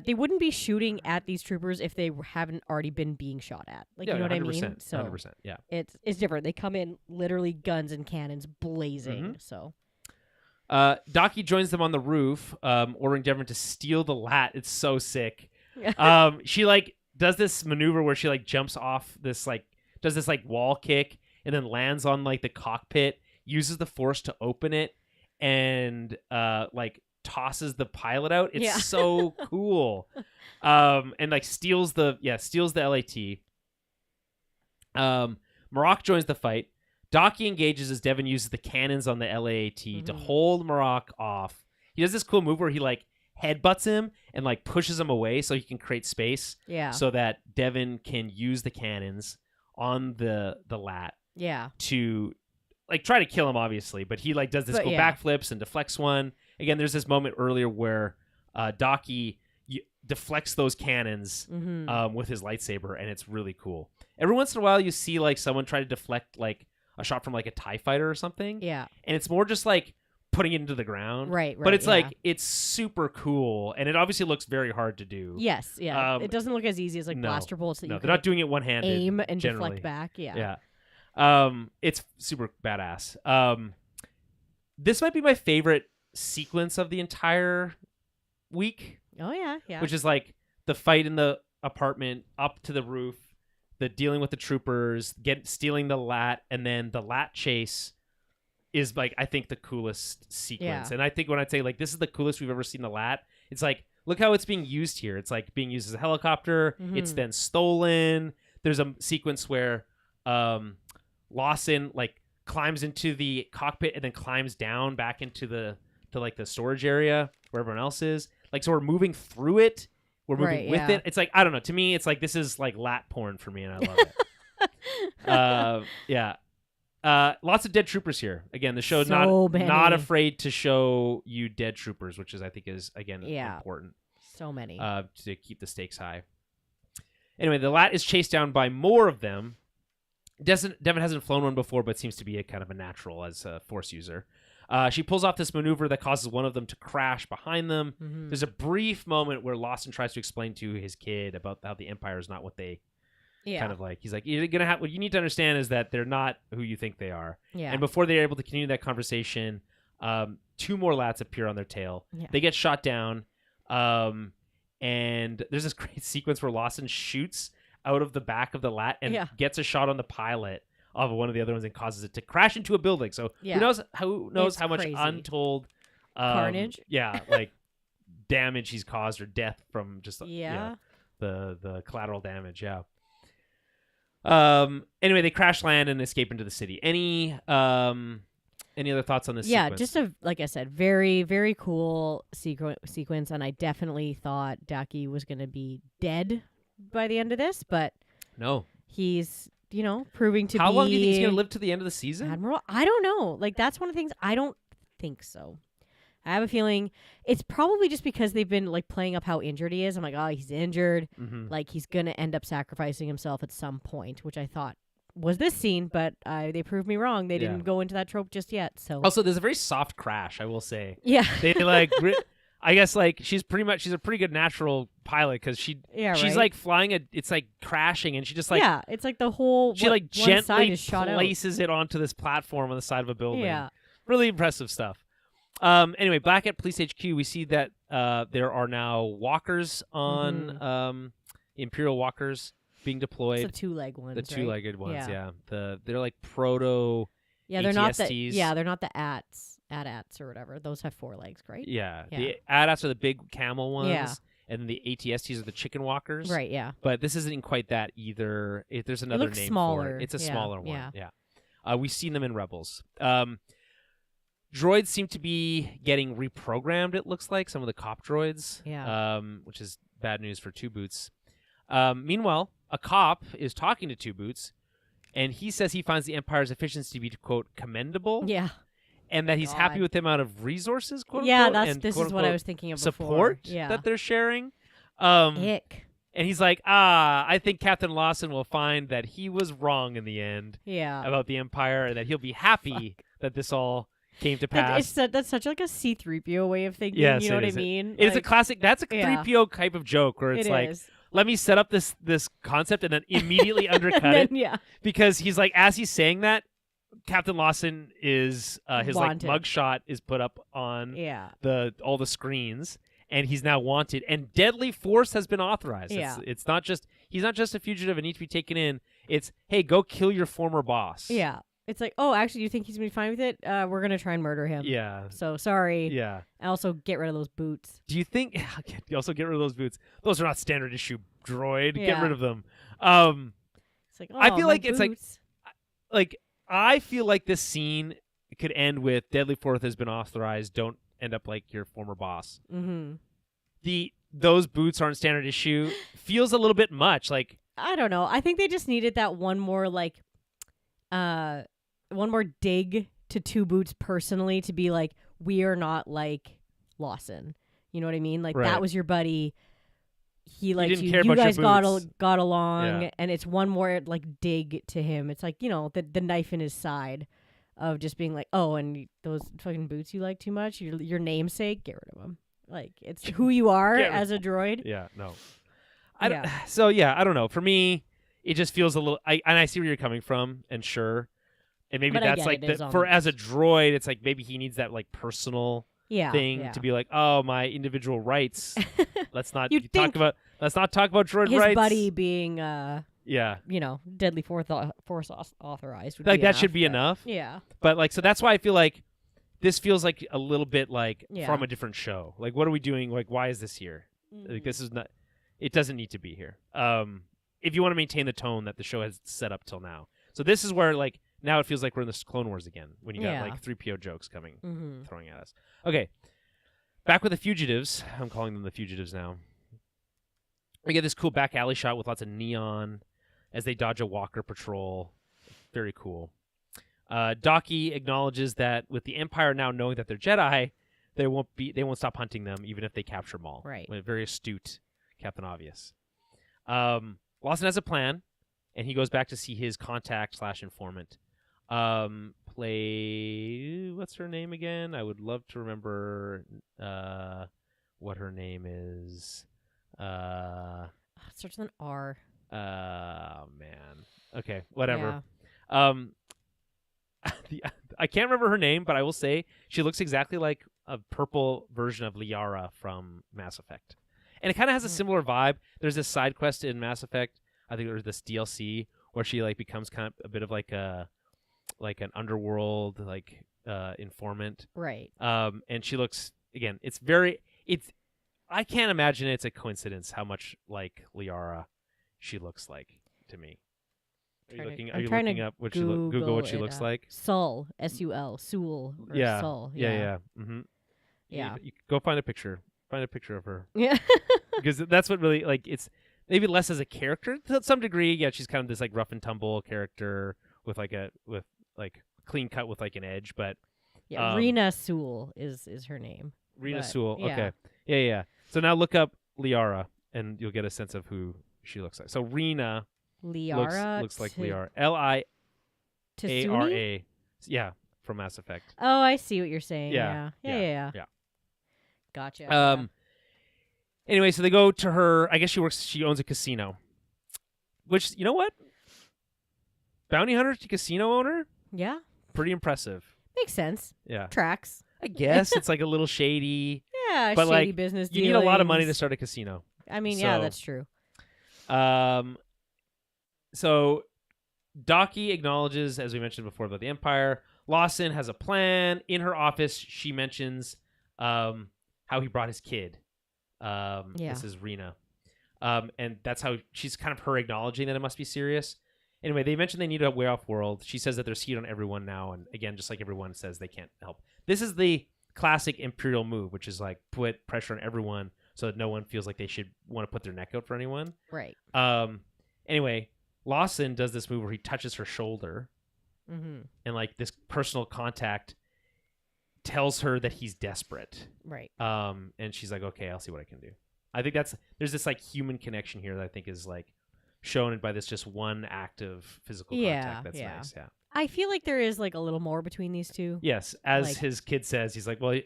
Speaker 2: they wouldn't be shooting at these troopers if they haven't already been being shot at. Like, you know what I mean? So
Speaker 1: 100%. Yeah.
Speaker 2: It's different. They come in literally guns and cannons blazing.
Speaker 1: Mm-hmm.
Speaker 2: So.
Speaker 1: Docky joins them on the roof, ordering Devon to steal the lat. It's so sick. She like does this maneuver where she like jumps off this like does this like wall kick and then lands on like the cockpit, uses the force to open it, and like tosses the pilot out. It's so cool. And like steals the LAT. Marok joins the fight. Docky engages as Devon uses the cannons on the LAAT to hold Marok off. He does this cool move where he like headbutts him and like pushes him away so he can create space.
Speaker 2: Yeah.
Speaker 1: So that Devon can use the cannons on the lat.
Speaker 2: Yeah.
Speaker 1: To like try to kill him, obviously, but he like does this cool backflips and deflects one. Again, there's this moment earlier where Docky deflects those cannons with his lightsaber, and it's really cool. Every once in a while, you see like someone try to deflect like a shot from like a TIE fighter or something.
Speaker 2: Yeah. And
Speaker 1: it's more just like putting it into the ground.
Speaker 2: Right.
Speaker 1: But it's like it's super cool, and it obviously looks very hard to do.
Speaker 2: Yes. Yeah. It doesn't look as easy as like blaster bolts that you
Speaker 1: they're not doing it one-handed.
Speaker 2: Aim and
Speaker 1: generally.
Speaker 2: deflect back. Yeah.
Speaker 1: Yeah. It's super badass. This might be my favorite sequence of the entire week.
Speaker 2: Oh yeah, yeah.
Speaker 1: Which is like the fight in the apartment, up to the roof, the dealing with the troopers, stealing the lat, and then the lat chase is like I think the coolest sequence.
Speaker 2: Yeah.
Speaker 1: And I think when I say like this is the coolest we've ever seen the lat, it's like look how it's being used here. It's like being used as a helicopter. It's then stolen. There's a sequence where Lawson like climbs into the cockpit and then climbs down back into the storage area where everyone else is. Like, so we're moving through it. We're moving with it. It's like, I don't know. To me, it's like this is like lat porn for me, and I love it. Lots of dead troopers here. Again, the show's not afraid to show you dead troopers, which is I think is again important.
Speaker 2: So many
Speaker 1: to keep the stakes high. Anyway, the lat is chased down by more of them. Devon hasn't flown one before, but seems to be a kind of a natural as a Force user. She pulls off this maneuver that causes one of them to crash behind them. There's a brief moment where Lawson tries to explain to his kid about how the Empire is not what they kind of like. He's like, you're gonna have what you need to understand is that they're not who you think they are.
Speaker 2: Yeah.
Speaker 1: And before they're able to continue that conversation, two more lats appear on their tail.
Speaker 2: Yeah.
Speaker 1: They get shot down. And there's this great sequence where Lawson shoots out of the back of the lat and gets a shot on the pilot of one of the other ones and causes it to crash into a building. So who knows how much untold
Speaker 2: carnage?
Speaker 1: Like damage he's caused or death from just the collateral damage. Yeah. Anyway, they crash land and escape into the city. Any other thoughts on this sequence?
Speaker 2: Just like I said, very, very cool sequence, and I definitely thought Daki was going to be dead by the end of this, but
Speaker 1: no.
Speaker 2: He's, proving to be...
Speaker 1: How long do you think he's going to live to the end of the season?
Speaker 2: Admiral? I don't know. Like, that's one of the things. I don't think so. I have a feeling it's probably just because they've been, like, playing up how injured he is. I'm like, oh, he's injured.
Speaker 1: Mm-hmm.
Speaker 2: Like, he's going to end up sacrificing himself at some point, which I thought was this scene, but they proved me wrong. They didn't go into that trope just yet. So
Speaker 1: also, there's a very soft crash, I will say.
Speaker 2: Yeah.
Speaker 1: They, like... I guess like she's a pretty good natural pilot because she's like flying it's like crashing and she just like
Speaker 2: it's like the whole
Speaker 1: she like gently places
Speaker 2: out.
Speaker 1: it onto this platform on the side of a building.
Speaker 2: Yeah,
Speaker 1: really impressive stuff. Anyway, back at Police HQ, we see that there are now walkers on Imperial walkers being deployed.
Speaker 2: It's the two-legged ones.
Speaker 1: The two-legged ones,
Speaker 2: yeah.
Speaker 1: They're like proto.
Speaker 2: Yeah, they're not the AT-ATs or whatever. Those have 4 legs, right?
Speaker 1: Yeah. The AT-ATs are the big camel ones.
Speaker 2: Yeah.
Speaker 1: And the ATSTs are the chicken walkers.
Speaker 2: Right, yeah.
Speaker 1: But this isn't quite that either. There's another name
Speaker 2: smaller.
Speaker 1: for it. It's a smaller one.
Speaker 2: Yeah.
Speaker 1: We've seen them in Rebels. Droids seem to be getting reprogrammed, it looks like, some of the cop droids.
Speaker 2: Yeah.
Speaker 1: Which is bad news for Two Boots. Meanwhile, a cop is talking to Two Boots, and he says he finds the Empire's efficiency to be, quote, commendable.
Speaker 2: Yeah.
Speaker 1: And that he's happy with the amount of resources, quote
Speaker 2: unquote. This is what I was thinking of
Speaker 1: support
Speaker 2: before.
Speaker 1: that they're sharing.
Speaker 2: Ick.
Speaker 1: And he's like, I think Captain Lawson will find that he was wrong in the end about the Empire and that he'll be happy that this all came to pass.
Speaker 2: That's such like a C-3PO way of thinking.
Speaker 1: Yes,
Speaker 2: you know what I mean?
Speaker 1: It's a classic. That's a 3PO type of joke where it's like, let me set up this concept and then immediately undercut it.
Speaker 2: Yeah.
Speaker 1: Because he's like, as he's saying that, Captain Lawson is his
Speaker 2: wanted.
Speaker 1: like mugshot is put up on all the screens, and he's now wanted. And deadly force has been authorized.
Speaker 2: Yeah.
Speaker 1: It's not just he's not just a fugitive and needs to be taken in. It's hey, go kill your former boss.
Speaker 2: Yeah. It's like, oh, actually, you think he's gonna be fine with it? We're gonna try and murder him.
Speaker 1: Yeah.
Speaker 2: So sorry.
Speaker 1: Yeah.
Speaker 2: And also get rid of those boots.
Speaker 1: Do you think? You also get rid of those boots. Those are not standard issue droid.
Speaker 2: Yeah.
Speaker 1: Get rid of them.
Speaker 2: It's like,
Speaker 1: I feel like
Speaker 2: boots.
Speaker 1: it's like I feel like this scene could end with deadly force has been authorized. Don't end up like your former boss.
Speaker 2: Mm-hmm.
Speaker 1: Those boots aren't standard issue. Feels a little bit much. Like
Speaker 2: I don't know. I think they just needed that one more dig to Two Boots personally to be like, we are not like Lawson. You know what I mean? Like that was your buddy. He liked you. You guys got along, and it's one more like dig to him. It's like the knife in his side of just being like, oh, and those fucking boots you like too much. Your namesake, get rid of them. Like it's who you are as a droid.
Speaker 1: Yeah, no. So I don't know. For me, it just feels a little. I see where you're coming from, and sure, and maybe that's like as a droid, it's like maybe he needs that like personal. To be like, oh, my individual rights. Let's not talk about droid
Speaker 2: his
Speaker 1: rights.
Speaker 2: His buddy being deadly force authorized. Would
Speaker 1: like
Speaker 2: be
Speaker 1: that should be enough.
Speaker 2: Yeah.
Speaker 1: But like, so that's why I feel like this feels like a little bit like from a different show. Like, what are we doing? Like, why is this here? Like, this is not. It doesn't need to be here. If you want to maintain the tone that the show has set up till now. So this is where like. Now it feels like we're in the Clone Wars again when you got like 3PO jokes coming, throwing at us. Okay, back with the fugitives. I'm calling them the fugitives now. We get this cool back alley shot with lots of neon as they dodge a walker patrol. Very cool. Daki acknowledges that with the Empire now knowing that they're Jedi, they won't stop hunting them even if they capture Maul.
Speaker 2: Right.
Speaker 1: Very astute, Captain Obvious. Lawson has a plan, and he goes back to see his contact/informant. What's her name again? I would love to remember what her name is.
Speaker 2: It starts with an R.
Speaker 1: Man. Okay, whatever.
Speaker 2: Yeah.
Speaker 1: I can't remember her name, but I will say she looks exactly like a purple version of Liara from Mass Effect, and it kind of has a similar vibe. There's this side quest in Mass Effect, I think there's this DLC where she like becomes kind of a bit of like an underworld like informant,
Speaker 2: Right.
Speaker 1: and she looks again. I can't imagine it's a coincidence how much like Liara she looks like to me. Are you looking up what Google what she looks like?
Speaker 2: Sul, S-U-L, Sul, or
Speaker 1: Yeah.
Speaker 2: Sul.
Speaker 1: Yeah. Mm-hmm.
Speaker 2: Yeah.
Speaker 1: You go find a picture. Find a picture of her.
Speaker 2: Yeah.
Speaker 1: Because that's what really like it's maybe less as a character to some degree. Yeah, she's kind of this like rough and tumble character with clean cut with like an edge, but
Speaker 2: Yeah, Rena Sewell is her name.
Speaker 1: Rena Sewell.
Speaker 2: Yeah.
Speaker 1: Okay. Yeah. So now look up Liara and you'll get a sense of who she looks like. So Rena
Speaker 2: Liara
Speaker 1: looks like Liara. Liara.
Speaker 2: Tasuni?
Speaker 1: Yeah, from Mass Effect.
Speaker 2: Oh, I see what you're saying.
Speaker 1: Yeah.
Speaker 2: Yeah. Gotcha.
Speaker 1: Anyway, so they go to her. I guess she owns a casino. Which, you know what? Bounty hunter to casino owner?
Speaker 2: Yeah.
Speaker 1: Pretty impressive.
Speaker 2: Makes sense.
Speaker 1: Yeah.
Speaker 2: Tracks.
Speaker 1: I guess it's like a little shady.
Speaker 2: Yeah,
Speaker 1: but
Speaker 2: shady
Speaker 1: like,
Speaker 2: business
Speaker 1: you need a lot of money to start a casino.
Speaker 2: I mean, yeah, that's true.
Speaker 1: So Docky acknowledges, as we mentioned before, about the Empire. Lawson has a plan. In her office, she mentions how he brought his kid. This is Rena. And that's how she's kind of her acknowledging that it must be serious. Anyway, they mentioned they need a way off world. She says that there's heat on everyone now. And again, just like everyone says, they can't help. This is the classic Imperial move, which is like put pressure on everyone so that no one feels like they should want to put their neck out for anyone.
Speaker 2: Right.
Speaker 1: Anyway, Lawson does this move where he touches her shoulder.
Speaker 2: Mm-hmm.
Speaker 1: And like this personal contact tells her that he's desperate.
Speaker 2: Right.
Speaker 1: And she's like, okay, I'll see what I can do. I think there's this like human connection here that I think is like shown by this just one act of physical contact. That's nice. Yeah.
Speaker 2: I feel like there is like a little more between these two.
Speaker 1: Yes. As his kid says, he's like, well,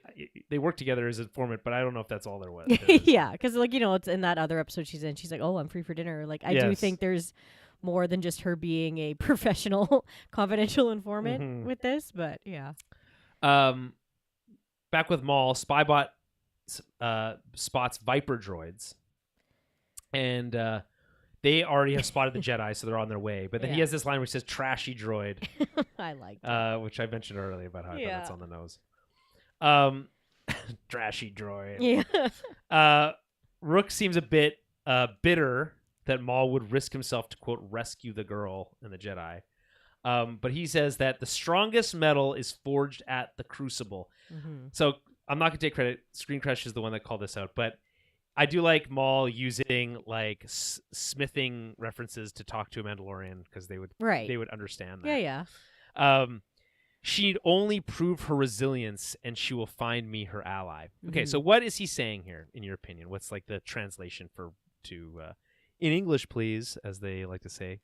Speaker 1: they work together as informant, but I don't know if that's all there was.
Speaker 2: Yeah. Because like, it's in that other episode she's in, she's like, oh, I'm free for dinner. Like, I do think there's more than just her being a professional confidential informant with this, but yeah.
Speaker 1: Back with Maul, Spybot spots Viper droids, and they already have spotted the Jedi, so they're on their way. But then he has this line where he says "trashy droid."
Speaker 2: I like that.
Speaker 1: Which I mentioned earlier about how I thought that's on the nose. Trashy droid.
Speaker 2: Yeah.
Speaker 1: Rook seems a bit bitter that Maul would risk himself to, quote, rescue the girl and the Jedi. But he says that the strongest metal is forged at the Crucible. Mm-hmm. So I'm not going to take credit. Screen Crush is the one that called this out. But I do like Maul using like smithing references to talk to a Mandalorian because they would understand that.
Speaker 2: Yeah.
Speaker 1: She'd only prove her resilience and she will find me her ally. Okay, so what is he saying here, in your opinion? What's like the translation in English, please, as they like to say?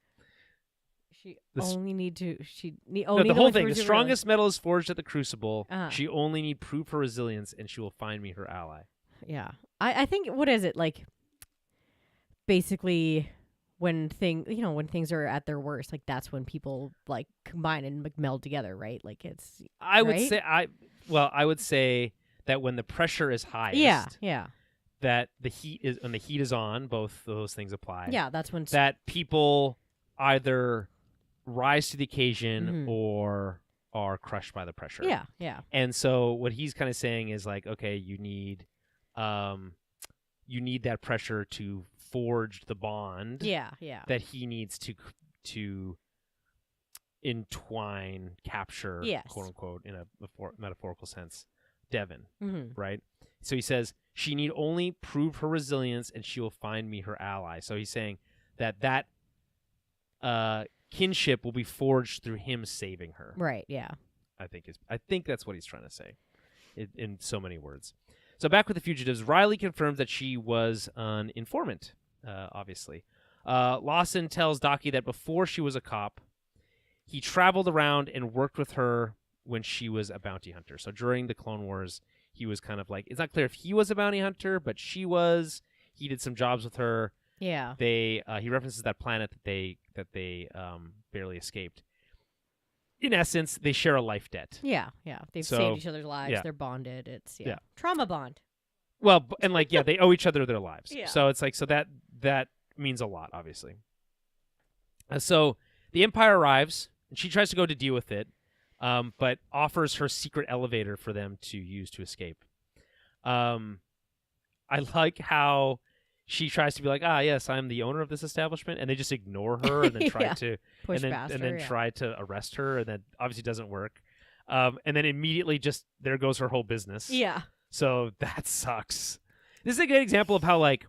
Speaker 2: The whole thing.
Speaker 1: The strongest metal is forged at the Crucible. She only need prove her resilience, and she will find me her ally.
Speaker 2: Yeah, I think what is it like? Basically, when things are at their worst, like that's when people like combine and meld together, right? Like it's. I would
Speaker 1: say that when the pressure is highest.
Speaker 2: Yeah.
Speaker 1: That when the heat is on, both those things apply.
Speaker 2: Yeah, that's when
Speaker 1: that people either rise to the occasion or are crushed by the pressure.
Speaker 2: Yeah.
Speaker 1: And so what he's kind of saying is like, okay, you need that pressure to forge the bond.
Speaker 2: Yeah.
Speaker 1: That he needs to entwine, capture, quote unquote, in a metaphorical sense, Devin, right? So he says she need only prove her resilience, and she will find me her ally. So he's saying that kinship will be forged through him saving her.
Speaker 2: Right. Yeah.
Speaker 1: I think that's what he's trying to say, in so many words. So back with the fugitives, Riley confirms that she was an informant. Obviously, Lawson tells Docky that before she was a cop, he traveled around and worked with her when she was a bounty hunter. So during the Clone Wars, he was kind of like, it's not clear if he was a bounty hunter, but she was. He did some jobs with her.
Speaker 2: Yeah.
Speaker 1: He references that planet that they barely escaped. in essence, they share a life debt.
Speaker 2: Yeah. They've saved each other's lives.
Speaker 1: yeah.
Speaker 2: They're bonded. It's
Speaker 1: Yeah.
Speaker 2: trauma bond.
Speaker 1: Well, and like they owe each other their lives.
Speaker 2: Yeah.
Speaker 1: So it's like that means a lot, obviously. So the Empire arrives, and she tries to go to deal with it, but offers her secret elevator for them to use to escape. I like how she tries to be like, yes, I'm the owner of this establishment, and they just ignore her and then try to
Speaker 2: push
Speaker 1: and
Speaker 2: past
Speaker 1: then
Speaker 2: her,
Speaker 1: try to arrest her, and then obviously doesn't work. And then immediately just there goes her whole business.
Speaker 2: Yeah.
Speaker 1: So that sucks. This is a good example of how like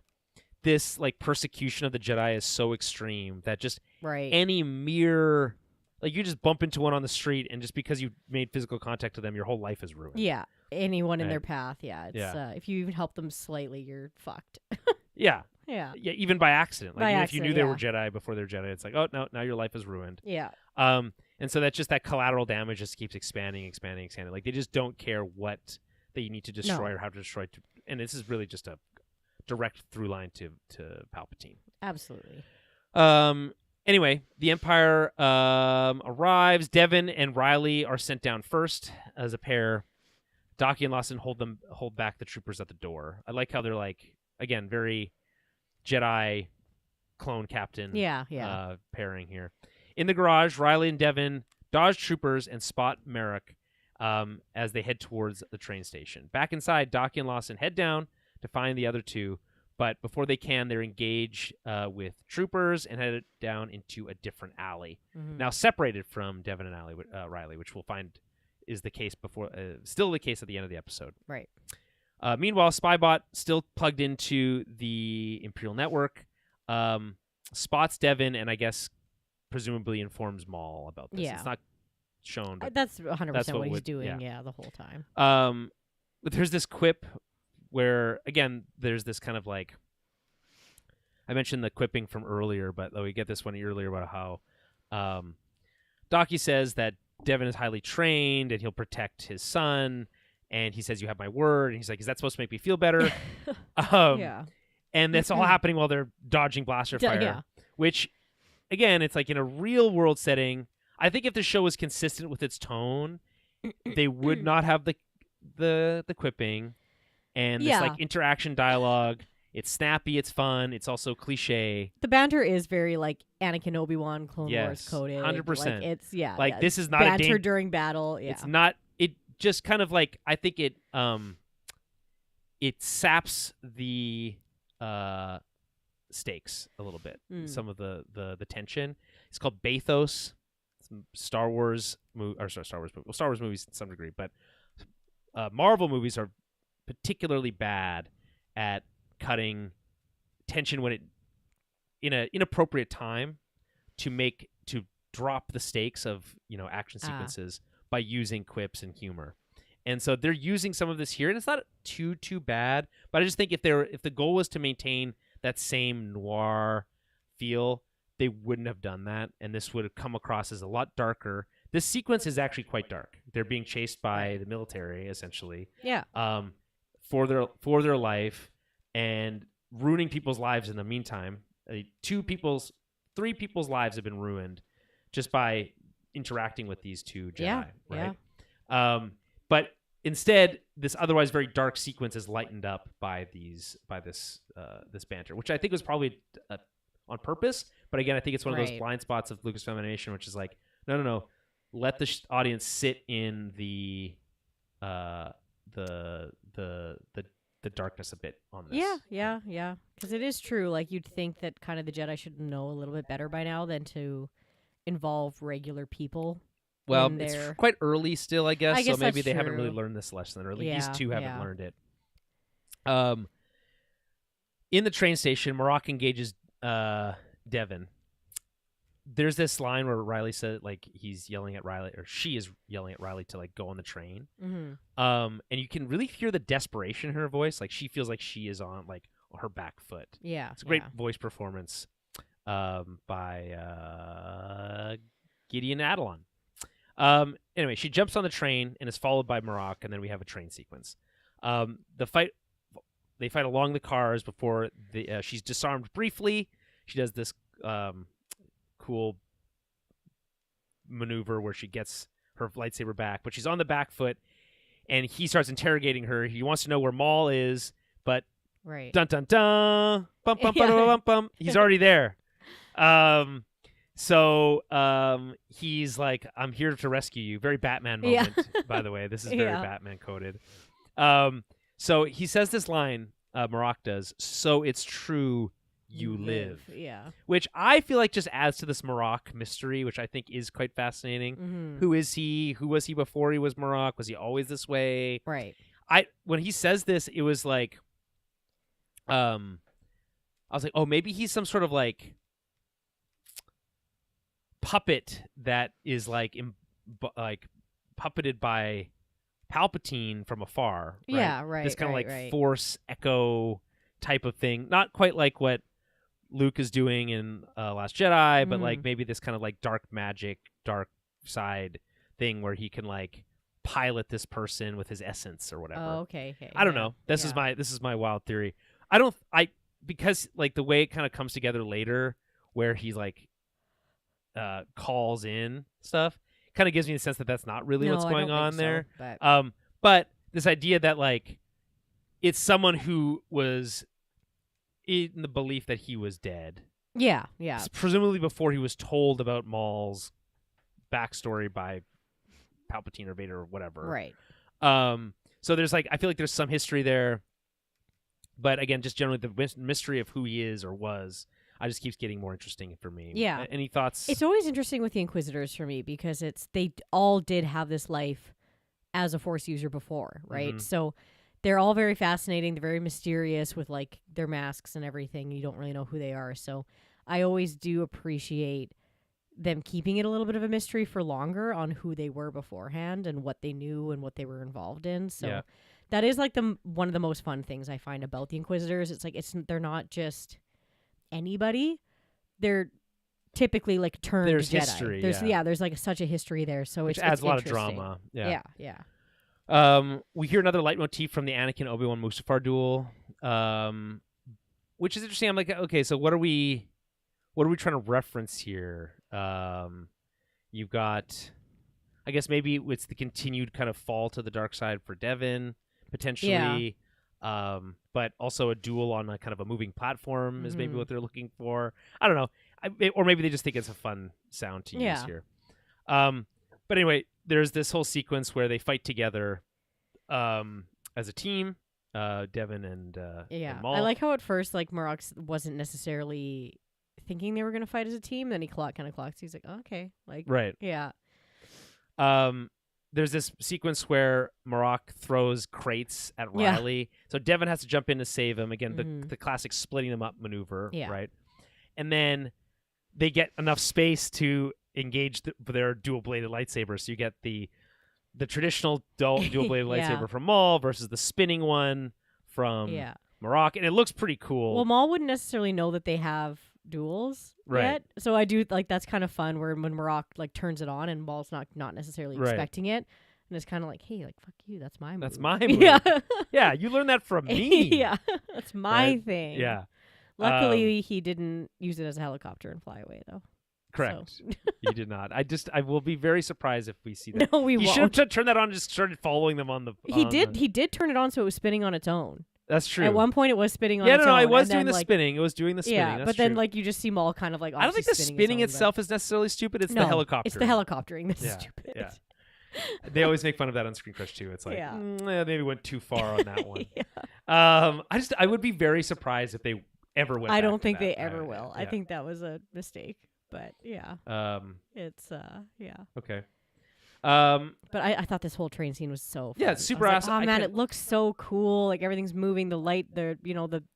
Speaker 1: this like persecution of the Jedi is so extreme that just any mere like you just bump into one on the street, and just because you made physical contact with them, your whole life is ruined.
Speaker 2: Yeah. Anyone in their path, it's if you even help them slightly, you're fucked.
Speaker 1: Yeah, even by accident. Like if you knew they were Jedi before they're Jedi, it's like, oh no, now your life is ruined.
Speaker 2: Yeah.
Speaker 1: And so that's just that collateral damage just keeps expanding. Like they just don't care what they need to destroy or how to destroy. And this is really just a direct through line to Palpatine.
Speaker 2: Absolutely.
Speaker 1: Anyway, the Empire arrives. Devin and Riley are sent down first as a pair. Docky and Lawson hold back the troopers at the door. I like how they're like, again, very Jedi clone captain pairing here. In the garage, Riley and Devin dodge troopers and spot Merrick as they head towards the train station. Back inside, Docky and Lawson head down to find the other two, but before they can, they're engaged with troopers and headed down into a different alley. Mm-hmm. Now separated from Devin and Riley, which we'll find is the case still the case at the end of the episode.
Speaker 2: Right.
Speaker 1: Meanwhile, Spybot, still plugged into the Imperial network, spots Devin and I guess presumably informs Maul about this.
Speaker 2: Yeah.
Speaker 1: It's not shown, but
Speaker 2: that's 100% what he's doing. The whole time.
Speaker 1: But there's this quip where, again, there's this kind of like, I mentioned the quipping from earlier, but we get this one earlier about how Docky says that Devin is highly trained and he'll protect his son, and he says, "You have my word," and he's like, "Is that supposed to make me feel better?" And that's all happening while they're dodging blaster fire, which, again, it's like in a real world setting. I think if the show was consistent with its tone, they would not have the quipping and this like interaction dialogue. It's snappy, it's fun, it's also cliche.
Speaker 2: The banter is very like Anakin Obi-Wan Clone Wars coded.
Speaker 1: 100%.
Speaker 2: Like it's
Speaker 1: this is not
Speaker 2: banter during battle. Yeah.
Speaker 1: It's not. It just kind of like, I think it saps the stakes a little bit. Some of the tension. It's called bathos. Star Wars movies to some degree, but Marvel movies are particularly bad at cutting tension when it in an inappropriate time to drop the stakes of action sequences by using quips and humor. And so they're using some of this here, and it's not too bad, but I just think if the goal was to maintain that same noir feel, they wouldn't have done that, and this would have come across as a lot darker. This sequence is actually quite dark. They're being chased by the military, essentially.
Speaker 2: Yeah.
Speaker 1: For their life and ruining people's lives in the meantime. 3 people's lives have been ruined just by interacting with these two Jedi, right? Yeah. But instead, this otherwise very dark sequence is lightened up by this banter, which I think was probably on purpose. But again, I think it's one of those blind spots of Lucasfilm Animation, which is like, no, let the audience sit in the darkness a bit on this.
Speaker 2: Yeah. Because it is true. Like, you'd think that kind of the Jedi should know a little bit better by now than to involve regular people.
Speaker 1: Well, it's quite early still, I guess. So maybe they
Speaker 2: true.
Speaker 1: haven't really learned this lesson, or at least these two haven't learned it. In the train station, Marok engages Devin. There's this line where Riley said, like, he's yelling at Riley, or she is yelling at Riley to like go on the train. Mm-hmm. And you can really hear the desperation in her voice. Like, she feels like she is on like her back foot.
Speaker 2: Yeah,
Speaker 1: it's a great voice performance by Gideon Adelon. Anyway, she jumps on the train and is followed by Marok, and then we have a train sequence. They fight along the cars before she's disarmed briefly. She does this cool maneuver where she gets her lightsaber back, but she's on the back foot, and he starts interrogating her. He wants to know where Maul is, but dun dun dun, bum bum bum bum bum. He's already there. So he's like, "I'm here to rescue you." Very Batman moment, by the way. This is very Batman coded. So he says this line, Marok does, "So it's true, you live."
Speaker 2: Yeah.
Speaker 1: Which I feel like just adds to this Marok mystery, which I think is quite fascinating.
Speaker 2: Mm-hmm.
Speaker 1: Who is he? Who was he before he was Marok? Was he always this way?
Speaker 2: Right.
Speaker 1: When he says this, it was like, I was like, oh, maybe he's some sort of like puppet that is like puppeted by Palpatine from afar. Right?
Speaker 2: Yeah, right.
Speaker 1: This kind of
Speaker 2: right.
Speaker 1: Force echo type of thing. Not quite like what Luke is doing in Last Jedi, but like maybe this kind of like dark magic, dark side thing where he can like pilot this person with his essence or whatever.
Speaker 2: Oh, okay.
Speaker 1: I don't know. This is my wild theory. Because like the way it kind of comes together later, where he like calls in stuff, kind of gives me the sense that that's not really what's going on there.
Speaker 2: So,
Speaker 1: but this idea that like it's someone who was in the belief that he was dead.
Speaker 2: Yeah.
Speaker 1: Presumably before he was told about Maul's backstory by Palpatine or Vader or whatever.
Speaker 2: Right.
Speaker 1: So there's like, I feel like there's some history there, but again, just generally the mystery of who he is or was, I just keeps getting more interesting for me.
Speaker 2: Yeah.
Speaker 1: Any thoughts?
Speaker 2: It's always interesting with the Inquisitors for me because they all did have this life as a Force user before, right?
Speaker 1: Mm-hmm.
Speaker 2: So they're all very fascinating. They're very mysterious with like their masks and everything. You don't really know who they are. So I always do appreciate them keeping it a little bit of a mystery for longer on who they were beforehand and what they knew and what they were involved in. So that is like one of the most fun things I find about the Inquisitors. It's like they're not just anybody. They're typically like turned
Speaker 1: there's
Speaker 2: Jedi.
Speaker 1: History,
Speaker 2: there's like such a history there. So
Speaker 1: which
Speaker 2: it's
Speaker 1: adds a lot of
Speaker 2: interesting.
Speaker 1: drama. We hear another leitmotif from the Anakin Obi-Wan Mustafar duel, which is interesting. I'm like, okay, so what are we trying to reference here? You've got, I guess maybe it's the continued kind of fall to the dark side for Devin, potentially. But also a duel on a kind of a moving platform is maybe what they're looking for. I don't know. Or maybe they just think it's a fun sound to use here. But anyway, there's this whole sequence where they fight together as a team, Devin and Maul.
Speaker 2: I like how at first like Marok wasn't necessarily thinking they were going to fight as a team. Then he kind of clocks. He's like, oh, okay. Like,
Speaker 1: right.
Speaker 2: Yeah.
Speaker 1: There's this sequence where Marok throws crates at Riley. So Devin has to jump in to save him. Again, the classic splitting them up maneuver, right? And then they get enough space to engage their dual-bladed lightsabers. So you get the traditional dual-bladed lightsaber from Maul versus the spinning one from Marok. And it looks pretty cool.
Speaker 2: Well, Maul wouldn't necessarily know that they have duels yet. So I do like that's kind of fun when Marok like turns it on and Maul's not necessarily expecting it. And it's kind of like, hey, like, fuck you. That's my move.
Speaker 1: That's my move. Yeah, you learned that from me.
Speaker 2: Yeah, that's my thing.
Speaker 1: Yeah.
Speaker 2: Luckily, he didn't use it as a helicopter and fly away, though.
Speaker 1: Correct.
Speaker 2: So.
Speaker 1: He did not. I will be very surprised if we see that.
Speaker 2: No, we won't.
Speaker 1: He should have turned that on and just started following them on the...
Speaker 2: He did turn it on so it was spinning on its own.
Speaker 1: That's true.
Speaker 2: At one point, it was spinning on its own.
Speaker 1: Yeah, no, it was doing the spinning. It was doing the spinning.
Speaker 2: Yeah,
Speaker 1: that's
Speaker 2: but then
Speaker 1: true.
Speaker 2: like you just see Maul kind of like...
Speaker 1: I don't think the spinning itself is necessarily stupid. It's the helicopter.
Speaker 2: It's the helicoptering that's stupid.
Speaker 1: Yeah. They always make fun of that on Screen Crush too. It's like, maybe went too far on that one. I would be very surprised if they ever went.
Speaker 2: I don't
Speaker 1: back
Speaker 2: think
Speaker 1: to
Speaker 2: they
Speaker 1: that.
Speaker 2: ever will. I think that was a mistake. But it's
Speaker 1: Okay.
Speaker 2: But I thought this whole train scene was so fun.
Speaker 1: Yeah, it's super awesome.
Speaker 2: Like, oh man, it looks so cool. Like everything's moving, the light, the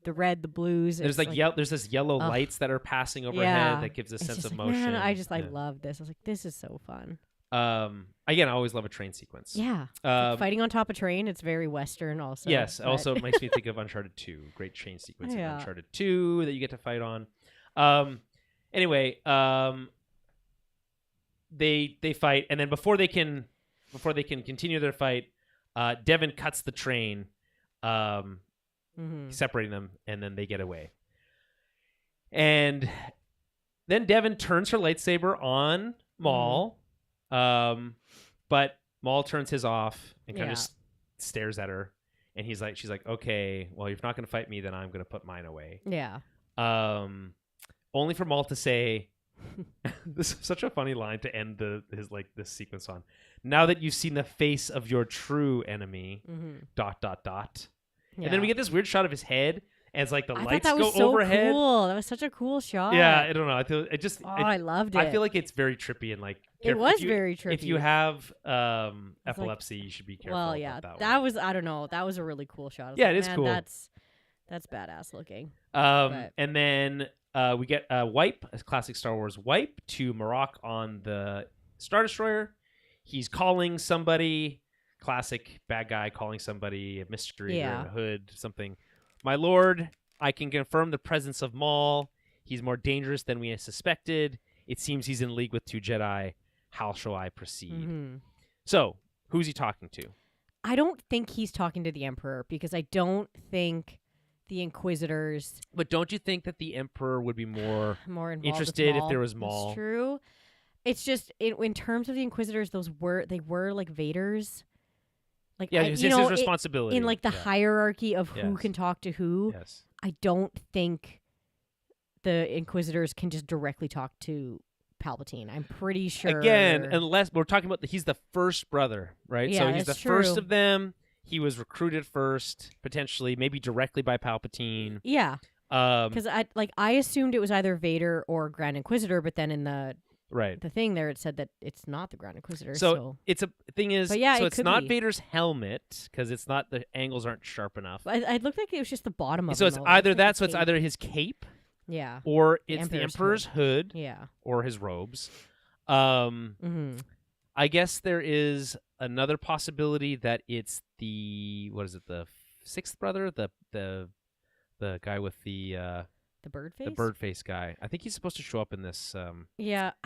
Speaker 2: red, the blues.
Speaker 1: There's there's this yellow lights that are passing overhead that gives a sense of motion.
Speaker 2: Man, I love this. I was like, this is so fun.
Speaker 1: Again, I always love a train sequence.
Speaker 2: Yeah. Like fighting on top of train, it's very Western also.
Speaker 1: Yes, also it makes me think of Uncharted 2. Great train sequence in Uncharted 2 that you get to fight on. Anyway, they fight, and then before they can continue their fight, Devin cuts the train, separating them, and then they get away. And then Devin turns her lightsaber on Maul, But Maul turns his off and kind
Speaker 2: Yeah.
Speaker 1: of just stares at her, and she's like, okay, well, you're not going to fight me, then I'm going to put mine away.
Speaker 2: Yeah.
Speaker 1: Only for Maul to say, this is such a funny line to end this sequence on. Now that you've seen the face of your true enemy, ... And then we get this weird shot of his head, and it's like the lights
Speaker 2: thought that
Speaker 1: go
Speaker 2: was so
Speaker 1: overhead.
Speaker 2: Cool. That was such a cool shot.
Speaker 1: Yeah, I don't know. I feel
Speaker 2: I loved it.
Speaker 1: I feel like it's very trippy and like
Speaker 2: it was very trippy.
Speaker 1: If you have epilepsy, you should be careful.
Speaker 2: Well, yeah,
Speaker 1: about
Speaker 2: that was, I don't know. That was a really cool shot.
Speaker 1: Yeah, it is cool.
Speaker 2: That's badass looking.
Speaker 1: And then we get a wipe, a classic Star Wars wipe to Marok on the Star Destroyer. He's calling somebody, classic bad guy calling somebody, a mystery or a hood, something. My lord, I can confirm the presence of Maul. He's more dangerous than we suspected. It seems he's in league with 2 Jedi. How shall I proceed?
Speaker 2: Mm-hmm.
Speaker 1: So, who's he talking to?
Speaker 2: I don't think he's talking to the Emperor, because I don't think the Inquisitors...
Speaker 1: But don't you think that the Emperor would be more
Speaker 2: interested
Speaker 1: if there was Maul?
Speaker 2: That's true. It's just, in terms of the Inquisitors, they were like Vader's. Like,
Speaker 1: yeah, it's his responsibility.
Speaker 2: In like the hierarchy of who can talk to who, I don't think the Inquisitors can just directly talk to Palpatine. I'm pretty sure.
Speaker 1: Again, unless we're talking about he's the first brother, right?
Speaker 2: Yeah,
Speaker 1: so he's the
Speaker 2: true.
Speaker 1: first of them. He was recruited first, potentially, maybe directly by Palpatine.
Speaker 2: Yeah. Because I assumed it was either Vader or Grand Inquisitor, but then in the thing there, it said that it's not the Grand Inquisitor. So
Speaker 1: it's a thing is, it's not Vader's helmet, because it's not, the angles aren't sharp enough.
Speaker 2: It looked like it was just the bottom of it.
Speaker 1: So it's either that, so it's either his cape, or it's the Emperor's hood, or his robes. I guess there is another possibility that it's the sixth brother, the guy with the
Speaker 2: bird face?
Speaker 1: The bird face guy. I think he's supposed to show up in this.
Speaker 2: I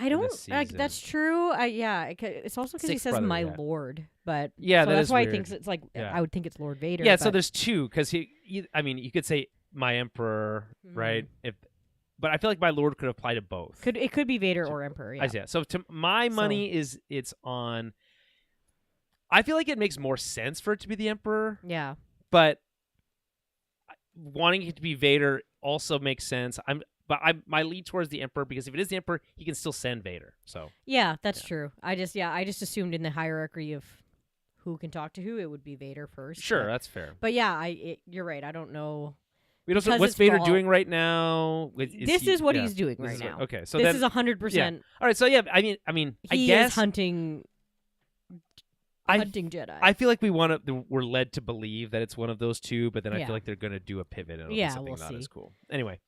Speaker 2: don't. That's true. It's also because he says
Speaker 1: brother,
Speaker 2: "my lord," but so
Speaker 1: that's
Speaker 2: why
Speaker 1: weird.
Speaker 2: I think it's like I would think it's Lord Vader.
Speaker 1: Yeah, so there's two, because I mean, you could say my emperor, right? But I feel like my lord could apply to both.
Speaker 2: It could be Vader or Emperor. Yeah.
Speaker 1: So to my money it's on. I feel like it makes more sense for it to be the Emperor.
Speaker 2: Yeah.
Speaker 1: But wanting it to be Vader also makes sense. My lead towards the Emperor, because if it is the Emperor, he can still send Vader. So
Speaker 2: yeah, that's true. I just assumed in the hierarchy of who can talk to who, it would be Vader first.
Speaker 1: Sure, that's fair.
Speaker 2: But yeah, you're right. I don't know.
Speaker 1: We don't know what's Vader doing right now.
Speaker 2: This is what he's doing right now.
Speaker 1: Okay, so
Speaker 2: this is 100%.
Speaker 1: Yeah. All right, so yeah, I mean, I guess
Speaker 2: is hunting Jedi.
Speaker 1: I feel like we're led to believe that it's one of those two, but then I feel like they're going to do a pivot and it'll be something not as cool. Anyway,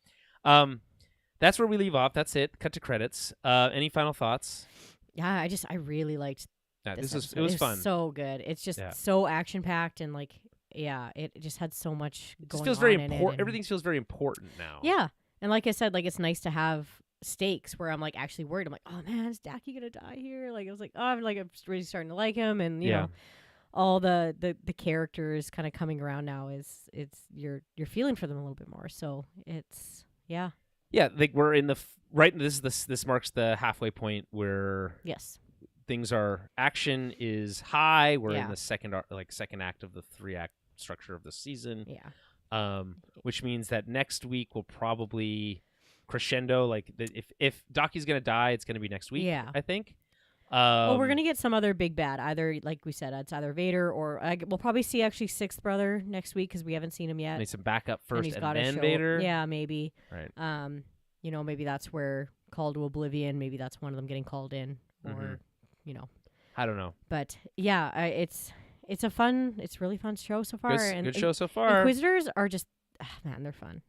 Speaker 1: that's where we leave off. That's it. Cut to credits. Any final thoughts?
Speaker 2: Yeah, I really liked.
Speaker 1: Yeah, it was fun.
Speaker 2: So good. It's just so action packed and like. Yeah, it just had so much going on.
Speaker 1: It feels very important. Everything feels very important now.
Speaker 2: Yeah, and like I said, like it's nice to have stakes where I'm like actually worried. I'm like, oh man, is Daki gonna die here? Like I was like, I'm really starting to like him, and you know, all the characters kind of coming around now is you're feeling for them a little bit more. So it's
Speaker 1: yeah. Like we're in the This marks the halfway point where things are action is high. We're in the second act of the 3-act structure of the season. Which means that next week will probably crescendo. Like if Daki's gonna die, it's gonna be next week. I think.
Speaker 2: Well, we're gonna get some other big bad. Either like we said, it's either Vader or we'll probably see actually Sixth Brother next week because we haven't seen him yet.
Speaker 1: Need some backup first, and then
Speaker 2: show.
Speaker 1: Vader.
Speaker 2: Yeah, maybe.
Speaker 1: Right.
Speaker 2: You know, maybe that's where Call to Oblivion. Maybe that's one of them getting called in, or you know,
Speaker 1: I don't know.
Speaker 2: But yeah, it's really fun show so far.
Speaker 1: Good show so far.
Speaker 2: Inquisitors are just man, they're fun.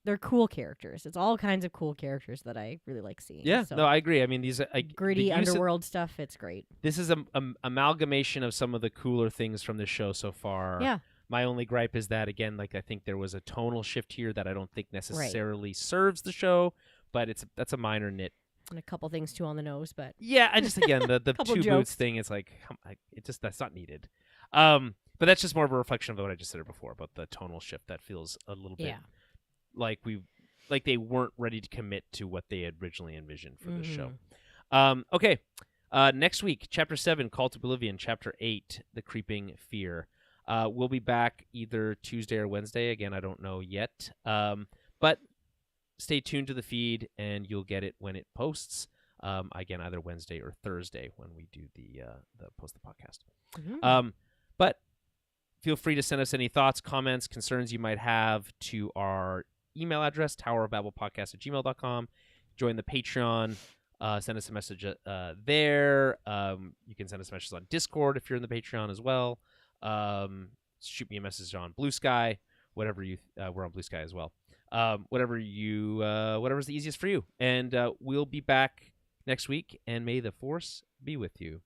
Speaker 2: They're cool characters. It's all kinds of cool characters that I really like seeing.
Speaker 1: Yeah,
Speaker 2: so.
Speaker 1: No, I agree. I mean, these
Speaker 2: gritty underworld stuff. It's great.
Speaker 1: This is an amalgamation of some of the cooler things from the show so far.
Speaker 2: Yeah.
Speaker 1: My only gripe is that, again, like I think there was a tonal shift here that I don't think necessarily serves the show, but that's a minor nit.
Speaker 2: And a couple things too on the nose, but
Speaker 1: yeah, I just again the two boots thing is like that's not needed. But that's just more of a reflection of what I just said before about the tonal shift that feels a little bit like they weren't ready to commit to what they had originally envisioned for the show. Okay. Next week, Chapter 7, Call to Oblivion. Chapter 8, The Creeping Fear. We'll be back either Tuesday or Wednesday. Again, I don't know yet. But stay tuned to the feed, and you'll get it when it posts. Again, either Wednesday or Thursday when we do the post the podcast.
Speaker 2: Mm-hmm.
Speaker 1: But feel free to send us any thoughts, comments, concerns you might have to our email address, towerofbabblepodcast@gmail.com. Join the Patreon. Send us a message there. You can send us messages on Discord if you're in the Patreon as well. Shoot me a message on Blue Sky. Whatever you, we're on Blue Sky as well. Whatever's the easiest for you. And we'll be back next week. And may the Force be with you.